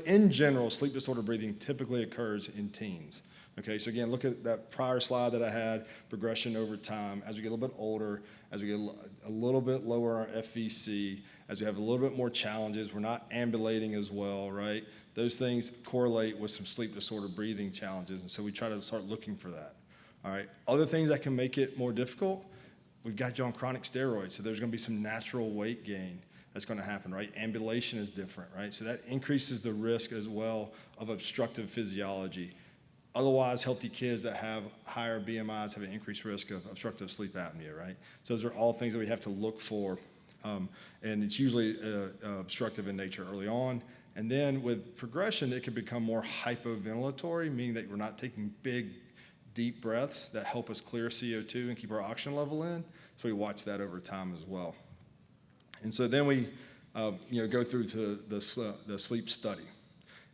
in general, sleep disorder breathing typically occurs in teens. Okay, so again, look at that prior slide that I had, progression over time. As we get a little bit older, as we get a little bit lower our FVC, as we have a little bit more challenges, we're not ambulating as well, right? Those things correlate with some sleep disorder breathing challenges, and so we try to start looking for that. All right, other things that can make it more difficult, we've got you on chronic steroids, so there's going to be some natural weight gain that's going to happen, right? Ambulation is different, right? So that increases the risk as well of obstructive physiology. Otherwise, healthy kids that have higher BMIs have an increased risk of obstructive sleep apnea, right? So those are all things that we have to look for, and it's usually obstructive in nature early on. And then with progression, it can become more hypoventilatory, meaning that we're not taking big, deep breaths that help us clear CO2 and keep our oxygen level in. So we watch that over time as well. And so then we go through to the sleep study.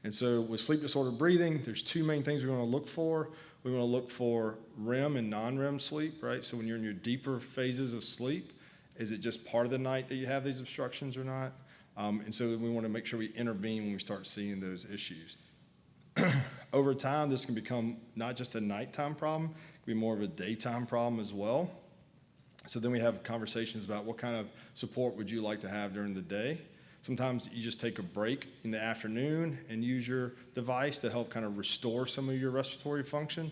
And so with sleep disorder breathing, there's two main things we want to look for. We want to look for REM and non-REM sleep, right? So when you're in your deeper phases of sleep, is it just part of the night that you have these obstructions or not? And so we want to make sure we intervene when we start seeing those issues. Over time, this can become not just a nighttime problem, it can be more of a daytime problem as well. So then we have conversations about what kind of support would you like to have during the day. Sometimes you just take a break in the afternoon and use your device to help kind of restore some of your respiratory function.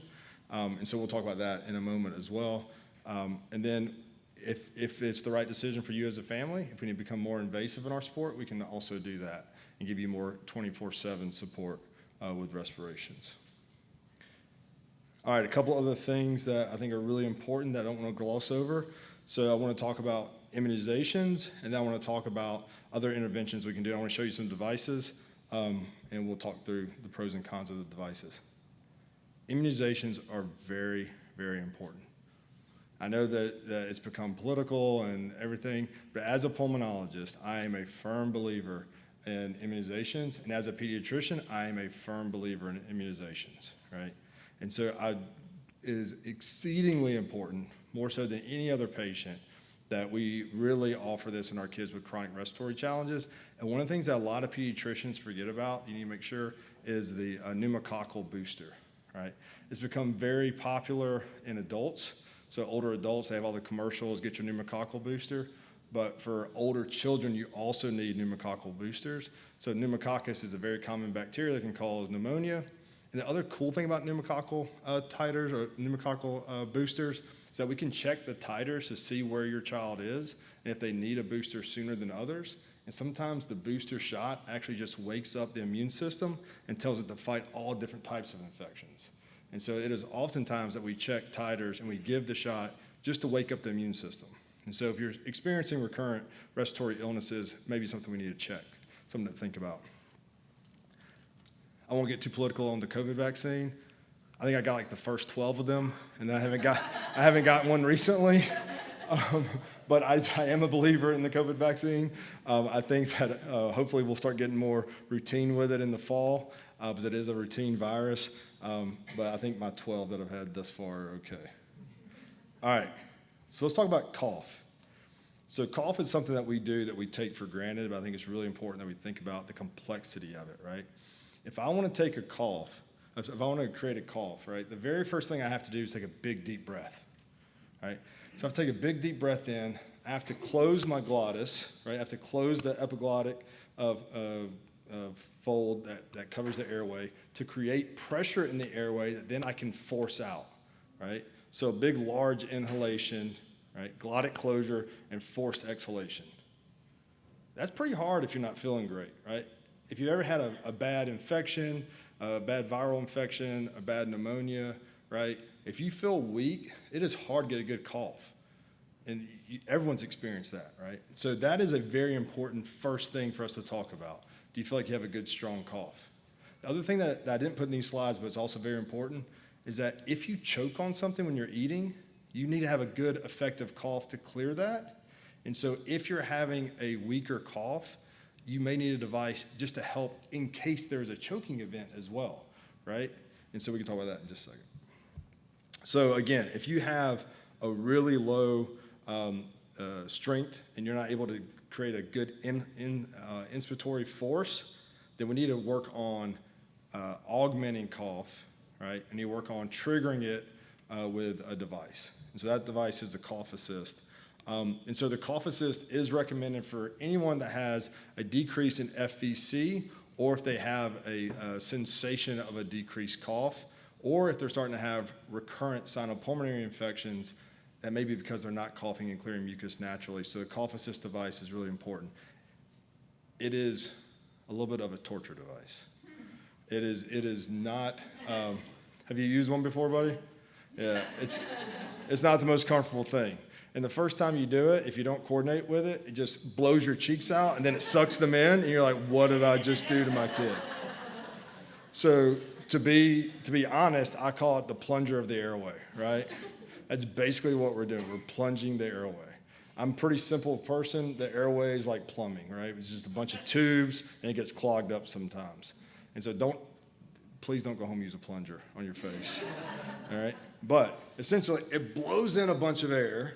And so we'll talk about that in a moment as well. And then if it's the right decision for you as a family, if we need to become more invasive in our sport, we can also do that and give you more 24/7 support with respirations. All right, a couple other things that I think are really important that I don't want to gloss over. So I want to talk about immunizations, and then I want to talk about other interventions we can do. I want to show you some devices, and we'll talk through the pros and cons of the devices. Immunizations are very, very important. I know that it's become political and everything, but as a pulmonologist, I am a firm believer in immunizations, and as a pediatrician, I am a firm believer in immunizations, right? And so it is exceedingly important, more so than any other patient, that we really offer this in our kids with chronic respiratory challenges. And one of the things that a lot of pediatricians forget about, you need to make sure, is the pneumococcal booster, right? It's become very popular in adults. So older adults, they have all the commercials, get your pneumococcal booster. But for older children, you also need pneumococcal boosters. So pneumococcus is a very common bacteria that can cause pneumonia. And the other cool thing about pneumococcal titers or pneumococcal boosters is that we can check the titers to see where your child is and if they need a booster sooner than others. And sometimes the booster shot actually just wakes up the immune system and tells it to fight all different types of infections. And so it is oftentimes that we check titers and we give the shot just to wake up the immune system. And so if you're experiencing recurrent respiratory illnesses, maybe something we need to check, something to think about. I won't get too political on the COVID vaccine. I think I got like the first 12 of them, and then I haven't gotten one recently. But I am a believer in the COVID vaccine. I think that hopefully we'll start getting more routine with it in the fall, because it is a routine virus. But I think my 12 that I've had thus far are okay. All right, so let's talk about cough. So cough is something that we do that we take for granted, but I think it's really important that we think about the complexity of it, right? If I want to take a cough, if I want to create a cough, right, the very first thing I have to do is take a big, deep breath, right? So I have to take a big, deep breath in. I have to close my glottis, right? I have to close the epiglottic fold that covers the airway to create pressure in the airway that then I can force out, right? So a big, large inhalation, right? Glottic closure and forced exhalation. That's pretty hard if you're not feeling great, right? If you ever had a bad infection, a bad viral infection, a bad pneumonia, right? If you feel weak, it is hard to get a good cough. And everyone's experienced that, right? So that is a very important first thing for us to talk about. Do you feel like you have a good, strong cough? The other thing that I didn't put in these slides, but it's also very important, is that if you choke on something when you're eating, you need to have a good, effective cough to clear that. And so if you're having a weaker cough, you may need a device just to help in case there's a choking event as well, right? And so we can talk about that in just a second. So again, if you have a really low strength and you're not able to create a good inspiratory force, then we need to work on augmenting cough, right? And you work on triggering it with a device. And so that device is the cough assist. And so the cough assist is recommended for anyone that has a decrease in FVC, or if they have a sensation of a decreased cough, or if they're starting to have recurrent sinopulmonary infections, that may be because they're not coughing and clearing mucus naturally. So the cough assist device is really important. It is a little bit of a torture device. It is not, have you used one before, buddy? Yeah, it's not the most comfortable thing. And the first time you do it, if you don't coordinate with it, it just blows your cheeks out, and then it sucks them in, and you're like, what did I just do to my kid? So to be honest, I call it the plunger of the airway, right? That's basically what we're doing. We're plunging the airway. I'm a pretty simple person. The airway is like plumbing, right? It's just a bunch of tubes, and it gets clogged up sometimes. And so please don't go home and use a plunger on your face, all right? But essentially, it blows in a bunch of air,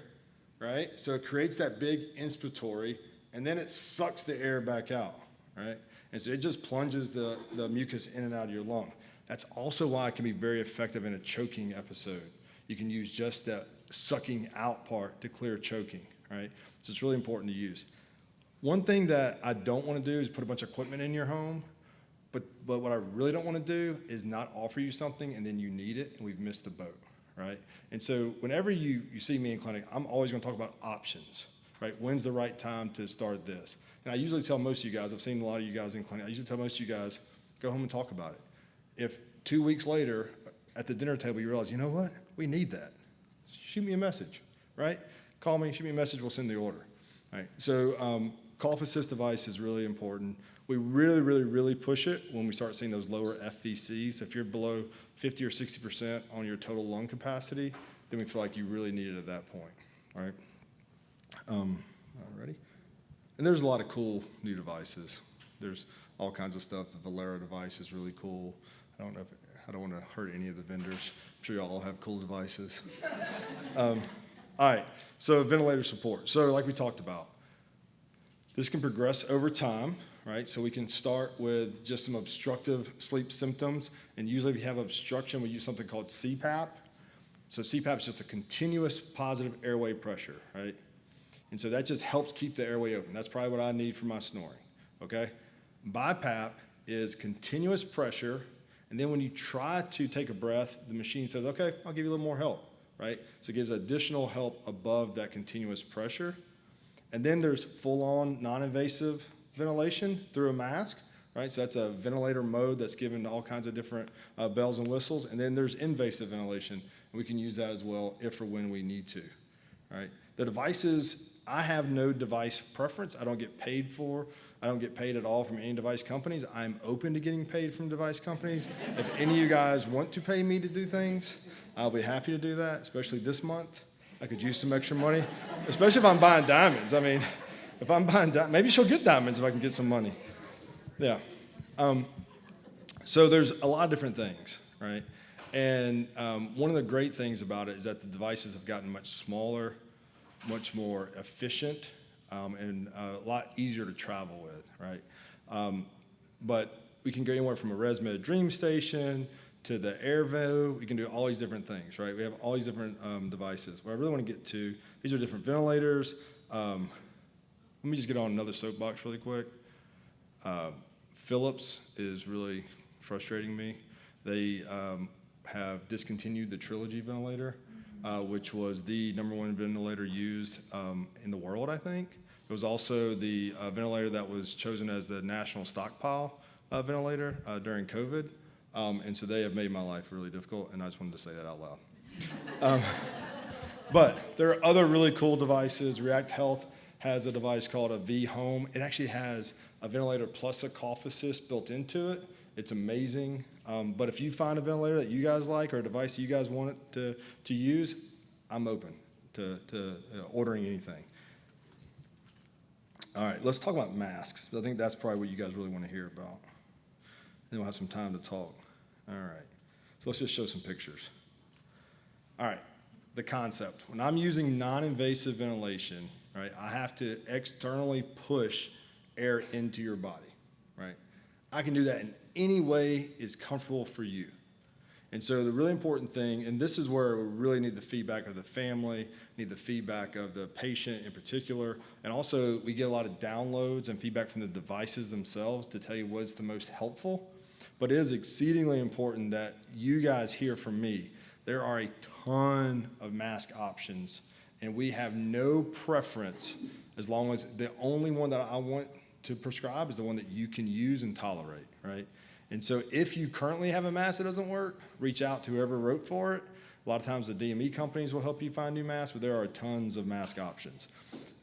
right? So it creates that big inspiratory, and then it sucks the air back out, right? And so it just plunges the mucus in and out of your lung. That's also why it can be very effective in a choking episode. You can use just that sucking out part to clear choking, right? So it's really important to use. One thing that I don't want to do is put a bunch of equipment in your home, but what I really don't want to do is not offer you something and then you need it and we've missed the boat, right? And so whenever you see me in clinic, I'm always going to talk about options, right? When's the right time to start this? And I usually tell most of you guys, I've seen a lot of you guys in clinic, I usually tell most of you guys, go home and talk about it. If 2 weeks later at the dinner table you realize, you know what, we need that, shoot me a message, right? Call me, shoot me a message, we'll send the order, right? So cough assist device is really important. We really, really, really push it when we start seeing those lower FVCs. If you're below 50 or 60% on your total lung capacity, then we feel like you really need it at that point, all right? Ready? And there's a lot of cool new devices. There's all kinds of stuff. The Valera device is really cool. I don't want to hurt any of the vendors. I'm sure y'all all have cool devices. All right, so ventilator support. So like we talked about, this can progress over time, right? So we can start with just some obstructive sleep symptoms. And usually if you have obstruction, we use something called CPAP. So CPAP is just a continuous positive airway pressure, right? And so that just helps keep the airway open. That's probably what I need for my snoring, okay? BiPAP is continuous pressure, and then when you try to take a breath, the machine says, okay, I'll give you a little more help, right? So it gives additional help above that continuous pressure. And then there's full-on non-invasive ventilation through a mask, right? So that's a ventilator mode that's given all kinds of different bells and whistles. And then there's invasive ventilation, and we can use that as well if or when we need to, right? The devices, I have no device preference. I don't get paid at all from any device companies. I'm open to getting paid from device companies. If any of you guys want to pay me to do things, I'll be happy to do that, especially this month. I could use some extra money, especially if I'm buying diamonds. I mean, if I'm buying diamonds, maybe she'll get diamonds if I can get some money. Yeah. So there's a lot of different things, right? And one of the great things about it is that the devices have gotten much smaller, much more efficient, and a lot easier to travel with, right? But we can go anywhere from a ResMed Dream Station to the Airvo. We can do all these different things, right? We have all these different devices. What I really want to get to, these are different ventilators. Let me just get on another soapbox really quick. Philips is really frustrating me. They have discontinued the Trilogy ventilator, which was the #1 ventilator used in the world, I think. It was also the ventilator that was chosen as the national stockpile ventilator during COVID. And so they have made my life really difficult, and I just wanted to say that out loud. But there are other really cool devices. React Health has a device called a V-Home. It actually has a ventilator plus a cough assist built into it. It's amazing. But if you find a ventilator that you guys like or a device you guys want to use, I'm open to ordering anything. All right, let's talk about masks. I think that's probably what you guys really want to hear about. Then we'll have some time to talk. All right, so let's just show some pictures. All right, the concept. When I'm using non-invasive ventilation, right, I have to externally push air into your body, right? I can do that in any way is comfortable for you. And so the really important thing, and this is where we really need the feedback of the family, need the feedback of the patient in particular, and also we get a lot of downloads and feedback from the devices themselves to tell you what's the most helpful. But it is exceedingly important that you guys hear from me. There are a ton of mask options, and we have no preference as long as the only one that I want to prescribe is the one that you can use and tolerate, right? And so if you currently have a mask that doesn't work, reach out to whoever wrote for it. A lot of times the DME companies will help you find new masks, but there are tons of mask options.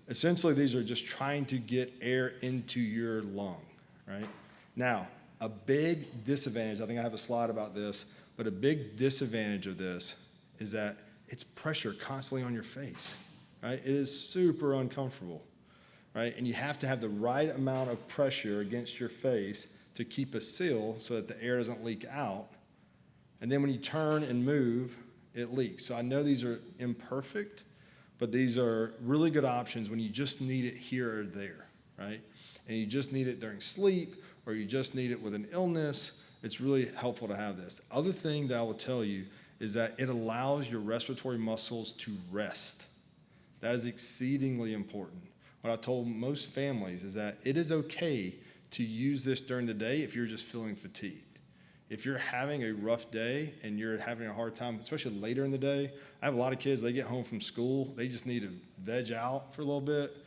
Essentially, these are just trying to get air into your lung, right? Now, a big disadvantage, I think I have a slide about this, but a big disadvantage of this is that it's pressure constantly on your face, right? It is super uncomfortable, right? And you have to have the right amount of pressure against your face to keep it still so that the air doesn't leak out. And then when you turn and move, it leaks. So I know these are imperfect, but these are really good options when you just need it here or there, right? And you just need it during sleep, or you just need it with an illness. It's really helpful to have this. The other thing that I will tell you is that it allows your respiratory muscles to rest. That is exceedingly important. What I told most families is that it is okay to use this during the day if you're just feeling fatigued. If you're having a rough day and you're having a hard time, especially later in the day, I have a lot of kids, they get home from school, they just need to veg out for a little bit,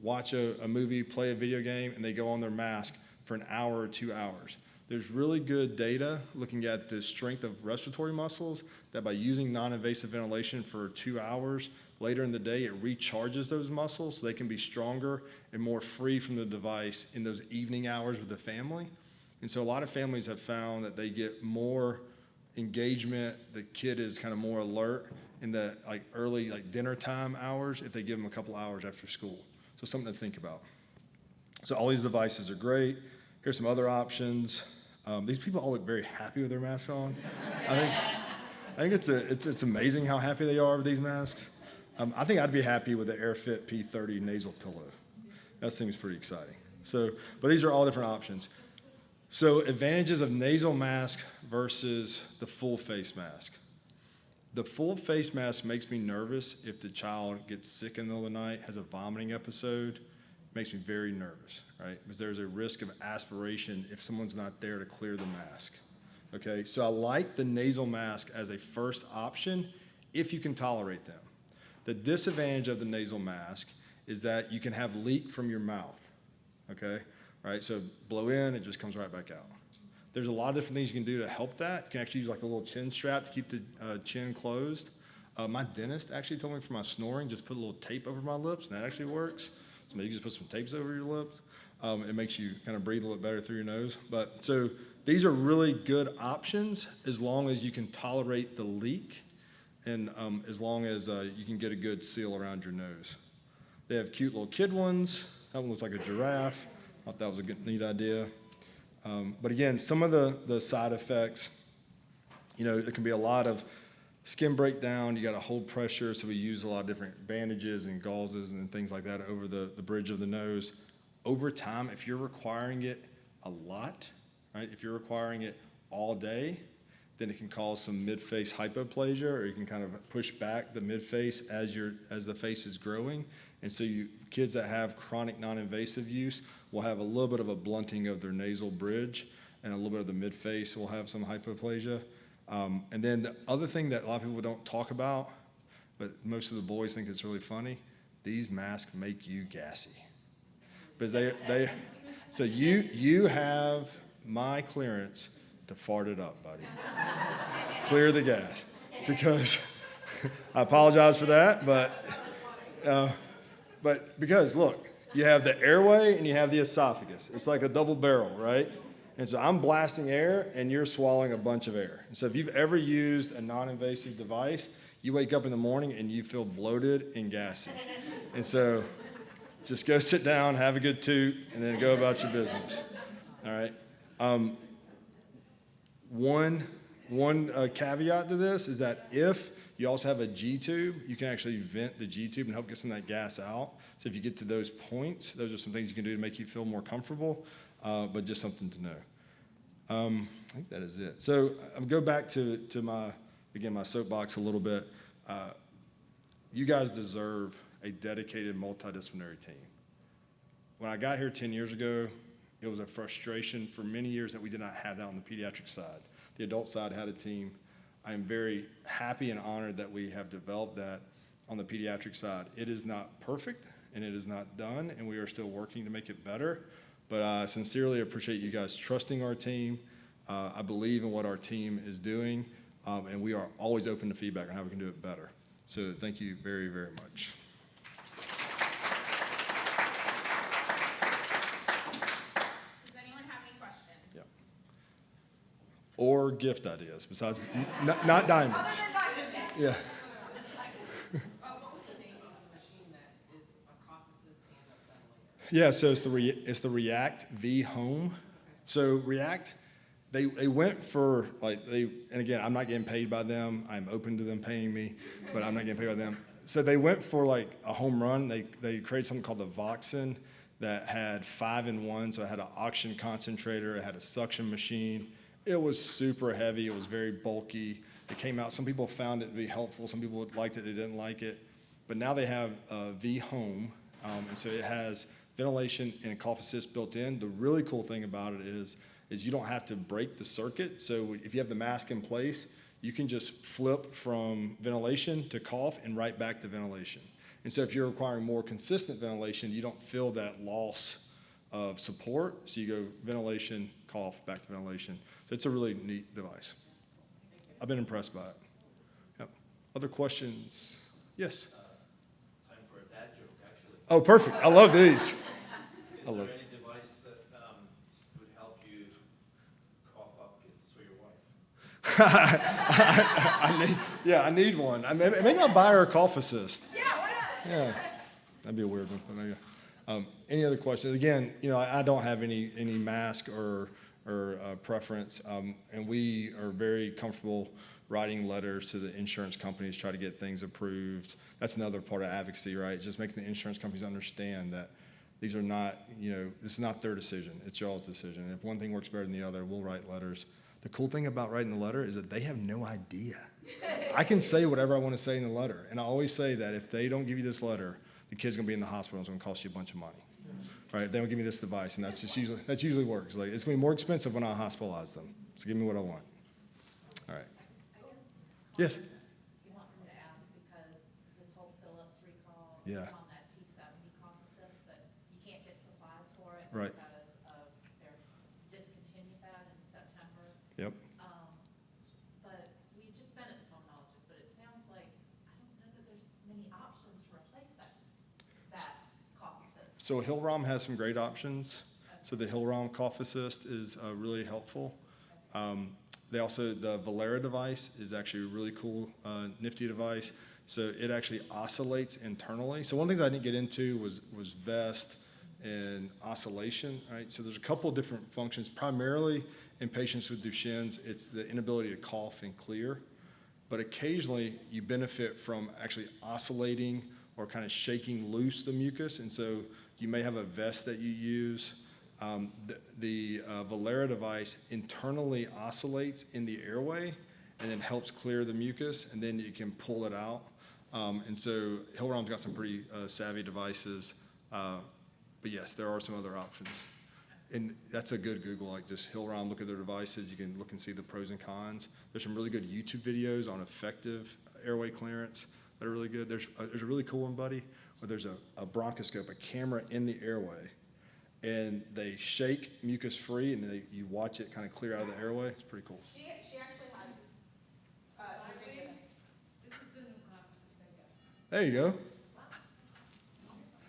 watch a movie, play a video game, and they go on their mask for an hour or 2 hours. There's really good data looking at the strength of respiratory muscles that by using non-invasive ventilation for 2 hours, later in the day, it recharges those muscles so they can be stronger and more free from the device in those evening hours with the family. And so a lot of families have found that they get more engagement, the kid is kind of more alert in the early dinner time hours if they give them a couple hours after school. So something to think about. So all these devices are great. Here's some other options. These people all look very happy with their masks on. I think it's amazing how happy they are with these masks. I think I'd be happy with the AirFit P30 nasal pillow. That seems pretty exciting. So, but these are all different options. So advantages of nasal mask versus the full face mask. The full face mask makes me nervous if the child gets sick in the middle of the night, has a vomiting episode, makes me very nervous, right? Because there's a risk of aspiration if someone's not there to clear the mask, okay? So I like the nasal mask as a first option if you can tolerate them. The disadvantage of the nasal mask is that you can have leak from your mouth, okay? Right, so blow in, it just comes right back out. There's a lot of different things you can do to help that. You can actually use like a little chin strap to keep the chin closed. My dentist actually told me for my snoring, just put a little tape over my lips, and that actually works. So maybe you just put some tapes over your lips. It makes you kind of breathe a little bit better through your nose. But so these are really good options as long as you can tolerate the leak and as long as you can get a good seal around your nose. They have cute little kid ones. That one looks like a giraffe. I thought that was a good, neat idea. But again, some of the side effects, there can be a lot of skin breakdown. You got to hold pressure, so we use a lot of different bandages and gauzes and things like that over the bridge of the nose. Over time, if you're requiring it a lot, right? If you're requiring it all day, then it can cause some mid-face hypoplasia, or you can kind of push back the mid-face as the face is growing. And so kids that have chronic non-invasive use will have a little bit of a blunting of their nasal bridge, and a little bit of the mid-face will have some hypoplasia. And then the other thing that a lot of people don't talk about, but most of the boys think it's really funny, these masks make you gassy. Because so you have my clearance to fart it up, buddy. Clear the gas. Because I apologize for that, but because, look, you have the airway and you have the esophagus. It's like a double barrel, right? And so I'm blasting air and you're swallowing a bunch of air. And so if you've ever used a non-invasive device, you wake up in the morning and you feel bloated and gassy. And so just go sit down, have a good toot, and then go about your business. All right? One caveat to this is that if you also have a G-tube, you can actually vent the G-tube and help get some of that gas out. So if you get to those points, those are some things you can do to make you feel more comfortable, but just something to know. I think that is it. So I'm going to go back to my soapbox a little bit. You guys deserve a dedicated multidisciplinary team. When I got here 10 years ago, it was a frustration for many years that we did not have that on the pediatric side. The adult side had a team. I am very happy and honored that we have developed that on the pediatric side. It is not perfect, and it is not done, and we are still working to make it better. But I sincerely appreciate you guys trusting our team. I believe in what our team is doing, and we are always open to feedback on how we can do it better. So thank you very, very much. Does anyone have any questions? Yeah. Or gift ideas besides not diamonds. Yeah. Yeah, so it's the React V Home. So React, they went for and again, I'm not getting paid by them. I'm open to them paying me, but I'm not getting paid by them. So they went for a home run. They created something called the Voxen that had 5-in-1. So it had an oxygen concentrator, it had a suction machine. It was super heavy. It was very bulky. It came out. Some people found it to be helpful. Some people liked it. They didn't like it. But now they have V Home, and so it has ventilation and cough assist built in. The really cool thing about it is is you don't have to break the circuit. So if you have the mask in place, you can just flip from ventilation to cough and right back to ventilation. And so if you're requiring more consistent ventilation, you don't feel that loss of support. So you go ventilation, cough, back to ventilation. So it's a really neat device. I've been impressed by it. Yep. Other questions? Yes? Time for a dad joke, actually. Oh, perfect. I love these. Is there any device that would help you cough up kids for your wife? I need one. Maybe I'll buy her a cough assist. Yeah, why not? Yeah, that'd be a weird one, but maybe. Any other questions? Again, I don't have any mask or preference, and we are very comfortable writing letters to the insurance companies, try to get things approved. That's another part of advocacy, right? Just making the insurance companies understand that these are not, this is not their decision. It's y'all's decision. And if one thing works better than the other, we'll write letters. The cool thing about writing the letter is that they have no idea. I can say whatever I want to say in the letter. And I always say that if they don't give you this letter, the kid's going to be in the hospital and it's going to cost you a bunch of money. Right? They don't give me this device, and that usually works. Like, it's going to be more expensive when I hospitalize them. So give me what I want. All right. Yes? He wants me to ask because this whole Phillips recall Yeah. is on that T70 cough assist, but you can't get supplies for it Right. because of their discontinued that in September. Yep. But we've just been at the pulmonologist, but it sounds like, I don't know that there's many options to replace that cough assist. So Hillrom has some great options. So the Hillrom Cough Assist is really helpful. The Valera device is actually a really cool, nifty device. So it actually oscillates internally. So one of the things I didn't get into was vest and oscillation, right? So there's a couple of different functions. Primarily in patients with Duchenne's, it's the inability to cough and clear. But occasionally you benefit from actually oscillating or kind of shaking loose the mucus. And so you may have a vest that you use. The Valera device internally oscillates in the airway and then helps clear the mucus, and then you can pull it out. And so Hillrom's got some pretty savvy devices. But yes, there are some other options. And that's a good Google, like just Hillrom, look at their devices. You can look and see the pros and cons. There's some really good YouTube videos on effective airway clearance that are really good. There's a really cool one, buddy, where there's a bronchoscope, a camera in the airway, and they shake mucus free, and you watch it kind of clear out of the airway. It's pretty cool. She actually has, This is the new coffee I got. There you go.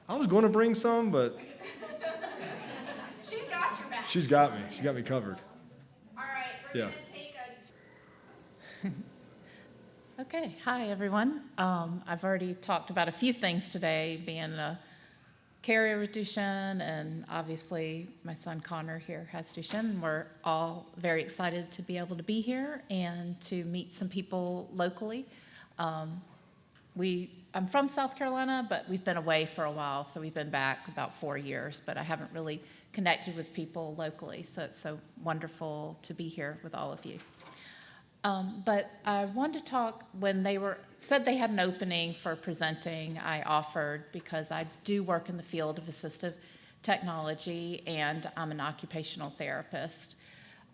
I was going to bring some, but she's got your back. she's got me. She got me covered. All right, we're Yeah. gonna take a Okay, hi everyone. I've already talked about a few things today, being a carrier with Duchenne, and obviously my son Connor here has Duchenne. We're all very excited to be able to be here and to meet some people locally. I'm from South Carolina, but we've been away for a while, so we've been back about 4 years, but I haven't really connected with people locally, so it's so wonderful to be here with all of you. But I wanted to talk, when they said they had an opening for presenting, I offered, because I do work in the field of assistive technology and I'm an occupational therapist.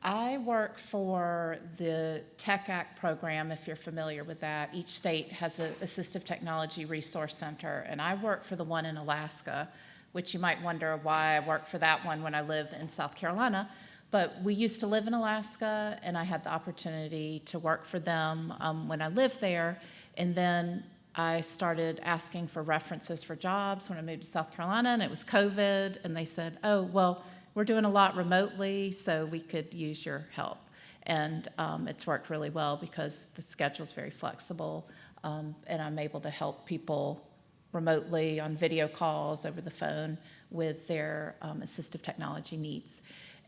I work for the Tech Act program, if you're familiar with that. Each state has an assistive technology resource center, and I work for the one in Alaska, which you might wonder why I work for that one when I live in South Carolina. But we used to live in Alaska, and I had the opportunity to work for them when I lived there. And then I started asking for references for jobs when I moved to South Carolina, and it was COVID, and they said, oh, well, we're doing a lot remotely, so we could use your help. And it's worked really well because the schedule's very flexible, and I'm able to help people remotely on video calls, over the phone, with their assistive technology needs.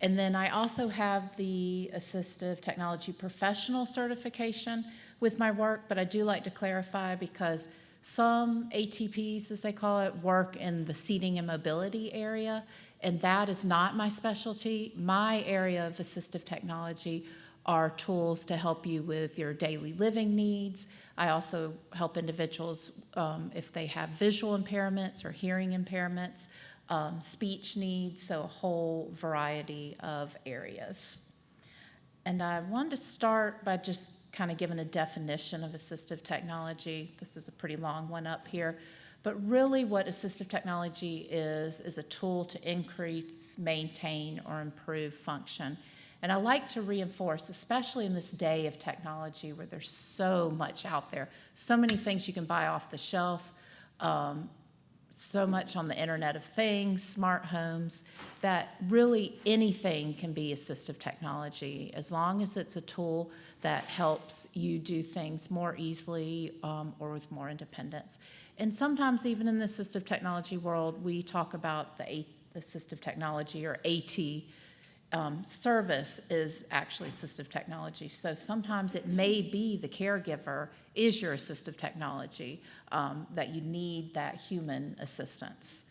And then I also have the assistive technology professional certification with my work, but I do like to clarify because some ATPs, as they call it, work in the seating and mobility area, and that is not my specialty. My area of assistive technology are tools to help you with your daily living needs. I also help individuals if they have visual impairments or hearing impairments, speech needs, so a whole variety of areas. And I wanted to start by just kind of giving a definition of assistive technology. This is a pretty long one up here. But really what assistive technology is a tool to increase, maintain, or improve function. And I like to reinforce, especially in this day of technology where there's so much out there, so many things you can buy off the shelf, so much on the Internet of Things, smart homes, that really anything can be assistive technology as long as it's a tool that helps you do things more easily or with more independence. And sometimes even in the assistive technology world, we talk about the assistive technology, or AT, service is actually assistive technology. So sometimes it may be the caregiver is your assistive technology, that you need that human assistance.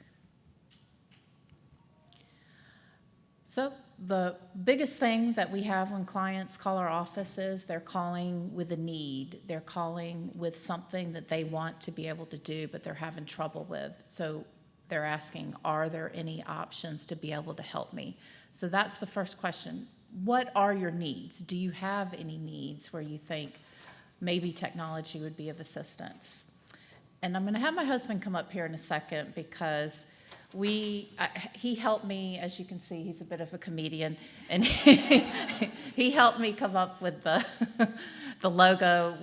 So the biggest thing that we have when clients call our office is they're calling with a need. They're calling with something that they want to be able to do, but they're having trouble with. So they're asking, are there any options to be able to help me? So that's the first question. What are your needs? Do you have any needs where you think maybe technology would be of assistance? And I'm going to have my husband come up here in a second because he helped me, as you can see, he's a bit of a comedian, and he helped me come up with the logo.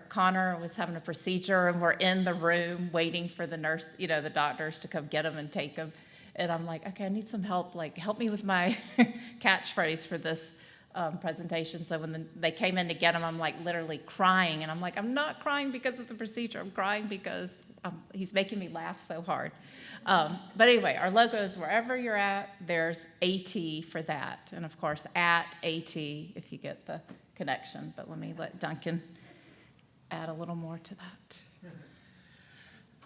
Connor was having a procedure, and we're in the room waiting for the nurse, the doctors to come get him and take him. And I'm like, okay, I need some help. Like, help me with my catchphrase for this presentation. So when they came in to get him, I'm like literally crying. And I'm like, I'm not crying because of the procedure. I'm crying because he's making me laugh so hard. But anyway, our logo is wherever you're at, there's AT for that. And of course, at AT, if you get the connection. But let me let Duncan add a little more to that.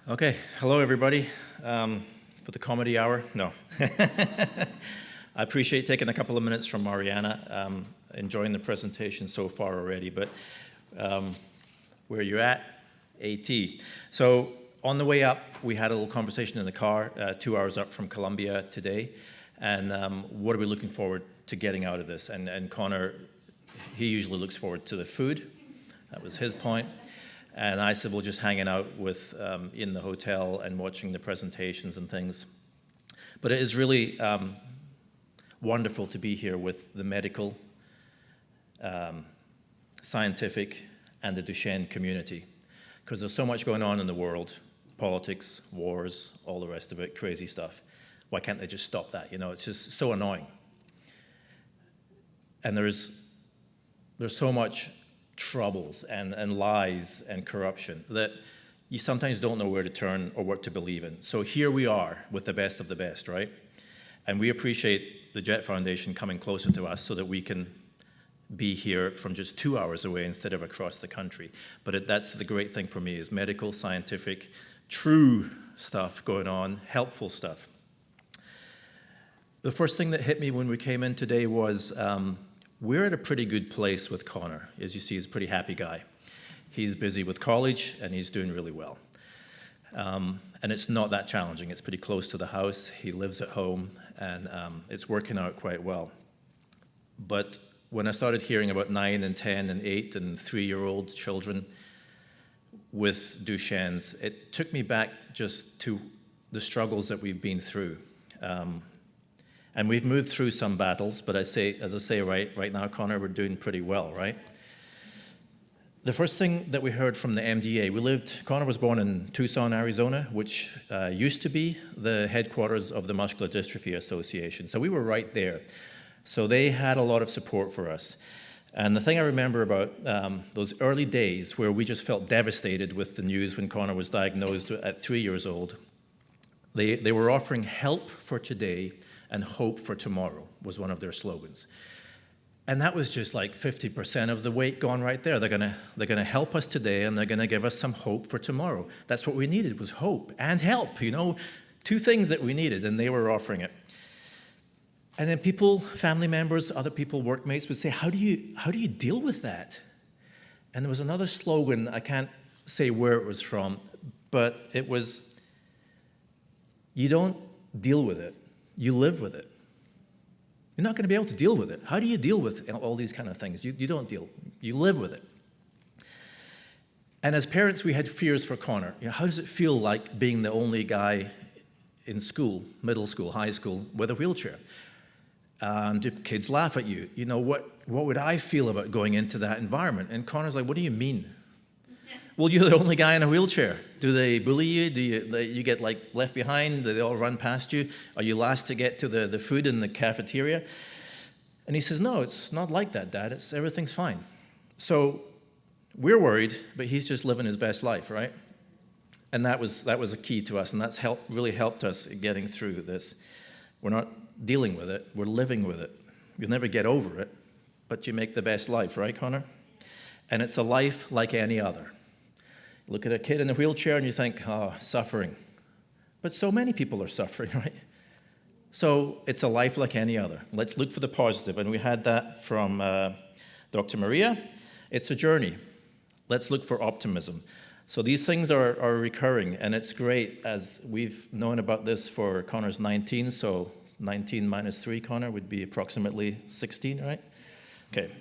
Okay, hello everybody. For the comedy hour? No. I appreciate taking a couple of minutes from Mariana. Enjoying the presentation so far already, but where you're at, AT. So on the way up, we had a little conversation in the car, 2 hours up from Columbia today, and what are we looking forward to getting out of this? And Connor, he usually looks forward to the food. That was his point. And I said, we'll just hanging out with in the hotel and watching the presentations and things. But it is really wonderful to be here with the medical, scientific, and the Duchenne community, because there's so much going on in the world, politics, wars, all the rest of it, crazy stuff. Why can't they just stop that? It's just so annoying. And there's so much troubles and lies and corruption that you sometimes don't know where to turn or what to believe in. So here we are with the best of the best, right? And we appreciate the Jett Foundation coming closer to us so that we can be here from just 2 hours away instead of across the country. But that's the great thing for me, is medical, scientific, true stuff going on, helpful stuff. The first thing that hit me when we came in today was we're at a pretty good place with Connor. As you see, he's a pretty happy guy. He's busy with college, and he's doing really well. And it's not that challenging. It's pretty close to the house. He lives at home, and it's working out quite well. But when I started hearing about 9 and 10 and 8 and 3-year-old children with Duchenne's, it took me back just to the struggles that we've been through. And we've moved through some battles, but as I say right now, Connor, we're doing pretty well, right? The first thing that we heard from the MDA, Connor was born in Tucson, Arizona, which used to be the headquarters of the Muscular Dystrophy Association. So we were right there. So they had a lot of support for us. And the thing I remember about those early days where we just felt devastated with the news when Connor was diagnosed at 3 years old, they were offering help for today and hope for tomorrow was one of their slogans. And that was just like 50% of the weight gone right there. They're gonna help us today, and they're gonna give us some hope for tomorrow. That's what we needed, was hope and help, two things that we needed, and they were offering it. And then people, family members, other people, workmates would say, how do you deal with that? And there was another slogan, I can't say where it was from, but it was, you don't deal with it. You live with it. You're not going to be able to deal with it. How do you deal with all these kind of things? You don't deal. You live with it. And as parents, we had fears for Connor. How does it feel like being the only guy in school, middle school, high school, with a wheelchair? Do kids laugh at you? What would I feel about going into that environment? And Connor's like, what do you mean? Well, you're the only guy in a wheelchair. Do they bully you? Do you get left behind? Do they all run past you? Are you last to get to the food in the cafeteria? And he says, no, it's not like that, Dad. Everything's fine. So we're worried, but he's just living his best life, right? And that was a key to us, and that's really helped us getting through this. We're not dealing with it, we're living with it. You'll never get over it, but you make the best life, right, Connor? And it's a life like any other. Look at a kid in a wheelchair and you think, oh, suffering. But so many people are suffering, right? So it's a life like any other. Let's look for the positive. And we had that from Dr. Maria. It's a journey. Let's look for optimism. So these things are recurring, and it's great, as we've known about this for Connor's 19, so 19 minus 3, Connor, would be approximately 16, right? Okay.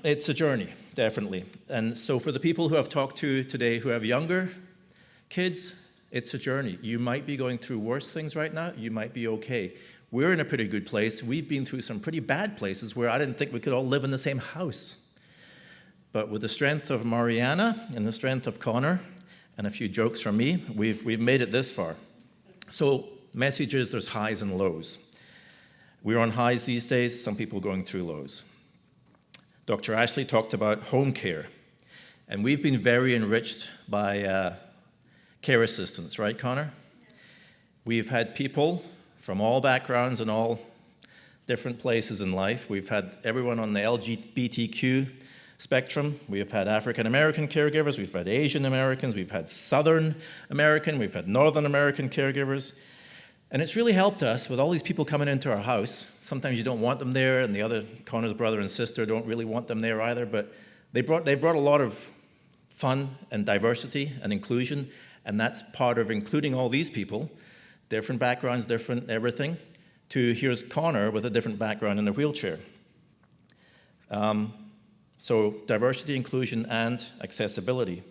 It's a journey, definitely. And so for the people who I've talked to today who have younger kids, it's a journey. You might be going through worse things right now. You might be okay. We're in a pretty good place. We've been through some pretty bad places where I didn't think we could all live in the same house. But with the strength of Mariana and the strength of Connor and a few jokes from me, we've made it this far. So message is there's highs and lows. We're on highs these days, some people going through lows. Dr. Ashley talked about home care, and we've been very enriched by care assistants, right, Connor? We've had people from all backgrounds and all different places in life. We've had everyone on the LGBTQ spectrum. We have had African American caregivers, we've had Asian Americans, we've had Southern American, we've had Northern American caregivers. And it's really helped us with all these people coming into our house. Sometimes you don't want them there, and the other, Connor's brother and sister, don't really want them there either, but they brought a lot of fun and diversity and inclusion, and that's part of including all these people, different backgrounds, different everything, to here's Connor with a different background in a wheelchair. So diversity, inclusion, and accessibility.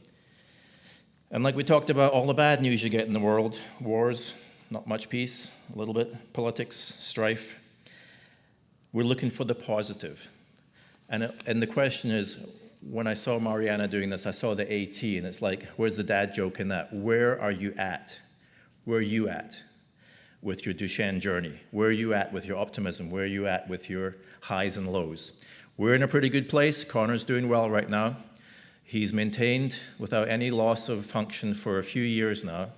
And like we talked about, all the bad news you get in the world, wars, not much peace, a little bit, politics, strife. We're looking for the positive. And the question is, when I saw Mariana doing this, I saw the AT, and it's like, where's the dad joke in that? Where are you at? Where are you at with your Duchenne journey? Where are you at with your optimism? Where are you at with your highs and lows? We're in a pretty good place. Connor's doing well right now. He's maintained without any loss of function for a few years now,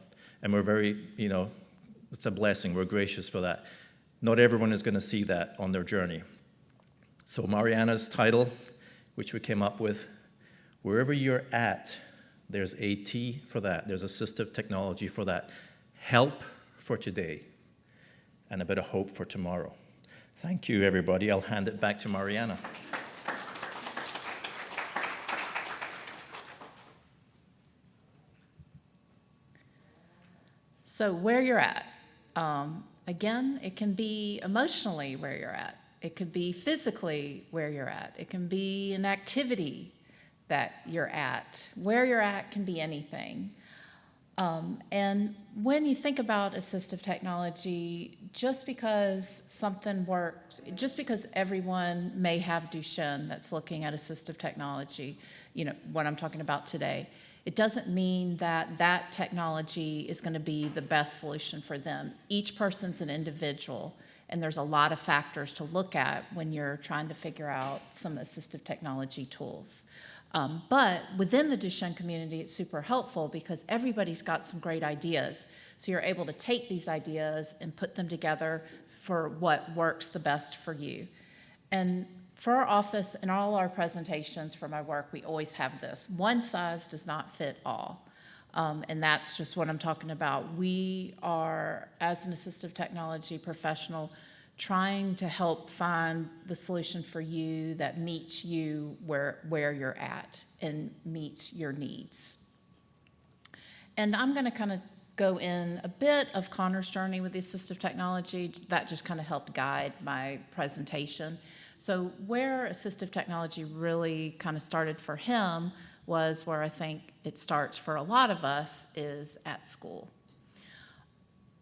and we're very, it's a blessing. We're gracious for that. Not everyone is going to see that on their journey. So Mariana's title, which we came up with, wherever you're at, there's AT for that. There's assistive technology for that. Help for today and a bit of hope for tomorrow. Thank you, everybody. I'll hand it back to Mariana. So where you're at, again, it can be emotionally where you're at. It could be physically where you're at. It can be an activity that you're at. Where you're at can be anything. And when you think about assistive technology, just because something works, just because everyone may have Duchenne that's looking at assistive technology, what I'm talking about today, it doesn't mean that that technology is going to be the best solution for them. Each person's an individual, and there's a lot of factors to look at when you're trying to figure out some assistive technology tools. But within the Duchenne community, it's super helpful because everybody's got some great ideas. So you're able to take these ideas and put them together for what works the best for you. And for our office and all our presentations for my work, we always have this. One size does not fit all. And that's just what I'm talking about. We are, as an assistive technology professional, trying to help find the solution for you that meets you where you're at and meets your needs. And I'm going to kind of go in a bit of Connor's journey with the assistive technology. That just kind of helped guide my presentation. So where assistive technology really kind of started for him was where I think it starts for a lot of us, is at school.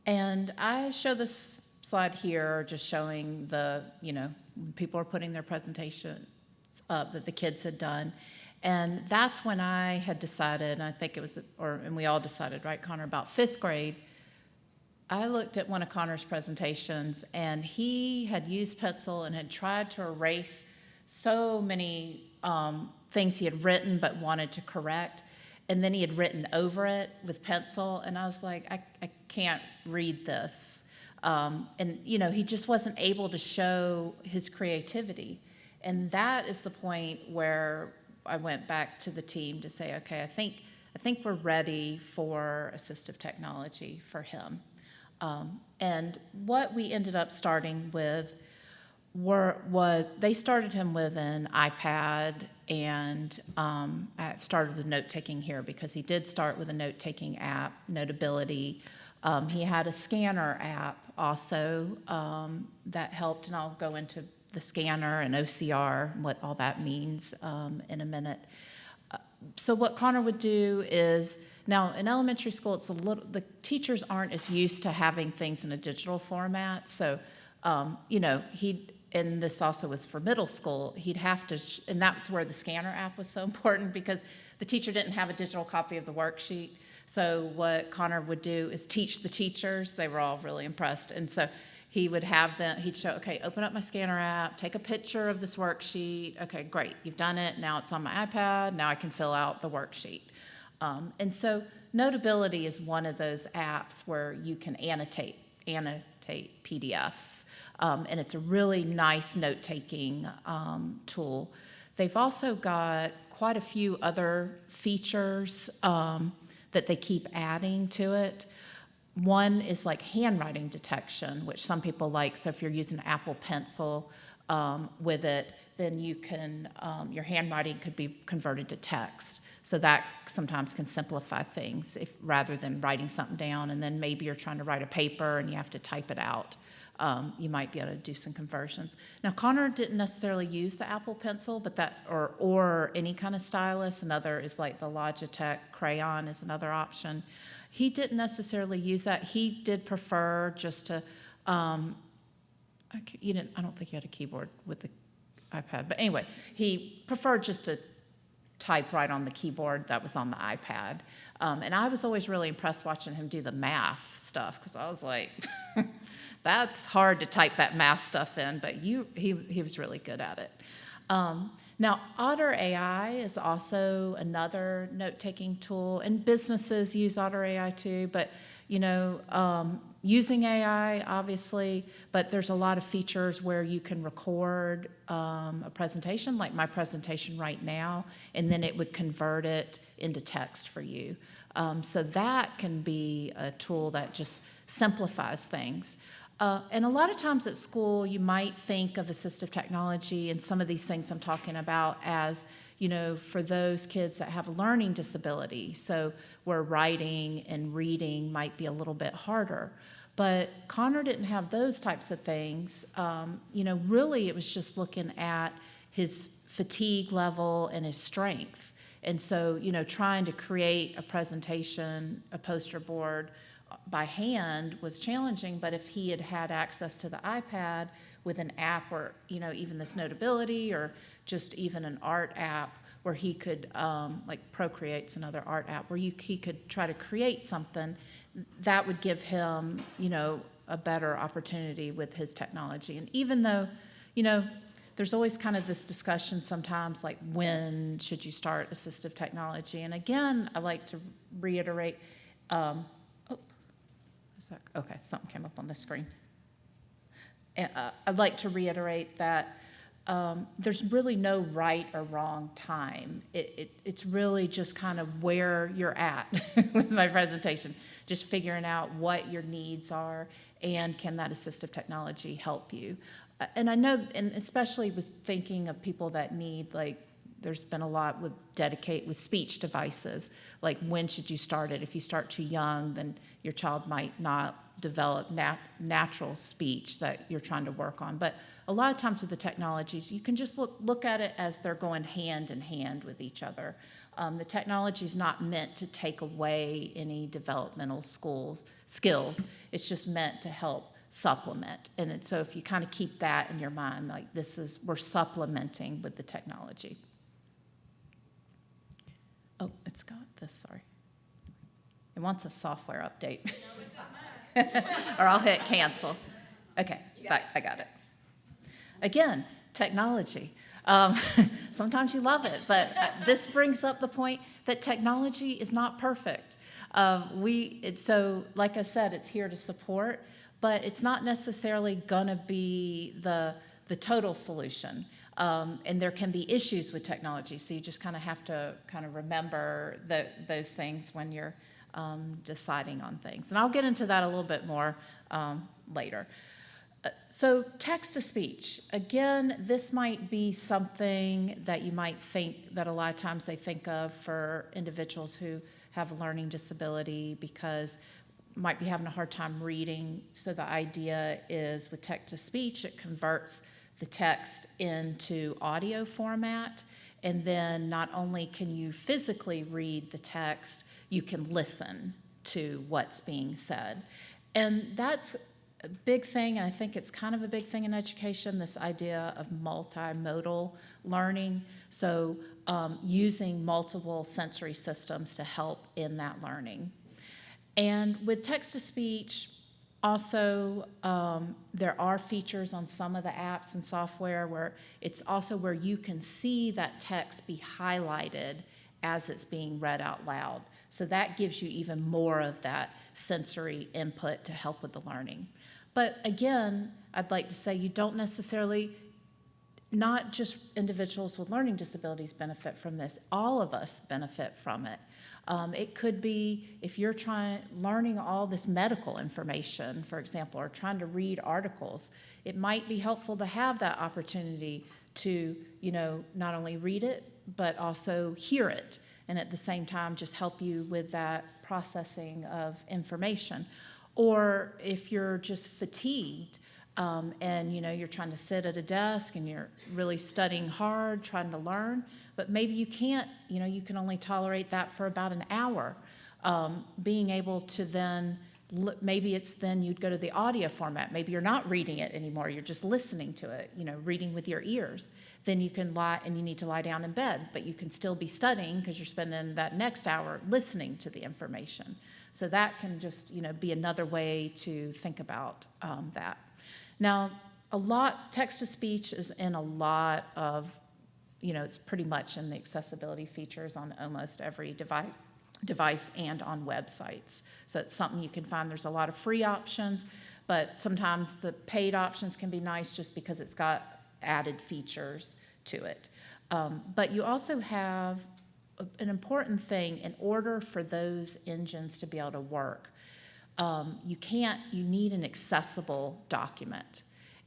And I show this slide here just showing the, when people are putting their presentations up that the kids had done. And that's when I had decided, and I think it was, and we all decided, right, Connor, about 5th grade, I looked at one of Connor's presentations, and he had used pencil and had tried to erase so many things he had written but wanted to correct. And then he had written over it with pencil, and I was like, I can't read this. And, he just wasn't able to show his creativity. And that is the point where I went back to the team to say, okay, I think we're ready for assistive technology for him. And what we ended up starting with was they started him with an iPad, and I started with note-taking here because he did start with a note-taking app, Notability. He had a scanner app also that helped, and I'll go into the scanner and OCR and what all that means in a minute. So what Connor would do is, now in elementary school, it's the teachers aren't as used to having things in a digital format. So, and this also was for middle school, he'd have to, and that's where the scanner app was so important, because the teacher didn't have a digital copy of the worksheet. So what Connor would do is teach the teachers. They were all really impressed. And so he would have them, he'd show, okay, open up my scanner app, take a picture of this worksheet. Okay, great, you've done it. Now it's on my iPad. Now I can fill out the worksheet. And so Notability is one of those apps where you can annotate PDFs. And it's a really nice note-taking tool. They've also got quite a few other features that they keep adding to it. One is like handwriting detection, which some people like. So if you're using Apple Pencil with it, then you can, your handwriting could be converted to text. So that sometimes can simplify things rather than writing something down, and then maybe you're trying to write a paper and you have to type it out. You might be able to do some conversions. Now, Connor didn't necessarily use the Apple Pencil, but or any kind of stylus. Another is like the Logitech Crayon is another option. He didn't necessarily use that. He did prefer just to, I don't think he had a keyboard with the iPad, but anyway, he preferred just to type right on the keyboard that was on the iPad. And I was always really impressed watching him do the math stuff, because I was like, that's hard to type that math stuff in, but he was really good at it. Now, Otter AI is also another note-taking tool, and businesses use Otter AI too, but using AI, obviously, but there's a lot of features where you can record a presentation, like my presentation right now, and then it would convert it into text for you. So that can be a tool that just simplifies things. And a lot of times at school, you might think of assistive technology and some of these things I'm talking about as, for those kids that have a learning disability. So where writing and reading might be a little bit harder. But Connor didn't have those types of things. Really it was just looking at his fatigue level and his strength. And so, trying to create a presentation, a poster board by hand was challenging, but if he had had access to the iPad with an app or, even this Notability or just even an art app where he could, like Procreate's another art app, where he could try to create something, that would give him, a better opportunity with his technology. And even though, there's always kind of this discussion sometimes, like when should you start assistive technology? And again, I like to reiterate, okay, something came up on the screen. And, I'd like to reiterate that there's really no right or wrong time. It's really just kind of where you're at with my presentation, just figuring out what your needs are and can that assistive technology help you. And I know, and especially with thinking of people that need like there's been a lot with speech devices, like when should you start it? If you start too young, then your child might not develop natural speech that you're trying to work on. But a lot of times with the technologies, you can just look at it as they're going hand in hand with each other. The technology is not meant to take away any developmental skills. It's just meant to help supplement. So if you kind of keep that in your mind, like we're supplementing with the technology. Oh, it's got this, sorry. It wants a software update. No, it does not. Or I'll hit cancel. Okay, I got it. Again, technology. Sometimes you love it, but this brings up the point that technology is not perfect. So, like I said, it's here to support, but it's not necessarily going to be the total solution. And there can be issues with technology, so you just kind of have to kind of remember those things when you're deciding on things. And I'll get into that a little bit more later. So text-to-speech, again, this might be something that you might think that a lot of times they think of for individuals who have a learning disability because might be having a hard time reading. So the idea is with text-to-speech, it converts the text into audio format, and then not only can you physically read the text, you can listen to what's being said. And that's a big thing, and I think it's kind of a big thing in education, this idea of multimodal learning. So using multiple sensory systems to help in that learning. And with text-to-speech, also, there are features on some of the apps and software where it's also where you can see that text be highlighted as it's being read out loud. So that gives you even more of that sensory input to help with the learning. But again, I'd like to say you don't necessarily, not just individuals with learning disabilities benefit from this, all of us benefit from it. It could be if you're learning all this medical information, for example, or trying to read articles, it might be helpful to have that opportunity to, not only read it, but also hear it, and at the same time just help you with that processing of information. Or if you're just fatigued and you're trying to sit at a desk and you're really studying hard, trying to learn, but maybe you can't, you can only tolerate that for about an hour. Being able to then, maybe it's then you'd go to the audio format. Maybe you're not reading it anymore, you're just listening to it, reading with your ears. Then you can lie, and you need to lie down in bed, but you can still be studying because you're spending that next hour listening to the information. So that can just, be another way to think about that. Now, text-to-speech is in a lot of, it's pretty much in the accessibility features on almost every device and on websites. So it's something you can find. There's a lot of free options, but sometimes the paid options can be nice just because it's got added features to it. But you also have an important thing in order for those engines to be able to work. You need an accessible document.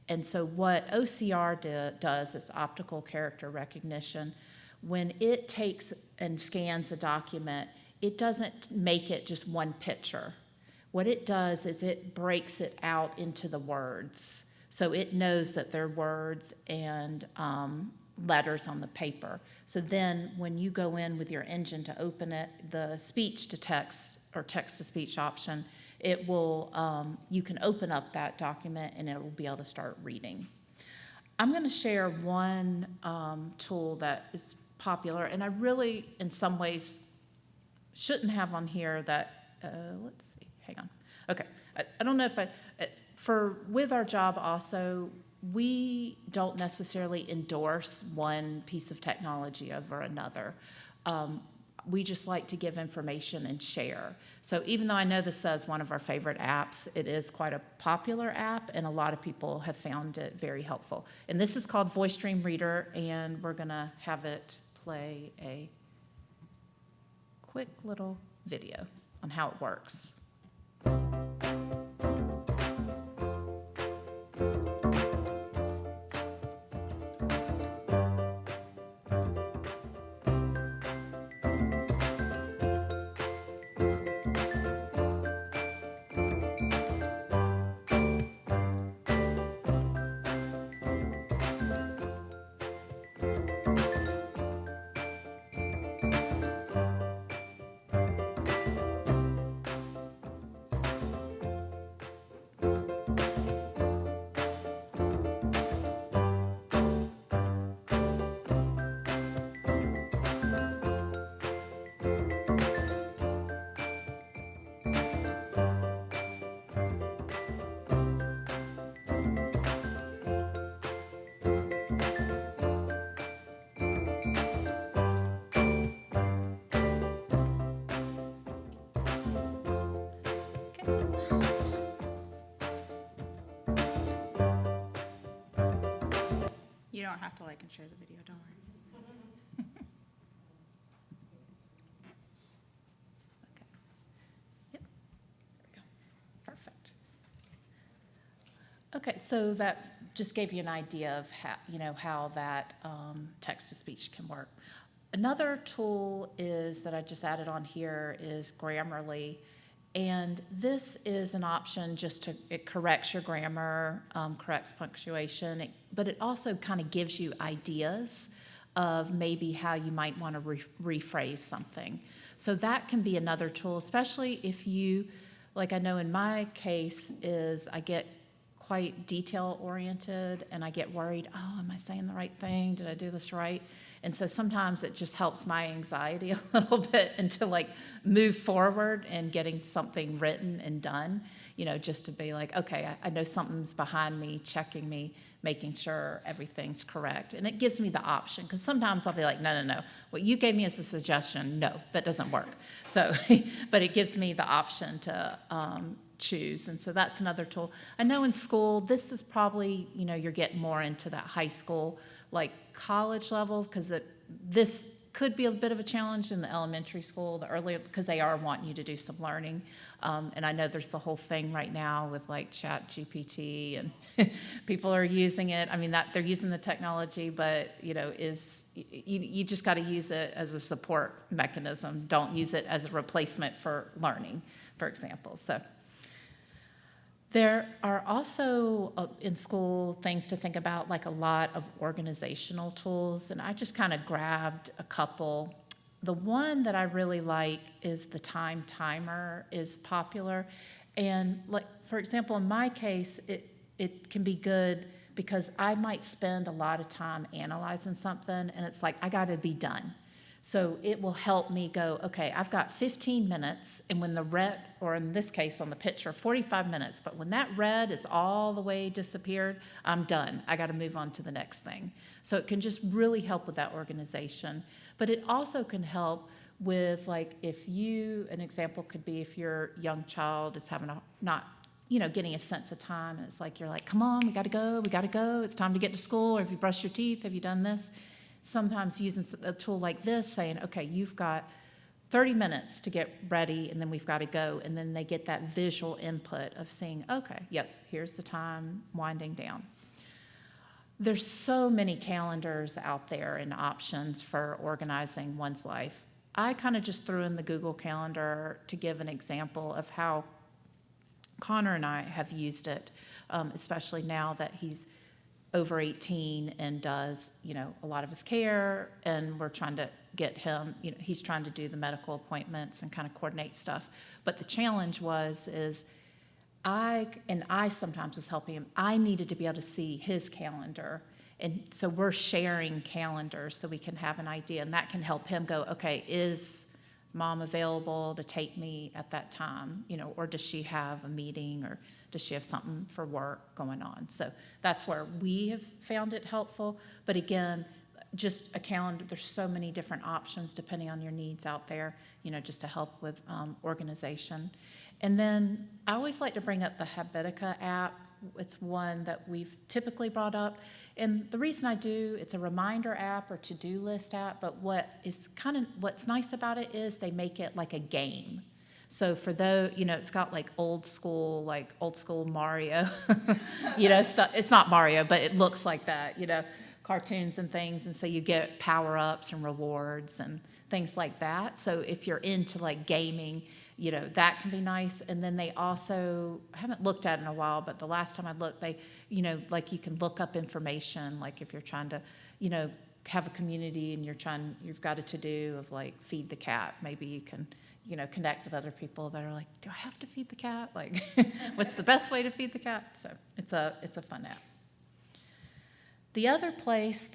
And so what OCR does is optical character recognition. When it takes and scans a document, it doesn't make it just one picture. What it does is it breaks it out into the words. So it knows that they're words and letters on the paper. So then when you go in with your engine to open it, the speech to text or text to speech option, it will, you can open up that document and it will be able to start reading. I'm going to share one tool that is popular, and I really, in some ways, shouldn't have on here that, let's see, hang on. Okay, I don't know if with our job also, we don't necessarily endorse one piece of technology over another. We just like to give information and share. So even though I know this says one of our favorite apps, it is quite a popular app, and a lot of people have found it very helpful. And this is called Voice Dream Reader, and we're going to have it play a quick little video on how it works. not have to like and share the video, don't worry. Okay. Yep. There we go. Perfect. Okay, so that just gave you an idea of how that text-to-speech can work. Another tool that I just added on here is Grammarly. And this is an option it corrects your grammar, corrects punctuation, but it also kind of gives you ideas of maybe how you might want to rephrase something. So that can be another tool, especially if you, like I know in my case is I get quite detail-oriented and I get worried, oh, am I saying the right thing? Did I do this right? And so sometimes it just helps my anxiety a little bit and to like move forward and getting something written and done, just to be like, okay, I know something's behind me, checking me, making sure everything's correct. And it gives me the option, because sometimes I'll be like, no, what you gave me as a suggestion, no, that doesn't work. So, but it gives me the option to choose. And so that's another tool. I know in school, this is probably, you're getting more into that high school, like college level, because this could be a bit of a challenge in the elementary school, the earlier, because they are wanting you to do some learning. And I know there's the whole thing right now with like Chat GPT and people are using it. I mean, that they're using the technology, but you just got to use it as a support mechanism. Don't use it as a replacement for learning, for example. So there are also in school things to think about, like a lot of organizational tools, and I just kind of grabbed a couple. The one that I really like is the time timer is popular, and like for example, in my case, it can be good because I might spend a lot of time analyzing something, and it's like I got to be done. So it will help me go, okay, I've got 15 minutes, and when the red, or in this case on the picture, 45 minutes, but when that red is all the way disappeared, I'm done. I got to move on to the next thing. So it can just really help with that organization. But it also can help with, like, an example could be if your young child is having getting a sense of time, and it's like, you're like, come on, we got to go, it's time to get to school, or have you brushed your teeth, have you done this? Sometimes using a tool like this, saying, okay, you've got 30 minutes to get ready, and then we've got to go. And then they get that visual input of seeing, okay, yep, here's the time winding down. There's so many calendars out there and options for organizing one's life. I kind of just threw in the Google Calendar to give an example of how Connor and I have used it, especially now that he's over 18 and does, a lot of his care, and we're trying to get him, he's trying to do the medical appointments and kind of coordinate stuff. But the challenge is I sometimes was helping him, I needed to be able to see his calendar. And so we're sharing calendars so we can have an idea, and that can help him go, okay, is mom available to take me at that time, or does she have a meeting, or does she have something for work going on? So that's where we have found it helpful. But again, just a calendar, there's so many different options depending on your needs out there, just to help with organization. And then I always like to bring up the Habitica app. It's one that we've typically brought up. And the reason I do, it's a reminder app or to-do list app, but what's nice about it is they make it like a game. So for those, it's got like old school Mario, stuff. It's not Mario, but it looks like that, cartoons and things. And so you get power-ups and rewards and things like that. So if you're into like gaming, that can be nice. And then they also, I haven't looked at it in a while, but the last time I looked, they, like you can look up information, like if you're trying to, have a community and you've got a to-do of like feed the cat, maybe you can, connect with other people that are like, do I have to feed the cat? Like, what's the best way to feed the cat? So it's a fun app. The other place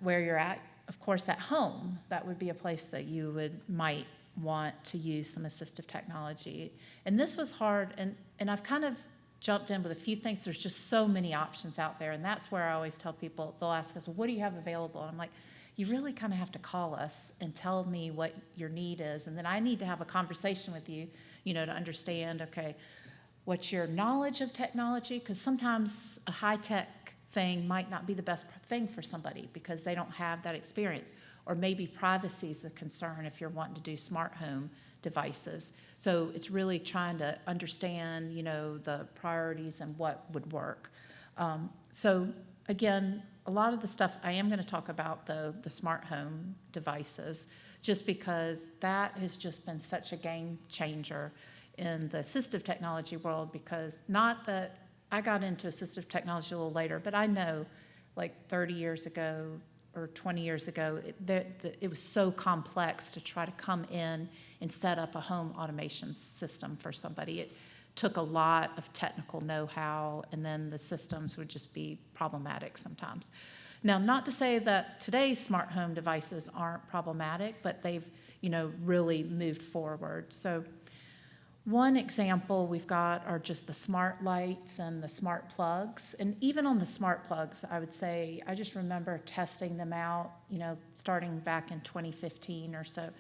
where you're at, of course, at home, that would be a place that you might want to use some assistive technology. And this was hard, and I've kind of jumped in with a few things. There's just so many options out there, and that's where I always tell people, they'll ask us, well, what do you have available? And I'm like, you really kind of have to call us and tell me what your need is, and then I need to have a conversation with you, to understand, okay, what's your knowledge of technology? Because sometimes a high-tech thing might not be the best thing for somebody because they don't have that experience. Or maybe privacy is a concern if you're wanting to do smart home devices. So it's really trying to understand, the priorities and what would work. So again, a lot of the stuff I am going to talk about, though, the smart home devices, just because that has just been such a game changer in the assistive technology world, because not that I got into assistive technology a little later, but I know like 30 years ago or 20 years ago, it was so complex to try to come in and set up a home automation system for somebody. It took a lot of technical know-how, and then the systems would just be problematic sometimes. Now, not to say that today's smart home devices aren't problematic, but they've, really moved forward. So one example we've got are just the smart lights and the smart plugs. And even on the smart plugs, I would say, I just remember testing them out, starting back in 2015 or so.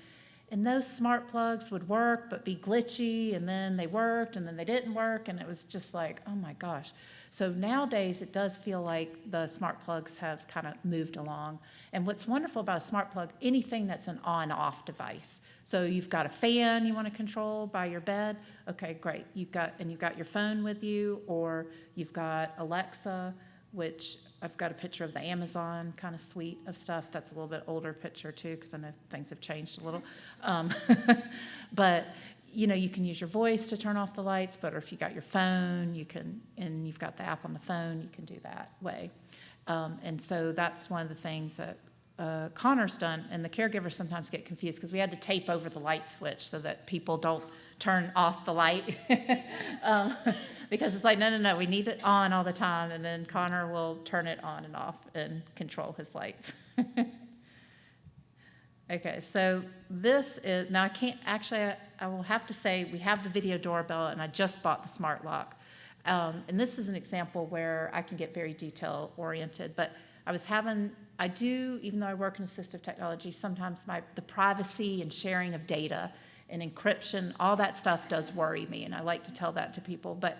And those smart plugs would work, but be glitchy, and then they worked, and then they didn't work, and it was just like, oh my gosh. So nowadays, it does feel like the smart plugs have kind of moved along. And what's wonderful about a smart plug, anything that's an on-off device. So you've got a fan you want to control by your bed, okay, great. You've got your phone with you, or you've got Alexa, which I've got a picture of the Amazon kind of suite of stuff. That's a little bit older picture too, because I know things have changed a little. But you can use your voice to turn off the lights, but if you got your phone, you can, and you've got the app on the phone, you can do that way. And so that's one of the things that Connor's done, and the caregivers sometimes get confused because we had to tape over the light switch so that people don't turn off the light. Because it's like, no, we need it on all the time, and then Connor will turn it on and off and control his lights. Okay, so this is, now I can't, actually, I will have to say we have the video doorbell, and I just bought the smart lock. And this is an example where I can get very detail-oriented, but I do, even though I work in assistive technology, sometimes the privacy and sharing of data and encryption, all that stuff does worry me, and I like to tell that to people. But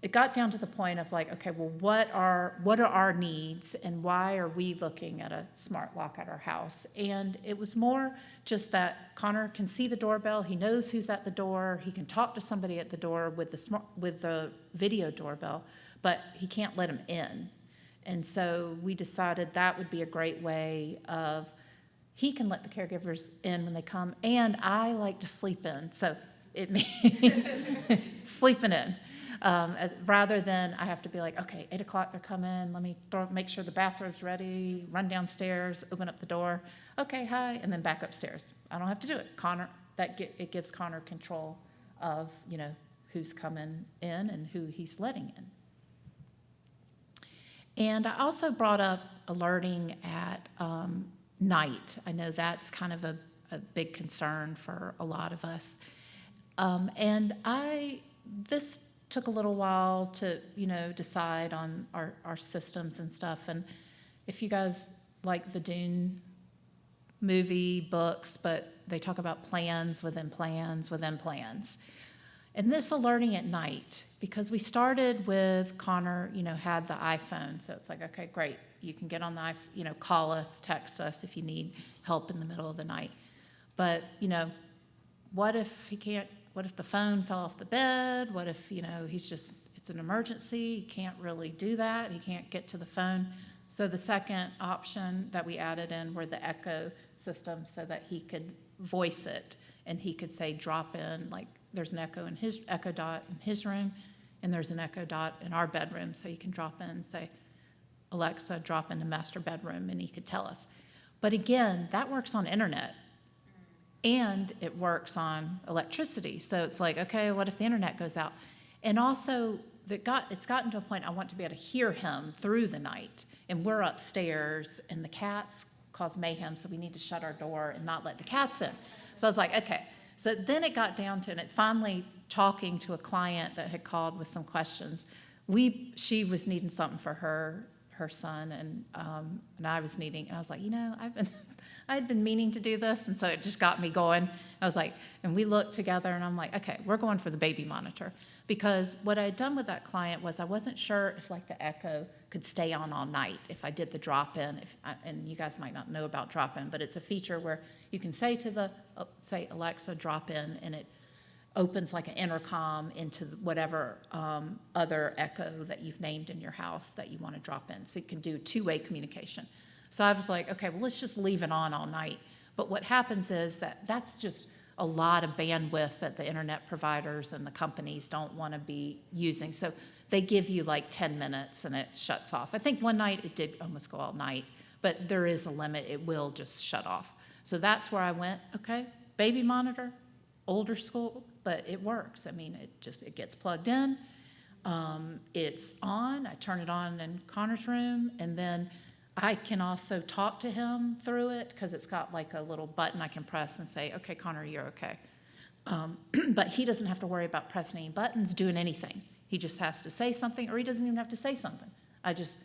it got down to the point of like, okay, well, what are our needs, and why are we looking at a smart lock at our house? And it was more just that Connor can see the doorbell, he knows who's at the door, he can talk to somebody at the door with the video doorbell, but he can't let him in. And so we decided that would be a great way of, he can let the caregivers in when they come, and I like to sleep in, so it means sleeping in. Rather than I have to be like, okay, 8 o'clock they're coming, let me make sure the bathroom's ready, run downstairs, open up the door, okay, hi, and then back upstairs. I don't have to do it. It gives Connor control of, who's coming in and who he's letting in. And I also brought up alerting at night. I know that's kind of a big concern for a lot of us. And this took a little while to, decide on our systems and stuff. And if you guys like the Dune movie, books, but they talk about plans within plans within plans. And this alerting at night, because we started with Connor, had the iPhone. So it's like, okay, great. You can get on the iPhone, call us, text us if you need help in the middle of the night. But, what if the phone fell off the bed? What if, it's an emergency, he can't really do that, he can't get to the phone. So the second option that we added in were the echo systems, so that he could voice it, and he could say drop in, like there's an echo dot in his room, and there's an echo dot in our bedroom, so you can drop in and say, Alexa, drop into master bedroom, and he could tell us. But again, that works on internet. And it works on electricity. So it's like, okay, what if the internet goes out? And also, it's gotten to a point I want to be able to hear him through the night. And we're upstairs, and the cats cause mayhem, so we need to shut our door and not let the cats in. So I was like, okay. So then it got down to, and it finally, talking to a client that had called with some questions, she was needing something for her son, and I was needing, and I was like, I had been meaning to do this, and so it just got me going. I was like, and we looked together, and I'm like, okay, we're going for the baby monitor. Because what I had done with that client was I wasn't sure if like the echo could stay on all night if I did the drop-in. And you guys might not know about drop-in, but it's a feature where you can say to the, say, Alexa, drop in, and it opens like an intercom into whatever other Echo that you've named in your house that you want to drop in. So you can do two-way communication. So I was like, okay, well, let's just leave it on all night. But what happens is that that's just a lot of bandwidth that the internet providers and the companies don't want to be using. So they give you like 10 minutes and it shuts off. I think one night it did almost go all night, but there is a limit. It will just shut off. So that's where I went, okay, baby monitor, older school, but it works. I mean, it gets plugged in. It's on. I turn it on in Connor's room, and then I can also talk to him through it because it's got like a little button I can press and say, okay, Connor, you're okay. But he doesn't have to worry about pressing any buttons, doing anything. He just has to say something, or he doesn't even have to say something. I just,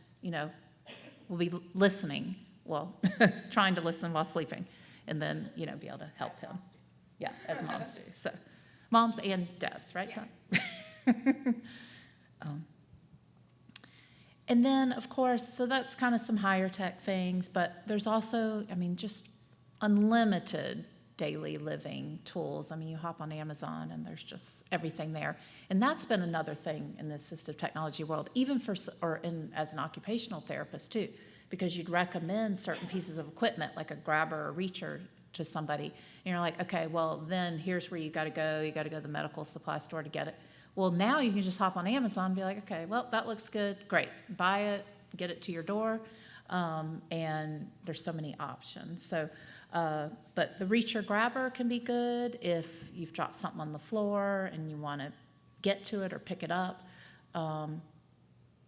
will be listening, well, trying to listen while sleeping, and then, be able to help him. Yeah, as moms do. So, moms and dads, right? Yeah. And then, of course, so that's kind of some higher tech things, but there's also, just unlimited daily living tools. You hop on Amazon and there's just everything there. And that's been another thing in the assistive technology world, even as an occupational therapist too, because you'd recommend certain pieces of equipment like a grabber or reacher to somebody. And you're like, okay, well, then here's where you got to go. You got to go to the medical supply store to get it. Well, now you can just hop on Amazon and be like, okay, well, that looks good. Great. Buy it, get it to your door. And there's so many options. So, but the reacher grabber can be good if you've dropped something on the floor and you want to get to it or pick it up.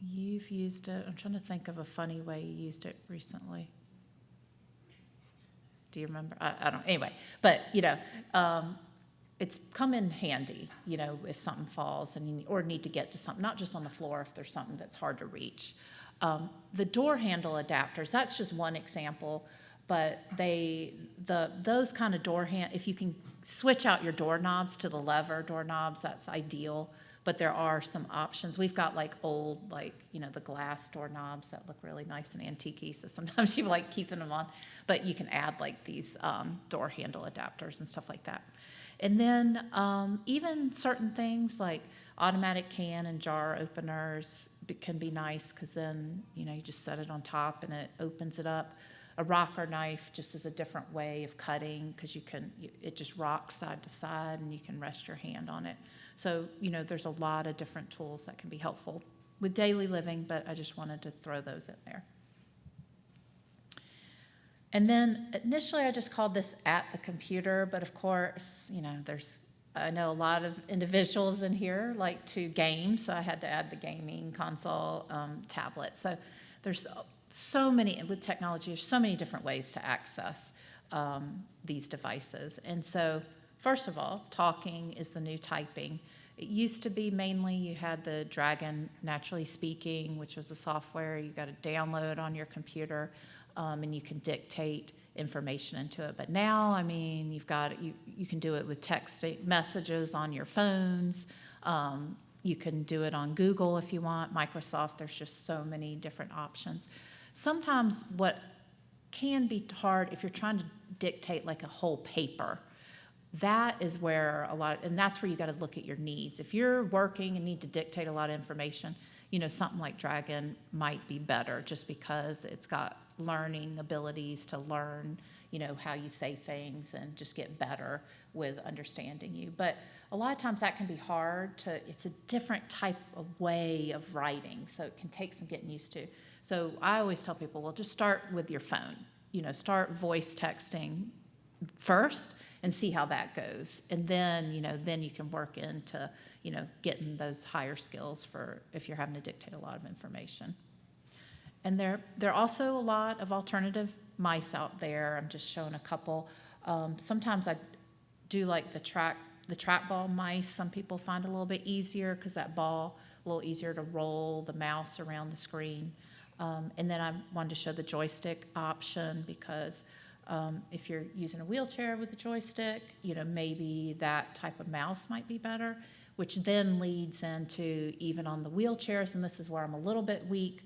You've used it. I'm trying to think of a funny way you used it recently. Do you remember? I don't. Anyway, but it's come in handy, if something falls or need to get to something, not just on the floor if there's something that's hard to reach. The door handle adapters, that's just one example, but those kind of if you can switch out your doorknobs to the lever doorknobs, that's ideal. But there are some options. We've got like old, the glass doorknobs that look really nice and antique-y, so sometimes you like keeping them on. But you can add like these door handle adapters and stuff like that. And then even certain things like automatic can and jar openers can be nice because then, you just set it on top and it opens it up. A rocker knife just is a different way of cutting because it just rocks side to side and you can rest your hand on it. So, there's a lot of different tools that can be helpful with daily living, but I just wanted to throw those in there. And then initially I just called this At the Computer, but of course, I know a lot of individuals in here like to game, so I had to add the gaming console, tablet. So there's so many, with technology, there's so many different ways to access these devices. And so, first of all, talking is the new typing. It used to be mainly you had the Dragon Naturally Speaking, which was a software you got to download on your computer. And you can dictate information into it. But now, you've got you can do it with text messages on your phones. You can do it on Google if you want, Microsoft. There's just so many different options. Sometimes what can be hard if you're trying to dictate like a whole paper, that is where and that's where you got to look at your needs. If you're working and need to dictate a lot of information, something like Dragon might be better just because it's got learning abilities to learn, how you say things and just get better with understanding you. But a lot of times that can be hard it's a different type of way of writing, so it can take some getting used to. So I always tell people, well, just start with your phone, start voice texting first and see how that goes. And then, then you can work into, getting those higher skills for if you're having to dictate a lot of information. And there are also a lot of alternative mice out there. I'm just showing a couple. Sometimes I do like the trackball mice. Some people find it a little bit easier because that ball a little easier to roll the mouse around the screen. And then I wanted to show the joystick option because if you're using a wheelchair with a joystick, maybe that type of mouse might be better, which then leads into even on the wheelchairs, and this is where I'm a little bit weak,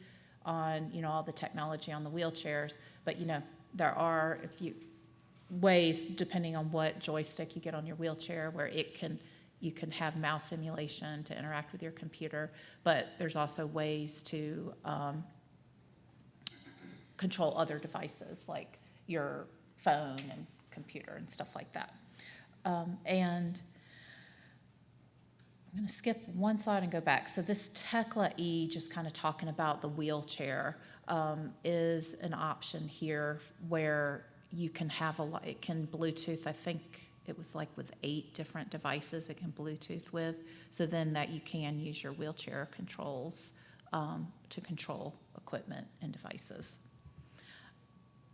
on, all the technology on the wheelchairs, but, there are ways, depending on what joystick you get on your wheelchair, where you can have mouse simulation to interact with your computer, but there's also ways to control other devices like your phone and computer and stuff like that. And I'm going to skip one slide and go back. So this Tekla E, just kind of talking about the wheelchair, is an option here where you can have it can Bluetooth, I think it was like with 8 different devices it can Bluetooth with. So then that you can use your wheelchair controls to control equipment and devices.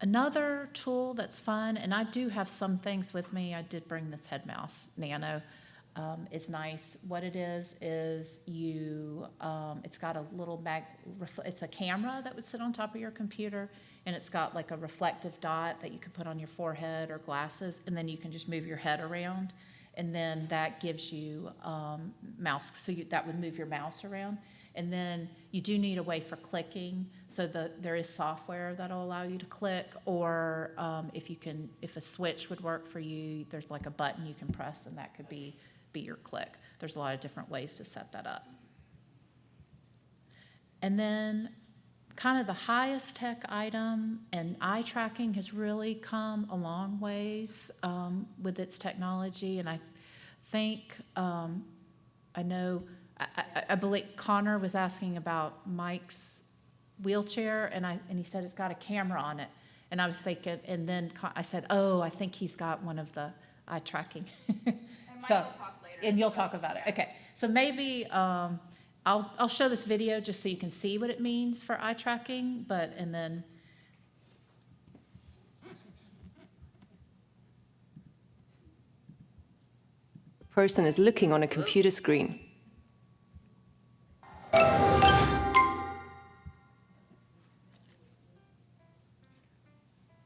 Another tool that's fun, and I do have some things with me. I did bring this head mouse Nano. It's nice. What it is it's got a little it's a camera that would sit on top of your computer, and it's got like a reflective dot that you could put on your forehead or glasses, and then you can just move your head around, and then that gives you mouse. So that would move your mouse around. And then you do need a way for clicking, so there is software that'll allow you to click, or if a switch would work for you, there's like a button you can press, and that could be your click. There's a lot of different ways to set that up. And then kind of the highest tech item, and eye tracking has really come a long ways with its technology, and I think, I believe Connor was asking about Mike's wheelchair, and he said it's got a camera on it. And I was thinking, and then I said, oh, I think he's got one of the eye tracking. And Mike will talk later. And you'll talk about it. Okay. So maybe I'll show this video just so you can see what it means for eye tracking, and then. Person is looking on a computer screen.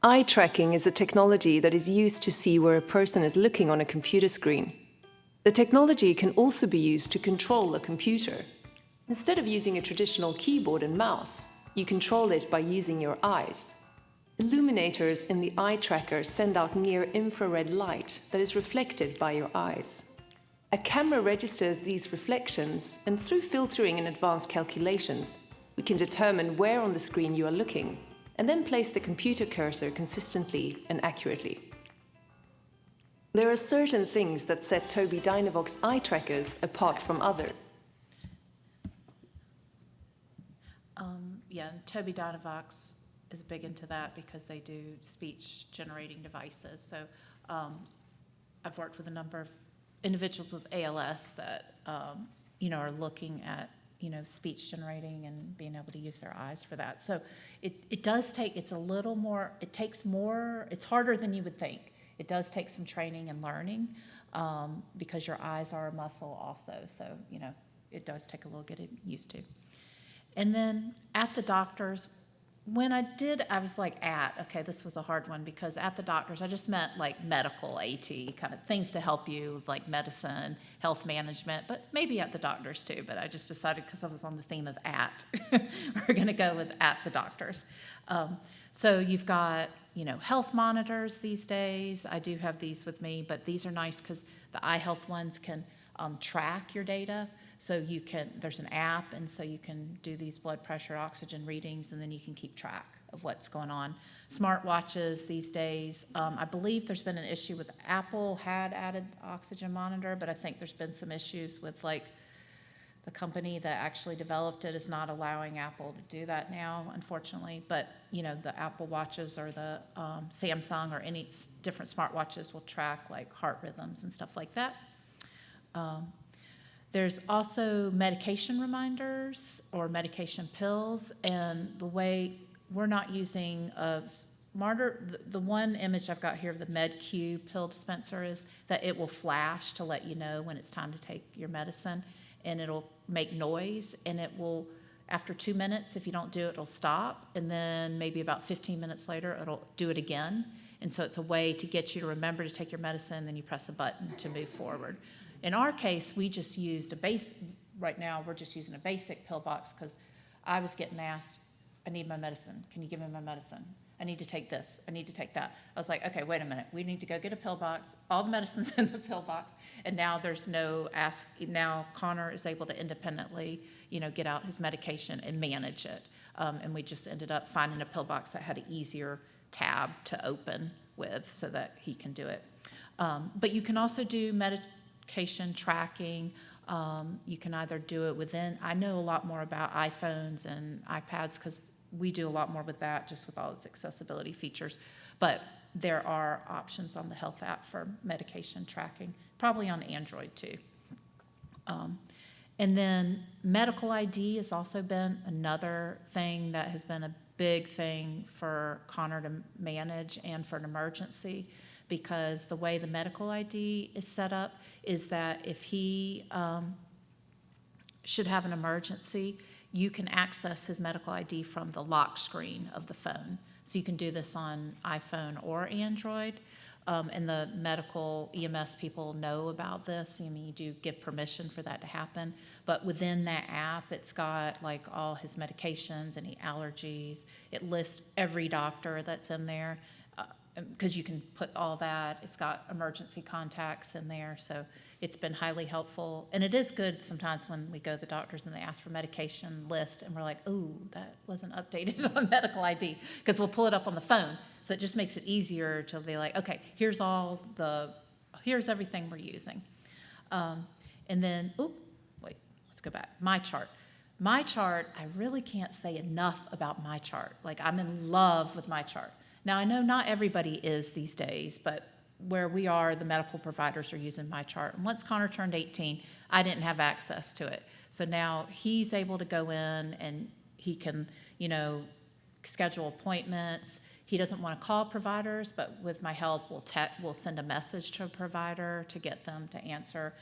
Eye tracking is a technology that is used to see where a person is looking on a computer screen. The technology can also be used to control a computer. Instead of using a traditional keyboard and mouse, you control it by using your eyes. Illuminators in the eye tracker send out near-infrared light that is reflected by your eyes. A camera registers these reflections, and through filtering and advanced calculations, we can determine where on the screen you are looking, and then place the computer cursor consistently and accurately. There are certain things that set Tobii Dynavox eye trackers apart from others. Tobii Dynavox is big into that because they do speech-generating devices. So I've worked with a number of individuals with ALS that are looking at speech generating and being able to use their eyes for that. So it does take, it's harder than you would think. It does take some training and learning because your eyes are a muscle also. So, it does take a little getting used to. And then at the doctor's, when I was like okay, this was a hard one because at the doctor's, I just meant like medical AT, kind of things to help you with like medicine, health management, but maybe at the doctor's too. But I just decided because I was on the theme of we're going to go with at the doctor's. So you've got, health monitors these days. I do have these with me, but these are nice because the eye health ones can track your data. So there's an app, and so you can do these blood pressure, oxygen readings, and then you can keep track of what's going on. Smartwatches these days, I believe there's been an issue with Apple had added oxygen monitor, but I think there's been some issues with like the company that actually developed it is not allowing Apple to do that now, unfortunately. But, the Apple Watches or the Samsung or any different smartwatches will track like heart rhythms and stuff like that. There's also medication reminders or medication pills, and the way we're not using the one image I've got here of the MedQ pill dispenser is that it will flash to let you know when it's time to take your medicine, and it'll make noise, and it will, after 2 minutes, if you don't do it, it'll stop, and then maybe about 15 minutes later, it'll do it again. And so it's a way to get you to remember to take your medicine, then you press a button to move forward. In our case, we just used right now we're just using a basic pill box because I was getting asked, I need my medicine. Can you give me my medicine? I need to take this. I need to take that. I was like, okay, wait a minute. We need to go get a pill box. All the medicine's in the pill box. And now there's no ask. Now Connor is able to independently, get out his medication and manage it. And we just ended up finding a pill box that had an easier tab to open with so that he can do it. But you can also do medication tracking. You can either do it within, I know a lot more about iPhones and iPads because we do a lot more with that, just with all its accessibility features. But there are options on the health app for medication tracking, probably on Android too. And then medical ID has also been another thing that has been a big thing for Connor to manage and for an emergency, because the way the medical ID is set up is that if he should have an emergency, you can access his medical ID from the lock screen of the phone. So you can do this on iPhone or Android. And the medical EMS people know about this. I mean, you do give permission for that to happen. But within that app, it's got like all his medications, any allergies. It lists every doctor that's in there because you can put all that. It's got emergency contacts in there. So it's been highly helpful. And it is good sometimes when we go to the doctors and they ask for medication list and we're like, ooh, that wasn't updated on medical ID, because we'll pull it up on the phone. So it just makes it easier to be like, okay, here's everything we're using. And then, let's go back. My chart. My chart, I really can't say enough about my chart. Like, I'm in love with my chart. Now, I know not everybody is these days, but where we are, the medical providers are using my chart. And once Connor turned 18, I didn't have access to it. So now he's able to go in and he can, schedule appointments. He doesn't want to call providers, but with my help, we'll send a message to a provider to get them to answer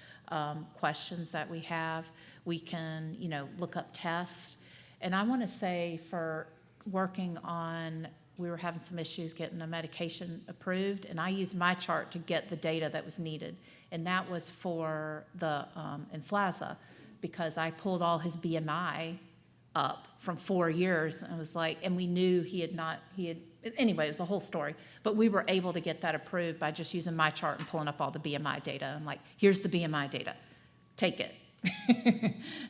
questions that we have. We can, look up tests. And I want to say for working on, we were having some issues getting a medication approved, and I used my chart to get the data that was needed. And that was for the Inflaza, because I pulled all his BMI up from 4 years, and it was like, and we knew anyway, it was a whole story, but we were able to get that approved by just using my chart and pulling up all the BMI data. I'm like, here's the BMI data, take it.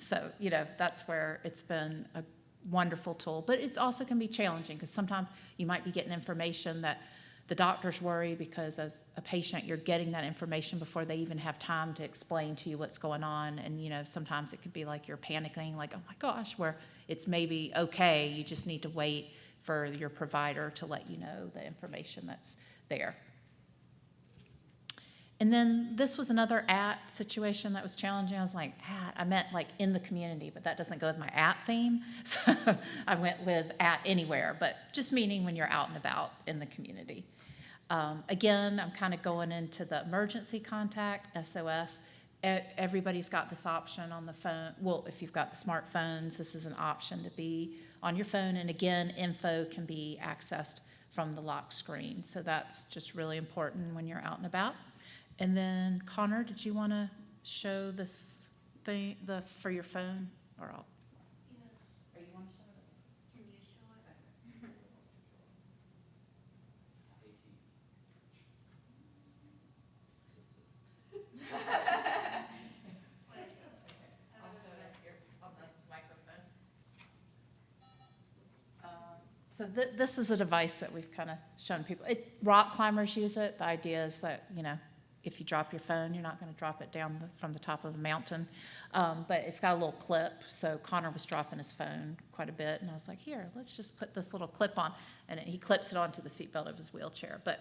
So, that's where it's been a wonderful tool, but it also can be challenging because sometimes you might be getting information that the doctors worry, because as a patient, you're getting that information before they even have time to explain to you what's going on. And, sometimes it could be like you're panicking, like, oh my gosh, where it's maybe okay. You just need to wait for your provider to let you know the information that's there. And then this was another situation that was challenging. I was like, I meant like in the community, but that doesn't go with my theme. So I went with anywhere, but just meaning when you're out and about in the community. Again, I'm kind of going into the emergency contact, SOS. Everybody's got this option on the phone. Well, if you've got the smartphones, this is an option to be on your phone. And again, info can be accessed from the lock screen. So that's just really important when you're out and about. And then, Connor, did you want to show this thing for your phone? Or I'll. Yeah. Or you want to show it? Can you show it? So this is a device that we've kind of shown people. Rock climbers use it. The idea is that, if you drop your phone, you're not going to drop it down from the top of a mountain. But it's got a little clip. So Connor was dropping his phone quite a bit. And I was like, here, let's just put this little clip on. And he clips it onto the seatbelt of his wheelchair. But,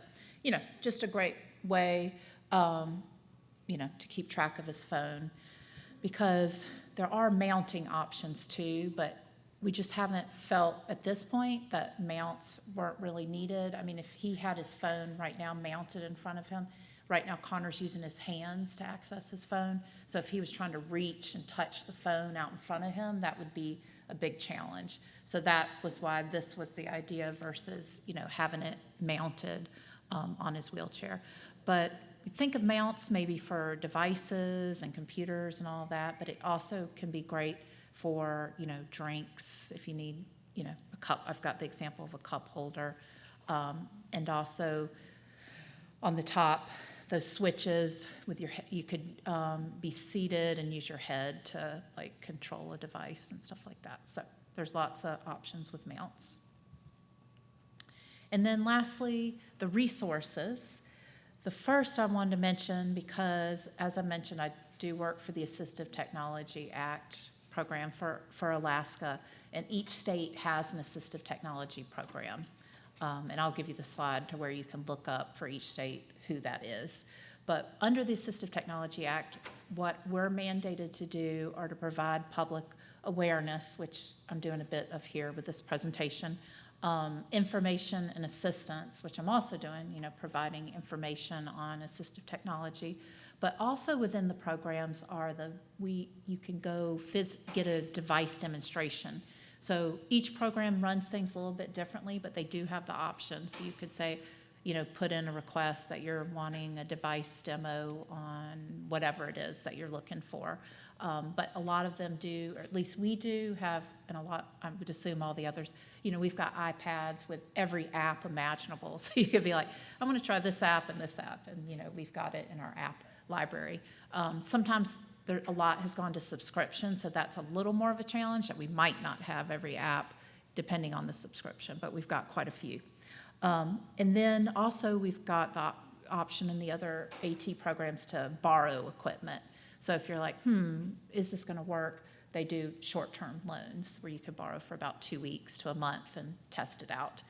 just a great way, to keep track of his phone. Because there are mounting options too, but we just haven't felt at this point that mounts weren't really needed. I mean, if he had his phone right now mounted in front of him, right now Connor's using his hands to access his phone. So if he was trying to reach and touch the phone out in front of him, that would be a big challenge. So that was why this was the idea versus, having it mounted on his wheelchair. But think of mounts maybe for devices and computers and all that, but it also can be great for, drinks if you need a cup. I've got the example of a cup holder. And also on the top, those switches with you could be seated and use your head to like control a device and stuff like that. So there's lots of options with mounts. And then lastly, the resources. The first I wanted to mention, because as I mentioned, I do work for the Assistive Technology Act program for Alaska, and each state has an assistive technology program. And I'll give you the slide to where you can look up for each state who that is. But under the Assistive Technology Act, what we're mandated to do are to provide public awareness, which I'm doing a bit of here with this presentation, information and assistance, which I'm also doing, providing information on assistive technology. But also within the programs are you can go get a device demonstration. So each program runs things a little bit differently, but they do have the option. So you could say, put in a request that you're wanting a device demo on whatever it is that you're looking for. But a lot of them do, or at least we do have, and a lot, I would assume all the others, we've got iPads with every app imaginable. So you could be like, I want to try this app and this app, and we've got it in our app library. Sometimes a lot has gone to subscription, so that's a little more of a challenge, that we might not have every app depending on the subscription, but we've got quite a few. And then also we've got the option in the other AT programs to borrow equipment. So if you're like, is this going to work? They do short-term loans where you can borrow for about 2 weeks to a month and test it out.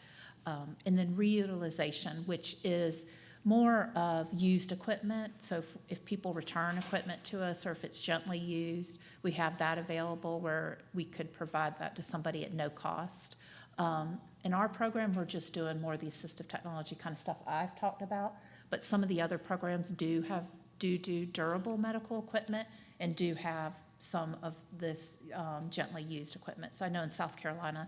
And then reutilization, which is more of used equipment. So if people return equipment to us, or if it's gently used, we have that available where we could provide that to somebody at no cost. In our program, we're just doing more of the assistive technology kind of stuff I've talked about, but some of the other programs do durable medical equipment and do have some of this gently used equipment. So I know in South Carolina,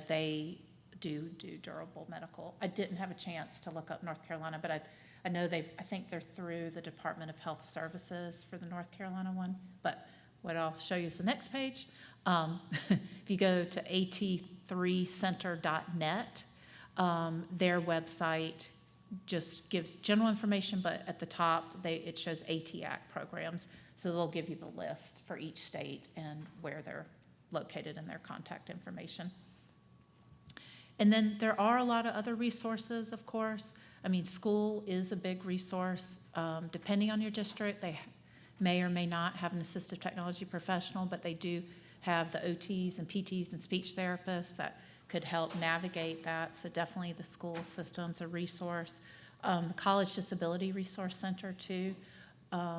they do durable medical. I didn't have a chance to look up North Carolina, but I know I think they're through the Department of Health Services for the North Carolina one. But what I'll show you is the next page. If you go to at3center.net, their website just gives general information, but at the top it shows AT-ACT programs. So they'll give you the list for each state and where they're located and their contact information. And then there are a lot of other resources, of course. I mean, school is a big resource. Depending on your district, they may or may not have an assistive technology professional, but they do have the OTs and PTs and speech therapists that could help navigate that. So definitely the school system's a resource. The College Disability Resource Center too.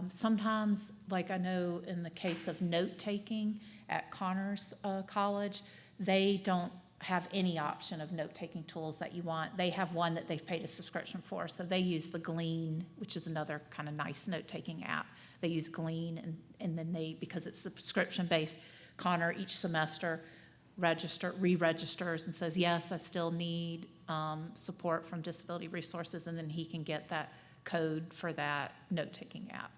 Sometimes, like I know in the case of note-taking at Connors College, they don't have any option of note-taking tools that you want. They have one that they've paid a subscription for. So they use the Glean, which is another kind of nice note-taking app. They use Glean, and then because it's subscription-based, Connor each semester re-registers and says, yes, I still need support from Disability Resources, and then he can get that code for that note-taking app.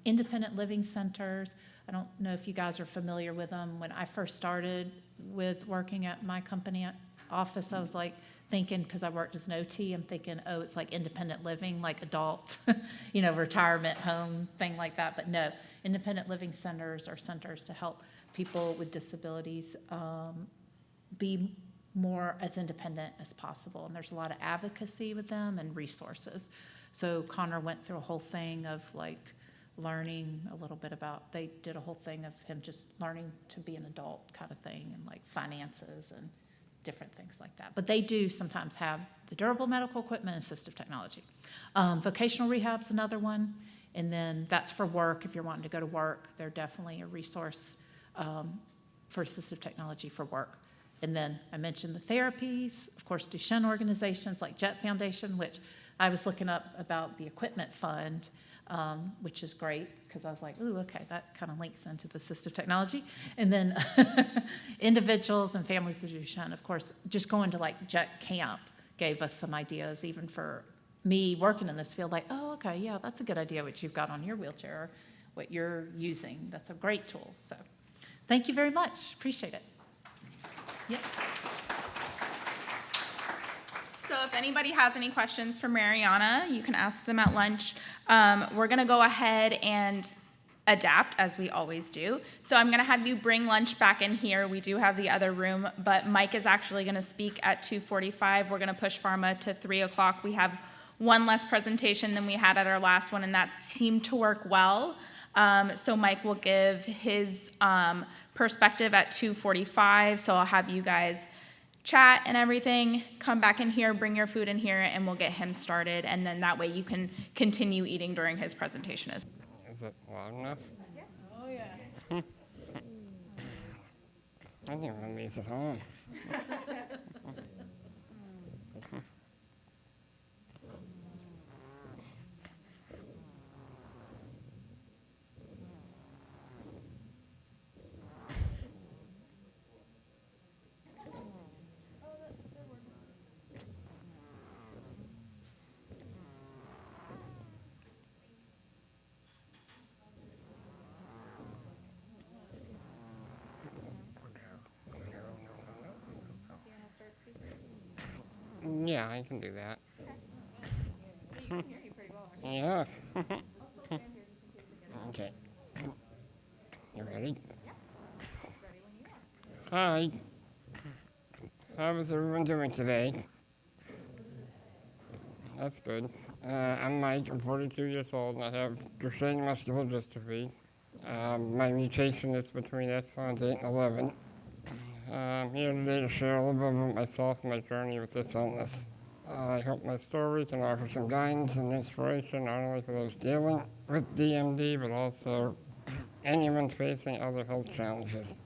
Independent living centers, I don't know if you guys are familiar with them. When I first started with working at my company office, I was like thinking, because I worked as an OT, I'm thinking, oh, it's like independent living, like adult, retirement home, thing like that. But no, independent living centers are centers to help people with disabilities be more as independent as possible. And there's a lot of advocacy with them and resources. So Connor went through a whole thing of like learning a little bit about, they did a whole thing of him just learning to be an adult kind of thing, and like finances and different things like that. But they do sometimes have the durable medical equipment and assistive technology. Vocational rehab's another one. And then that's for work. If you're wanting to go to work, they're definitely a resource for assistive technology for work. And then I mentioned the therapies, of course, Duchenne organizations like Jett Foundation, which I was looking up about the equipment fund, which is great because I was like, ooh, okay, that kind of links into the assistive technology. And then individuals and families with Duchenne, of course, just going to like Jett Camp gave us some ideas, even for me working in this field, like, oh, okay, yeah, that's a good idea what you've got on your wheelchair, or what you're using. That's a great tool. So thank you very much. Appreciate it. Yep. So if anybody has any questions for Mariana, you can ask them at lunch. We're gonna go ahead and adapt as we always do. So I'm gonna have you bring lunch back in here. We do have the other room, but Mike is actually gonna speak at 2:45. We're gonna push pharma to 3 o'clock. We have one less presentation than we had at our last one, and that seemed to work well. So Mike will give his perspective at 2:45. So I'll have you guys chat and everything, come back in here, bring your food in here, and we'll get him started. And then that way you can continue eating during his presentation as well. Is it loud enough? Oh, yeah. I think I'm gonna leave at home. Yeah, I can do that. Yeah. Okay. You ready? Hi. How is everyone doing today? That's good. I'm Mike. I'm 42 years old, and I have Duchenne muscular dystrophy. My mutation is between exons 8 and 11. I'm here today to share a little bit about myself and my journey with this illness. I hope my story can offer some guidance and inspiration not only for those dealing with DMD, but also anyone facing other health challenges.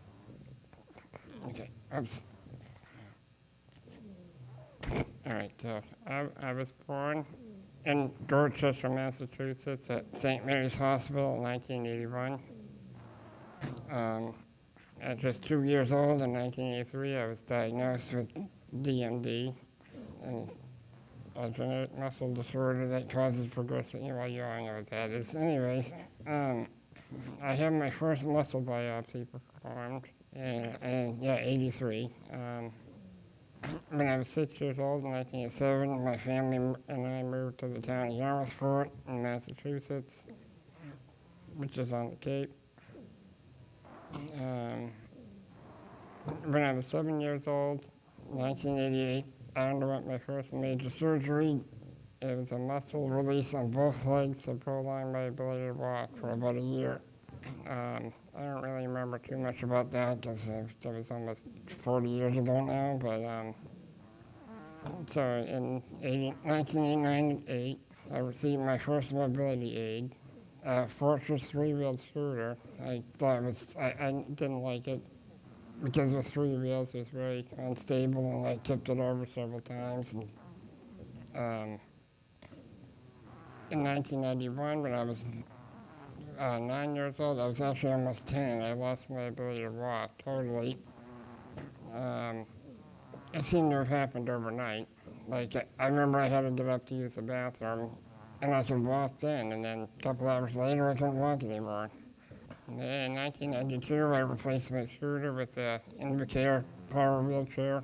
Okay, oops. All right, so I was born in Dorchester, Massachusetts at St. Mary's Hospital in 1981. At just 2 years old in 1983, I was diagnosed with DMD, a genetic muscle disorder that causes progressive, you all know what that is. Anyways, I had my first muscle biopsy performed in 83. When I was 6 years old in 1987, my family and I moved to the town of Yarmouthport in Massachusetts, which is on the Cape. When I was 7 years old, 1988, I underwent my first major surgery. It was a muscle release on both legs that prolonged my ability to walk for about a year. I don't really remember too much about that because that was almost 40 years ago now, but so in 1998, I received my first mobility aid, a Fortress three-wheeled scooter. I didn't like it because with 3 wheels it was very unstable, and I tipped it over several times. And, in 1991, when I was 9 years old, I was actually almost 10. I lost my ability to walk totally. It seemed to have happened overnight. Like, I remember I had to get up to use the bathroom, and I could walk then, and then a couple hours later, I couldn't walk anymore. And then in 1992, I replaced my scooter with an Invacare power wheelchair,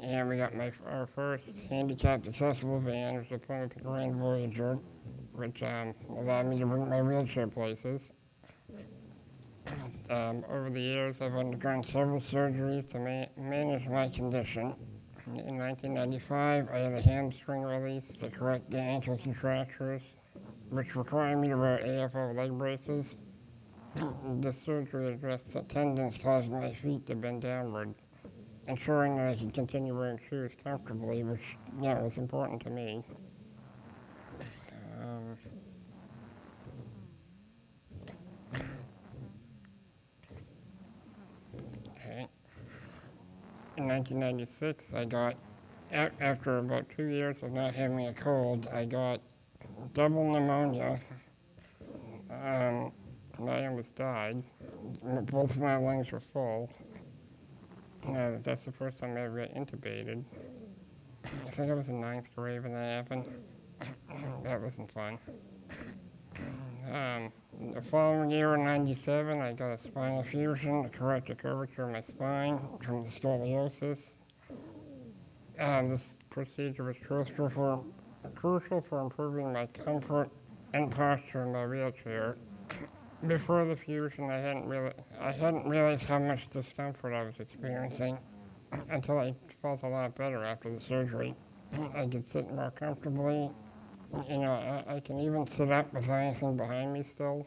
and we got our first handicapped accessible van, which was a Plymouth Grand Voyager, which allowed me to bring my wheelchair places. Over the years, I've undergone several surgeries to manage my condition. In 1995, I had a hamstring release to correct the ankle contractures, which required me to wear AFO leg braces. The surgery addressed the tendons causing my feet to bend downward, ensuring that I could continue wearing shoes comfortably, which was important to me. Okay. In 1996, I got, after about 2 years of not having a cold, I got double pneumonia. I almost died. Both my lungs were full. That's the first time I ever got intubated. I think I was in 9th grade when that happened. That wasn't fun. The following year in '97, I got a spinal fusion to correct the curvature of my spine from the scoliosis. This procedure was crucial for improving my comfort and posture in my wheelchair. Before the fusion, I hadn't realized how much discomfort I was experiencing until I felt a lot better after the surgery. I could sit more comfortably. I can even sit up without anything behind me still.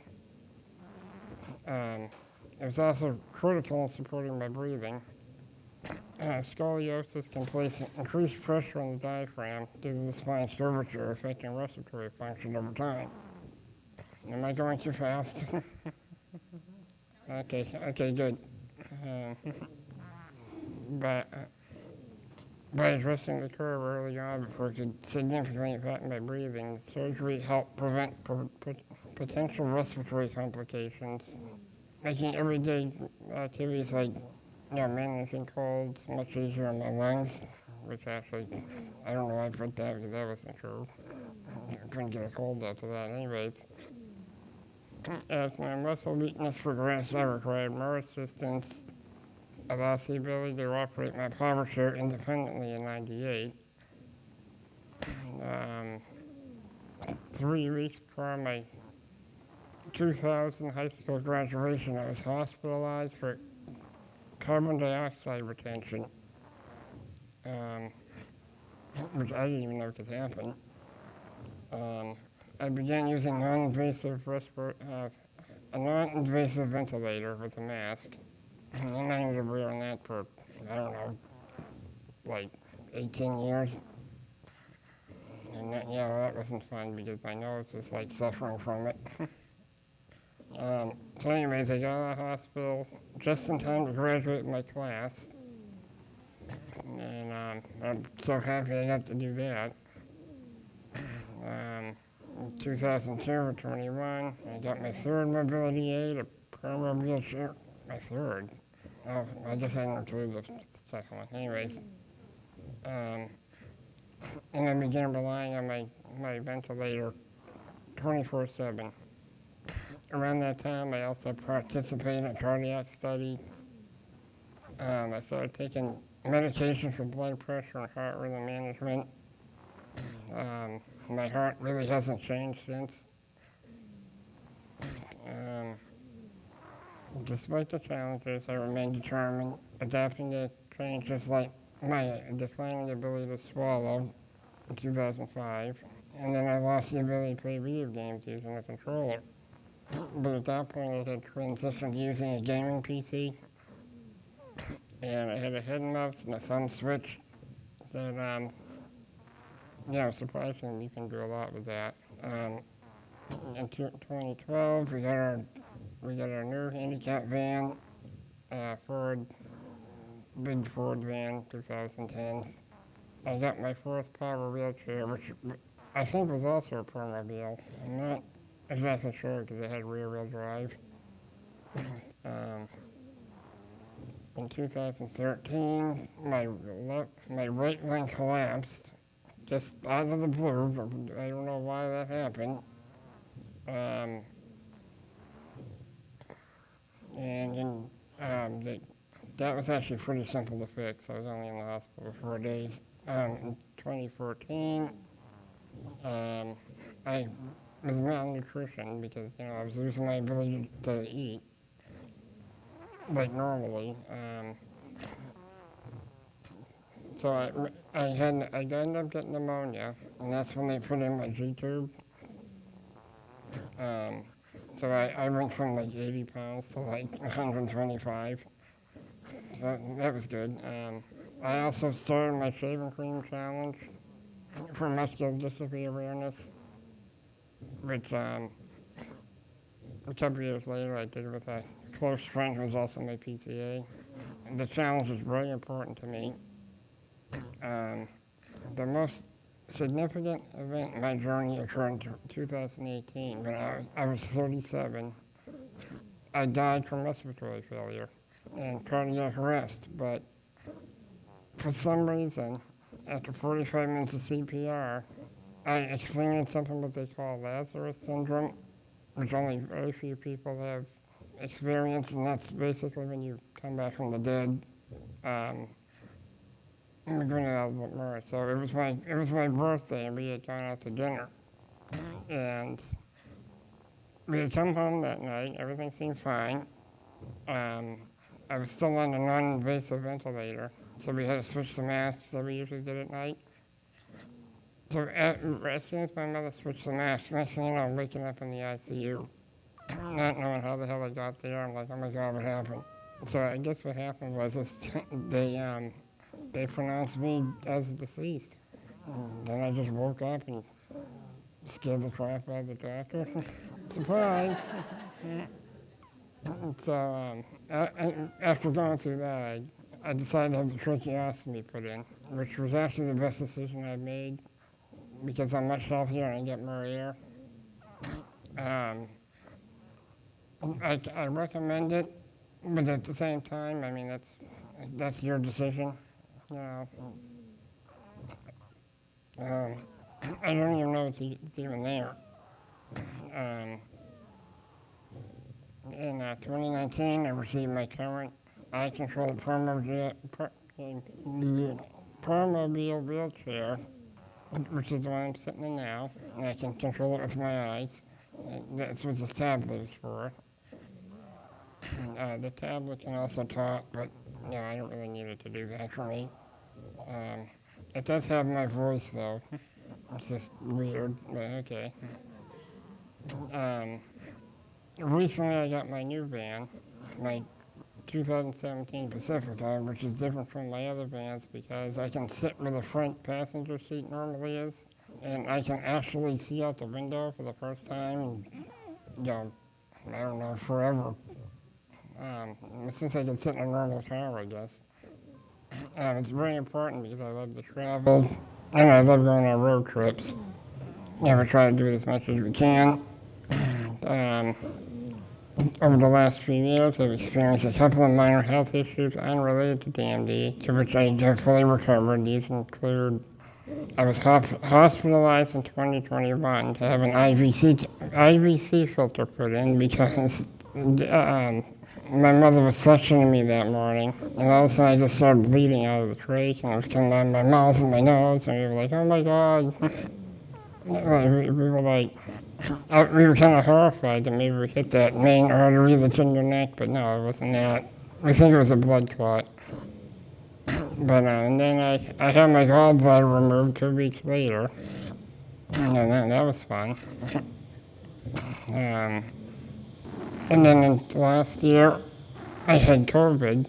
It was also critical in supporting my breathing. Scoliosis can place increased pressure on the diaphragm due to the spine's curvature, affecting respiratory function over time. Am I going too fast? Okay, good. By addressing the curve early on before it could significantly affect my breathing, surgery helped prevent potential respiratory complications, making everyday activities like managing colds much easier on my lungs, which actually, I don't know why I put that because that wasn't true. I couldn't get a cold after that anyways. As my muscle weakness progressed, I required more assistance. I lost the ability to operate my power chair independently in '98. 3 weeks before my 2000 high school graduation, I was hospitalized for carbon dioxide retention, which I didn't even know could happen. I began using a non-invasive ventilator with a mask. And I ended up wearing that for, I don't know, like 18 years. And that wasn't fun because my nose was like suffering from it. So anyways, I got out of the hospital just in time to graduate my class. And I'm so happy I got to do that. In 2002 or 21, I got my third mobility aid, a perma wheelchair, my third. Oh, I guess I didn't include the second one. Anyways, and I began relying on my ventilator 24/7. Around that time, I also participated in a cardiac study. I started taking medication for blood pressure and heart rhythm management. My heart really hasn't changed since. Despite the challenges, I remain determined, adapting to changes like my declining ability to swallow in 2005, and then I lost the ability to play video games using a controller. But at that point, I had transitioned to using a gaming PC, and I had a head mouse and a thumb switch that, surprisingly, you can do a lot with that. In 2012, we got our new handicap van, big Ford van, 2010. I got my fourth power wheelchair, which I think was also a Permobile. I'm not exactly sure because it had rear-wheel drive. In 2013, my right wing collapsed, just out of the blue. I don't know why that happened. That was actually pretty simple to fix. I was only in the hospital for 4 days. In 2014, I was malnutrition because I was losing my ability to eat like normally. So I ended up getting pneumonia, and that's when they put in my G-tube. So I went from like 80 pounds to like 125. So that was good. I also started my shaving cream challenge for muscular dystrophy awareness, which a couple years later I did with a close friend who was also my PCA. The challenge was very important to me. The most significant event in my journey occurred in 2018 when I was 37. I died from respiratory failure and cardiac arrest, but for some reason, after 45 minutes of CPR, I experienced something what they call Lazarus syndrome, which only very few people have experienced, and that's basically when you come back from the dead. We're going to a little bit more. So it was my birthday, and we had gone out to dinner, and we had come home that night. Everything seemed fine. I was still on the non-invasive ventilator, so we had to switch the masks that we usually did at night. So as soon as my mother switched the mask, next thing you know, I'm waking up in the ICU, not knowing how the hell I got there. I'm like, oh my God, what happened? So I guess what happened was they pronounced me as deceased. Then I just woke up and scared the crap out of the doctor. Surprise! So after going through that, I decided to have the tracheostomy put in, which was actually the best decision I made because I'm much healthier and I get more air. I recommend it, but at the same time, I mean, that's your decision. You know. I don't even know if it's even there. In 2019, I received my current eye-controlled permobile wheelchair, which is the one I'm sitting in now, and I can control it with my eyes. That's what this tablet is for. The tablet can also talk, but I don't really need it to do that for me. It does have my voice, though. It's just weird, but okay. Recently, I got my new van, my 2017 Pacifica, which is different from my other vans because I can sit where the front passenger seat normally is, and I can actually see out the window for the first time in, I don't know, forever. Since I can sit in a normal car, I guess. It's very important because I love to travel, and I love going on road trips. We try to do it as much as we can. Over the last few years, I've experienced a couple of minor health issues unrelated to DMD, to which I have fully recovered. These include, I was hospitalized in 2021 to have an IVC filter put in because my mother was suctioning me that morning, and all of a sudden I just started bleeding out of the trach, and it was coming out of my mouth and my nose, and we were like, oh my God. We were like, we were kind of horrified that maybe we hit that main artery that's in your neck, but no, it wasn't that. We think it was a blood clot. But and then I had my gallbladder removed 2 weeks later, and that was fun. And then last year, I had COVID,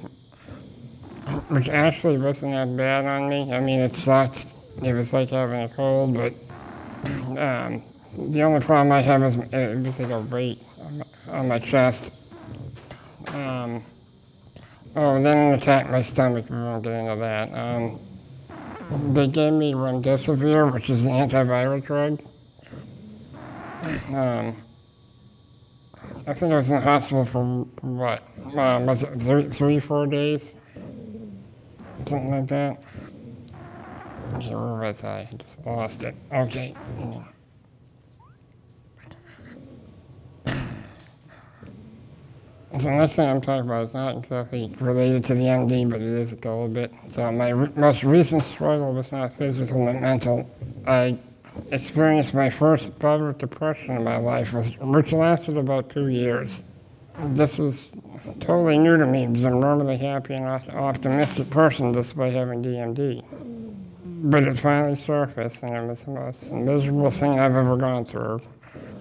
which actually wasn't that bad on me. I mean, it sucked. It was like having a cold, but the only problem I had was it was like a weight on my chest. Then it attacked my stomach. We won't get into that. They gave me remdesivir, which is an antiviral drug. I think I was in the hospital for what? Was it 3-4 days? Something like that. Okay, where was I? I just lost it. Okay. So the next thing I'm talking about is not exactly related to the MD, but it is a little bit. So my most recent struggle was not physical but mental. I experienced my first bout of depression in my life, which lasted about 2 years. This was totally new to me because I'm normally happy and optimistic person despite having DMD. But it finally surfaced, and it was the most miserable thing I've ever gone through.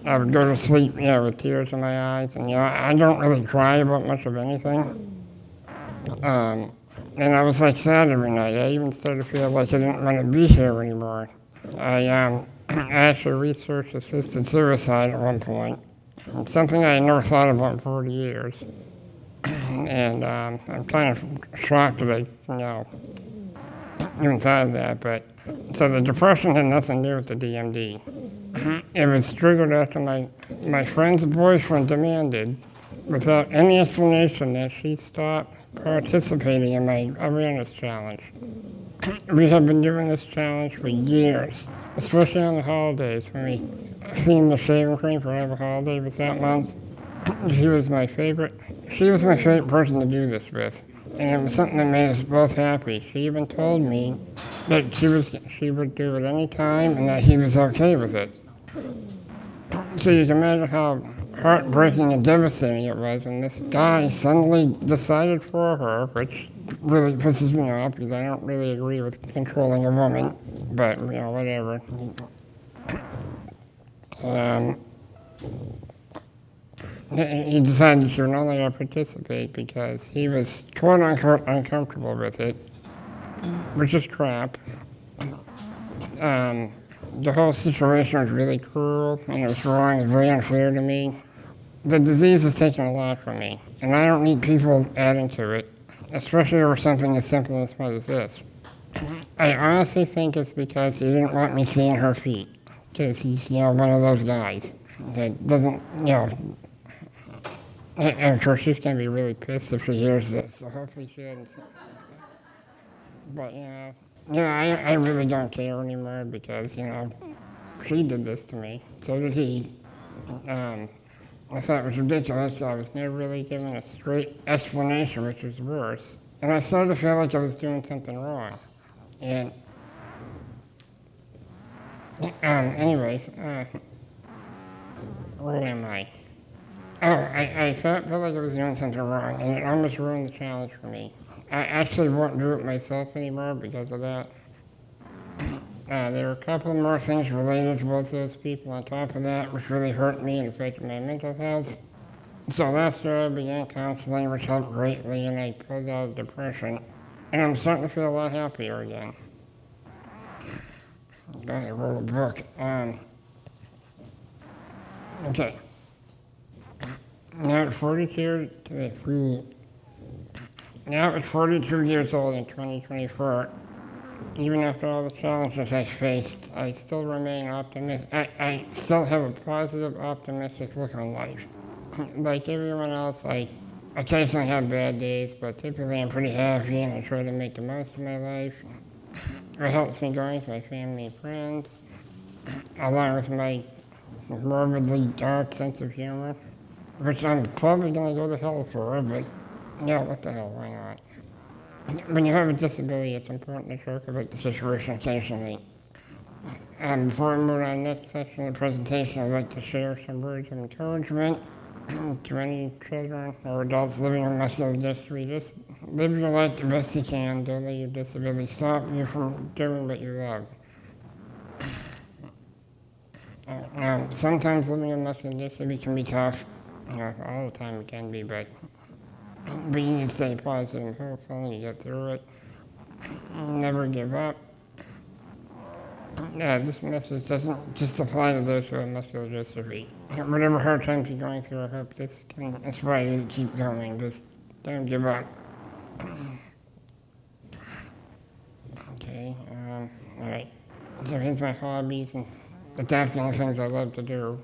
I would go to sleep, with tears in my eyes, and I don't really cry about much of anything. And I was like sad every night. I even started to feel like I didn't want to be here anymore. I actually researched assisted suicide at one point. It's something I had never thought about in 40 years. And I'm kind of shocked that I, even thought of that. But so the depression had nothing to do with the DMD. It was triggered after my friend's boyfriend demanded, without any explanation, that she stop participating in my awareness challenge. we have been doing this challenge for years, especially on the holidays when we theme the shaving cream for every holiday with that month. She was my favorite. She was my favorite person to do this with, and it was something that made us both happy. She even told me that she would do it any time and that he was okay with it. So you can imagine how heartbreaking and devastating it was when this guy suddenly decided for her, which really pisses me off because I don't really agree with controlling a woman, but you know, whatever. He decided she would no longer participate because he was quote unquote uncomfortable with it, which is crap. The whole situation was really cruel and it was wrong and very unfair to me. The disease has taken a lot from me, and I don't need people adding to it, especially over something as simple as what is this. I honestly think it's because he didn't want me seeing her feet, because he's, you know, one of those guys that doesn't, you know. And of course, she's gonna be really pissed if she hears this, so hopefully she doesn't. But I really don't care anymore because, you know, she did this to me. So did he. I thought it was ridiculous. I was never really given a straight explanation, which was worse. And I started to feel like I was doing something wrong. And anyways, where am I? Oh, I felt like I was doing something wrong, and it almost ruined the challenge for me. I actually won't do it myself anymore because of that. There were a couple more things related to both those people on top of that, which really hurt me and affected my mental health. So last year I began counseling, which helped greatly, and I pulled out of depression. And I'm starting to feel a lot happier again. I wrote a book. Okay. Now at 42 years old in 2024, even after all the challenges I faced, I still remain optimistic. I still have a positive, optimistic look on life. Like everyone else, I occasionally have bad days, but typically I'm pretty happy and I try to make the most of my life. It helps me going with my family and friends, along with my morbidly dark sense of humor, which I'm probably going to go to hell for, but yeah, what the hell, why not? When you have a disability, it's important to talk about the situation occasionally. Before I move on to the next section of the presentation, I'd like to share some words of encouragement to any children or adults living with muscular dystrophy. Just live your life the best you can. Don't let your disability stop you from doing what you love. Sometimes living with muscular dystrophy can be tough. All the time it can be, but you need to stay positive and hopeful and you get through it. Never give up. This message doesn't just apply to those who have muscular dystrophy. Whatever hard times you're going through, I hope this can inspire you to keep going. Just don't give up. Okay, all right. So here's my hobbies and adapting the things I love to do.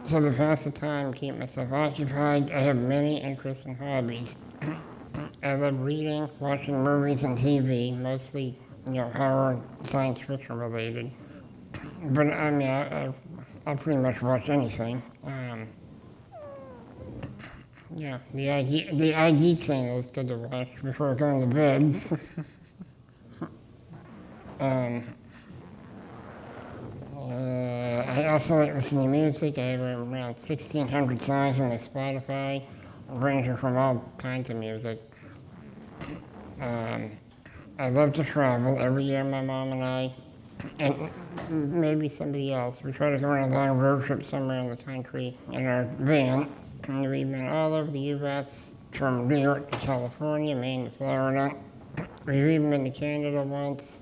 So to pass the time, keep myself occupied, I have many interests and hobbies. I love reading, watching movies and TV, mostly, horror, science fiction related. But I'll pretty much watch anything. The ID channel is good to watch before going to bed. I also like listening to music. I have around 1,600 songs on my Spotify, ranging from all kinds of music. I love to travel. Every year, my mom and I, and maybe somebody else, we try to go on a long road trip somewhere in the country in our van. And we've been all over the U.S., from New York to California, Maine to Florida. We've even been to Canada once,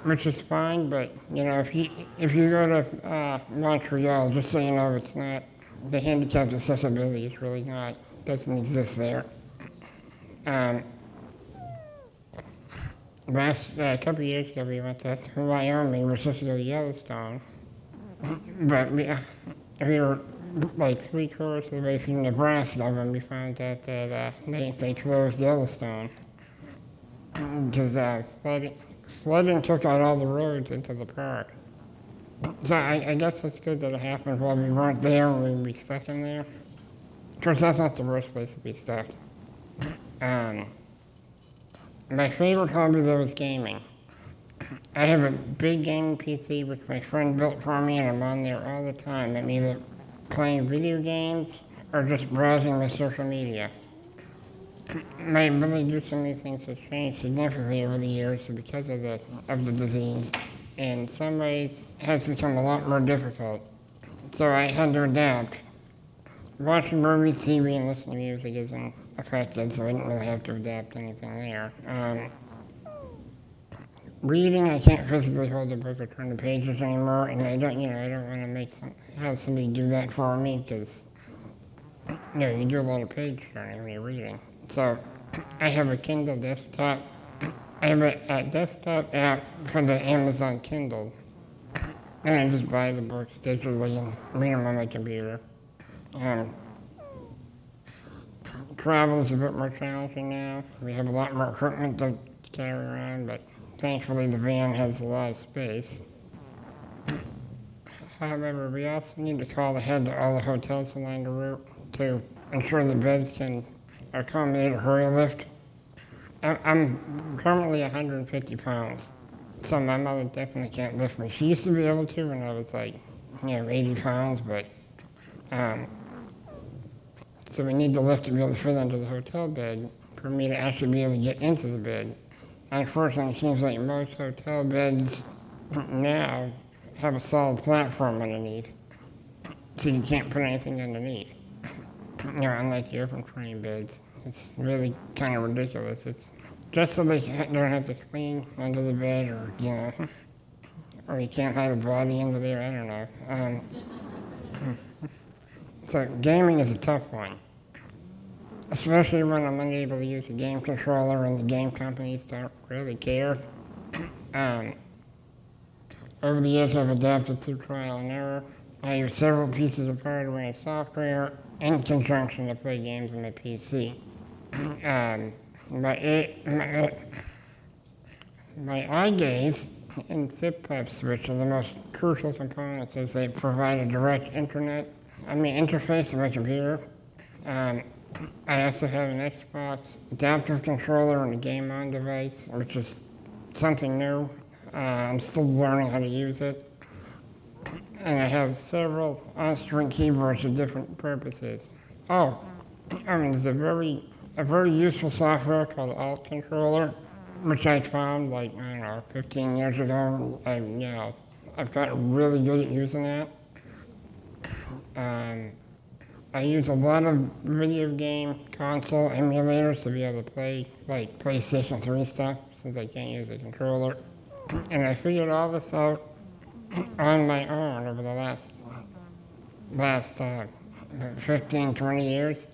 which is fine, but if you go to Montreal, just so you know, it's not, the handicapped accessibility is really not, doesn't exist there. A couple of years ago, we went to Wyoming. We were supposed to go to Yellowstone, but we were like 3/4 of the way through Nebraska when we found out that they closed Yellowstone. because flooding took out all the roads into the park. So I guess it's good that it happened while we weren't there and we would be stuck in there. Of course, that's not the worst place to be stuck. My favorite hobby though is gaming. I have a big gaming PC which my friend built for me, and I'm on there all the time. I'm either playing video games or just browsing my social media. My ability to do so many things has changed significantly over the years because of the disease. In some ways, it has become a lot more difficult. So I had to adapt. Watching movies, TV, and listening to music isn't affected, so I didn't really have to adapt anything there. Reading, I can't physically hold a book or turn the pages anymore, and I don't want to have somebody do that for me because, you do a lot of page turning when you're reading. So I have a Kindle desktop. I have a desktop app for the Amazon Kindle, and I just buy the books digitally and read them on my computer. Travel is a bit more challenging now. We have a lot more equipment to carry around, but thankfully the van has a lot of space. However, we also need to call ahead to all the hotels along the route to ensure the beds can accommodate a hurry lift. I'm currently 150 pounds, so my mother definitely can't lift me. She used to be able to when I was 80 pounds, but so we need the lift to be able to fit under the hotel bed for me to actually be able to get into the bed. Unfortunately, it seems like most hotel beds now have a solid platform underneath, so you can't put anything underneath. Unlike the open frame beds, it's really kind of ridiculous. It's just so they don't have to clean under the bed, or you can't hide a body under there. I don't know. So gaming is a tough one, especially when I'm unable to use a game controller and the game companies don't really care. Over the years, I've adapted through trial and error. I use several pieces of hardware and software in conjunction to play games on my PC. My eye gaze and zip-up switch are the most crucial components as they provide a direct interface to my computer. I also have an Xbox adaptive controller and a Game On device, which is something new. I'm still learning how to use it. And I have several on-screen keyboards for different purposes. There's a very useful software called Alt Controller, which I found 15 years ago. I've gotten really good at using that. I use a lot of video game console emulators to be able to play PlayStation 3 stuff, since I can't use the controller. And I figured all this out on my own over the last 15, 20 years.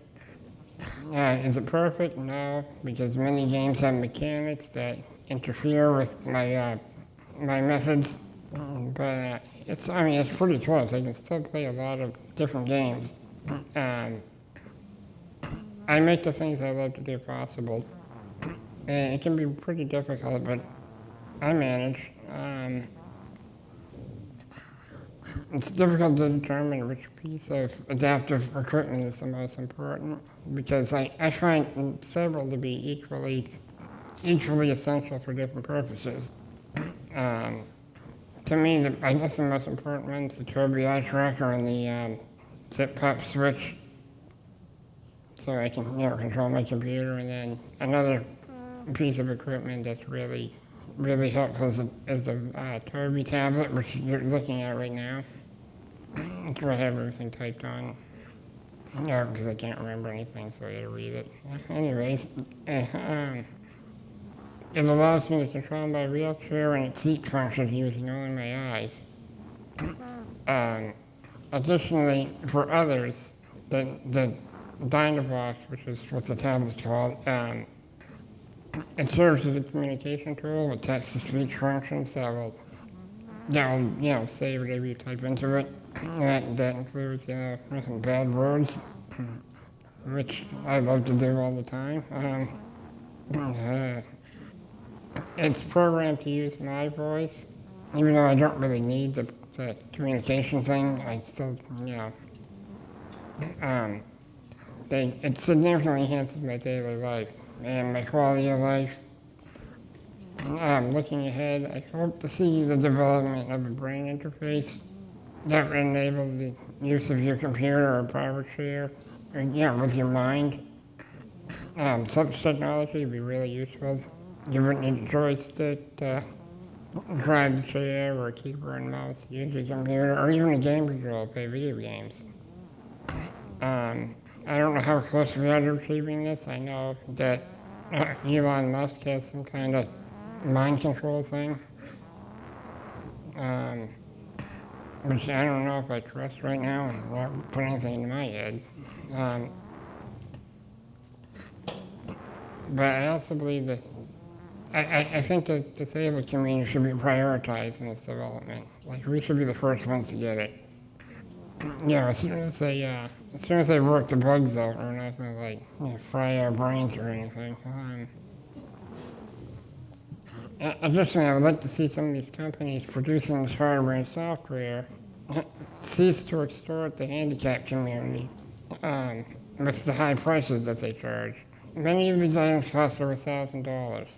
Is it perfect? No, because many games have mechanics that interfere with my methods. But it's pretty close. I can still play a lot of different games. I make the things I love to do possible. And it can be pretty difficult, but I manage. It's difficult to determine which piece of adaptive equipment is the most important, because I find several to be equally essential for different purposes. To me, I guess the most important ones, the Tobii eye tracker and the zip-pop switch, so I can control my computer. And then another piece of equipment that's really helpful is the Tobii tablet, which you're looking at right now. It's where I have everything typed on. Because I can't remember anything, so I gotta read it. Anyways, it allows me to control my wheelchair and its seat functions using only my eyes. Additionally, for others, the Dynavox, which is what the tablet's called, it serves as a communication tool with text-to-speech functions that will say whatever you type into it. That includes, bad words, which I love to do all the time. it's programmed to use my voice, even though I don't really need the communication thing. I still, it significantly enhances my daily life and my quality of life. Looking ahead, I hope to see the development of a brain interface that would enable the use of your computer or power chair, with your mind. Such technology would be really useful. You wouldn't need a joystick to drive the chair or a keyboard and mouse to use your computer, or even a game controller to play video games. I don't know how close we are to achieving this. I know that Elon Musk has some kind of mind control thing, which I don't know if I trust right now and won't put anything into my head. But I also believe that I think the disabled community should be prioritized in this development. Like, we should be the first ones to get it. As soon as they work the bugs out, we're not gonna fry our brains or anything. Additionally, I would like to see some of these companies producing this hardware and software cease to extort the handicapped community with the high prices that they charge. Many of these items cost over $1,000,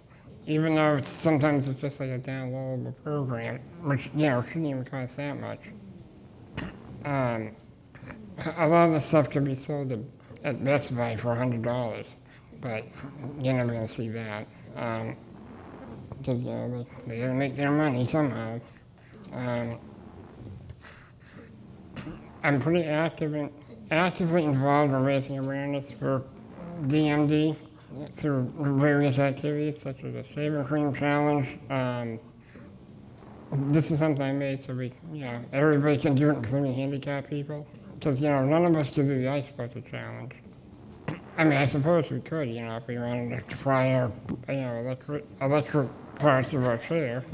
even though sometimes it's just like a downloadable program, which shouldn't even cost that much. A lot of the stuff can be sold at Best Buy for $100, but you're never going to see that. Because they gotta make their money somehow. I'm pretty actively involved in raising awareness for DMD through various activities such as the Shaving Cream Challenge. This is something I made so everybody can do it, including handicapped people. Because none of us can do the ice bucket challenge. I mean, I suppose we could, if we wanted to fry our, electric parts of our chair.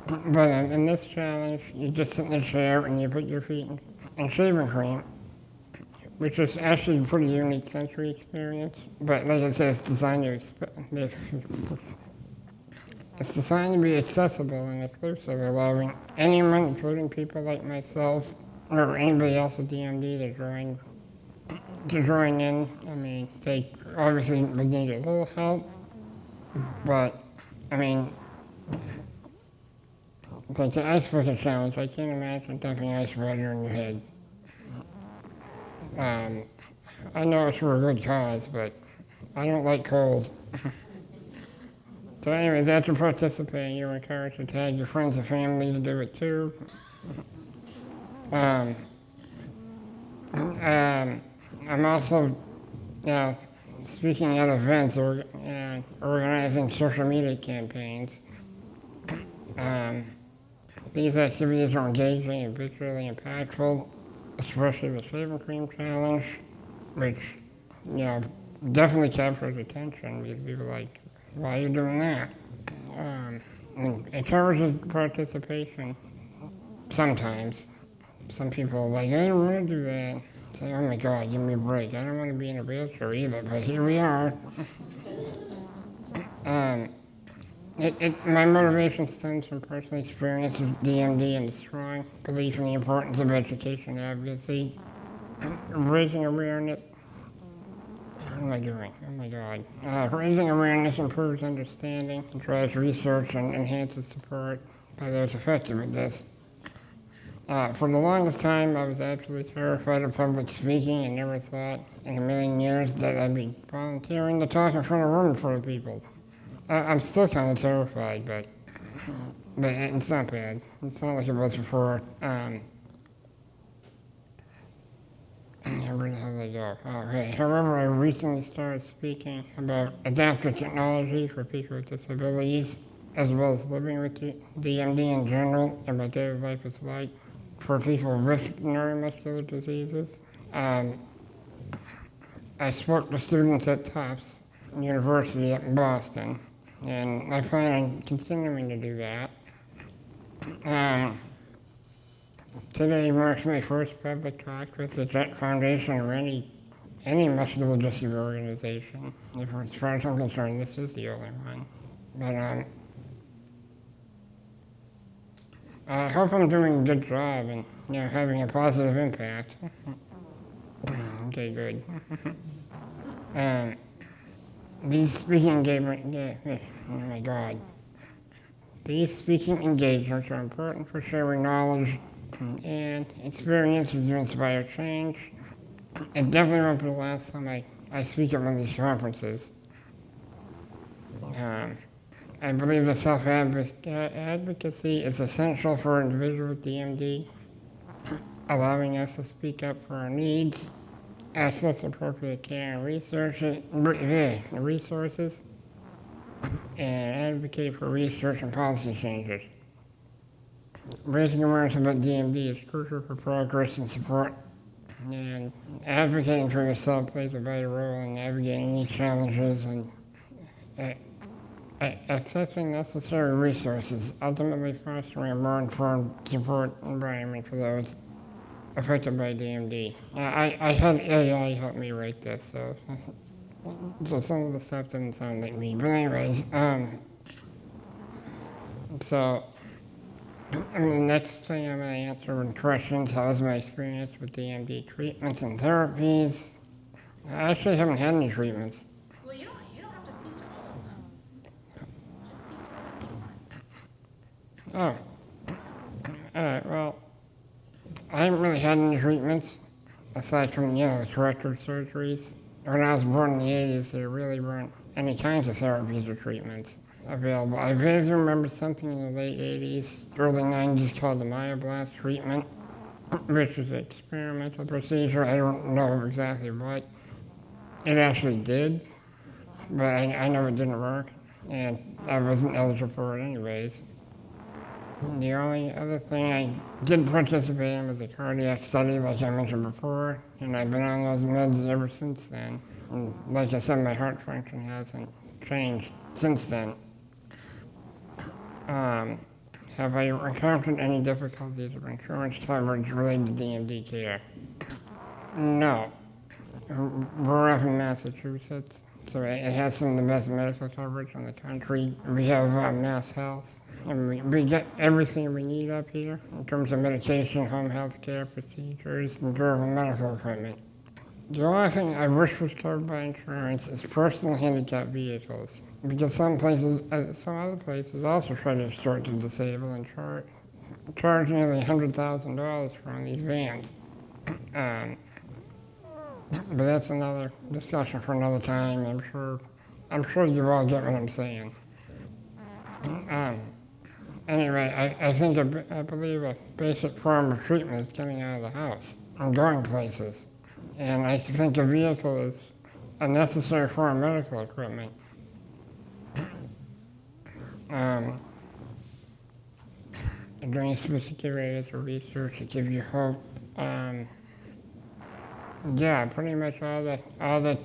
But in this challenge, you just sit in the chair and you put your feet in shaving cream, which is actually a pretty unique sensory experience. But like I said, it's designed to be accessible and exclusive, allowing anyone, including people like myself or anybody else with DMD, to join in. I mean, they obviously would need a little help, but I mean, like the ice bucket challenge, I can't imagine dumping ice water in your head. I know it's for a good cause, but I don't like cold. So anyways, after participating, you're encouraged to tag your friends and family to do it too. I'm also, speaking at events or organizing social media campaigns. These activities are engaging and visually impactful, especially the Shaving Cream Challenge, which, definitely captures attention because people are like, why are you doing that? And it encourages participation sometimes. Some people are like, I don't want to do that. Say, oh my God, give me a break. I don't want to be in a wheelchair either, but here we are. My motivation stems from personal experience with DMD and a strong belief in the importance of education and advocacy, raising awareness. What am I doing? Oh my God. Raising awareness improves understanding, drives research, and enhances support by those affected with this. For the longest time, I was absolutely terrified of public speaking and never thought in a million years that I'd be volunteering to talk in front of a room full of people. I'm still kind of terrified, but it's not bad. It's not like it was before. Where the hell did I go? Okay. However, I recently started speaking about adaptive technology for people with disabilities, as well as living with DMD in general, and what daily life is like for people with neuromuscular diseases. I spoke to students at Tufts University in Boston, and I plan on continuing to do that. Today marks my first public talk with the Jett Foundation or any muscular dystrophy organization. As far as I'm concerned, this is the only one. But I hope I'm doing a good job and, having a positive impact. Okay, good. These speaking engagements, oh my God. These speaking engagements are important for sharing knowledge and experiences to inspire change. It definitely won't be the last time I speak at one of these conferences. I believe that self-advocacy is essential for an individual with DMD, allowing us to speak up for our needs, access appropriate care and resources, and advocate for research and policy changes. Raising awareness about DMD is crucial for progress and support, and advocating for yourself plays a vital role in navigating these challenges and accessing necessary resources, ultimately fostering a more informed support environment for those affected by DMD. I had AI help me write this, so some of the stuff didn't sound like me. But anyways, the next thing I'm going to answer with questions, how was my experience with DMD treatments and therapies? I actually haven't had any treatments. Well, you don't have to speak to all of them. Just speak to the ones you want. Oh, all right, well, I haven't really had any treatments, aside from, the corrective surgeries. When I was born in the 80s, there really weren't any kinds of therapies or treatments available. I vaguely remember something in the late 80s, early 90s called the Myoblast treatment, which was an experimental procedure. I don't know exactly what it actually did, but I know it didn't work, and I wasn't eligible for it anyways. The only other thing I did participate in was a cardiac study, like I mentioned before, and I've been on those meds ever since then. And like I said, my heart function hasn't changed since then. Have I encountered any difficulties with insurance coverage related to DMD care? No. We're up in Massachusetts, so it has some of the best medical coverage in the country. We have Mass Health. And we get everything we need up here in terms of medication, home health care, procedures, and durable medical equipment. The only thing I wish was covered by insurance is personal handicap vehicles, because some other places also try to extort the disabled and charge nearly $100,000 for one of these vans. But that's another discussion for another time. I'm sure you all get what I'm saying. Anyway, I believe a basic form of treatment is getting out of the house and going places. And I think a vehicle is a necessary form of medical equipment. Doing sophisticated research to give you hope. Yeah, pretty much all the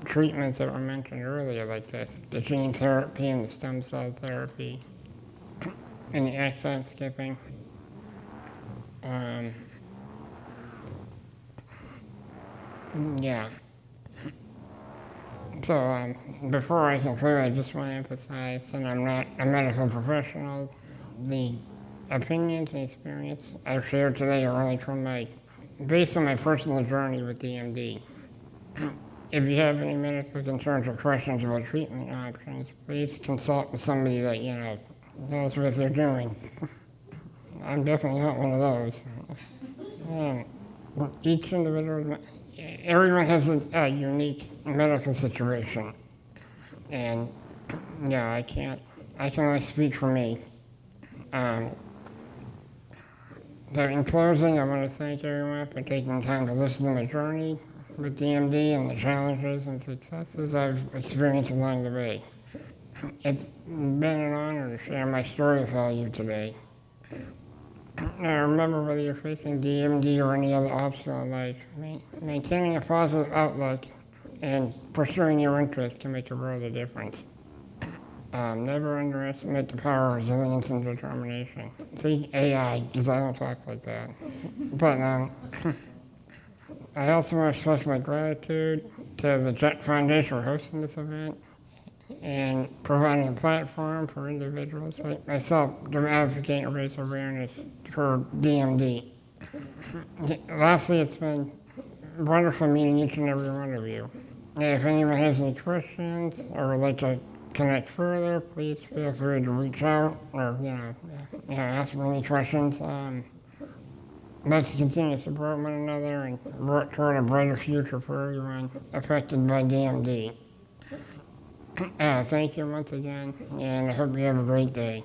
treatments that were mentioned earlier, like the gene therapy and the stem cell therapy, and the exon skipping. Yeah. So before I conclude, I just want to emphasize that I'm not a medical professional. The opinions and experience I've shared today are only based on my personal journey with DMD. If you have any medical concerns or questions about treatment options, please consult with somebody that knows what they're doing. I'm definitely not one of those. Everyone has a unique medical situation, and I can only speak for me. So in closing, I want to thank everyone for taking the time to listen to my journey with DMD and the challenges and successes I've experienced along the way. It's been an honor to share my story with all of you today. Now remember, whether you're facing DMD or any other obstacle in life, maintaining a positive outlook and pursuing your interests can make a world of difference. Never underestimate the power of resilience and determination. See, AI, because I don't talk like that. But I also want to express my gratitude to the Jett Foundation for hosting this event, and providing a platform for individuals like myself to advocate and raise awareness for DMD. Lastly, it's been wonderful meeting each and every one of you. If anyone has any questions or would like to connect further, please feel free to reach out or ask me any questions. Let's continue to support one another and work toward a brighter future for everyone affected by DMD. Thank you once again, and I hope you have a great day.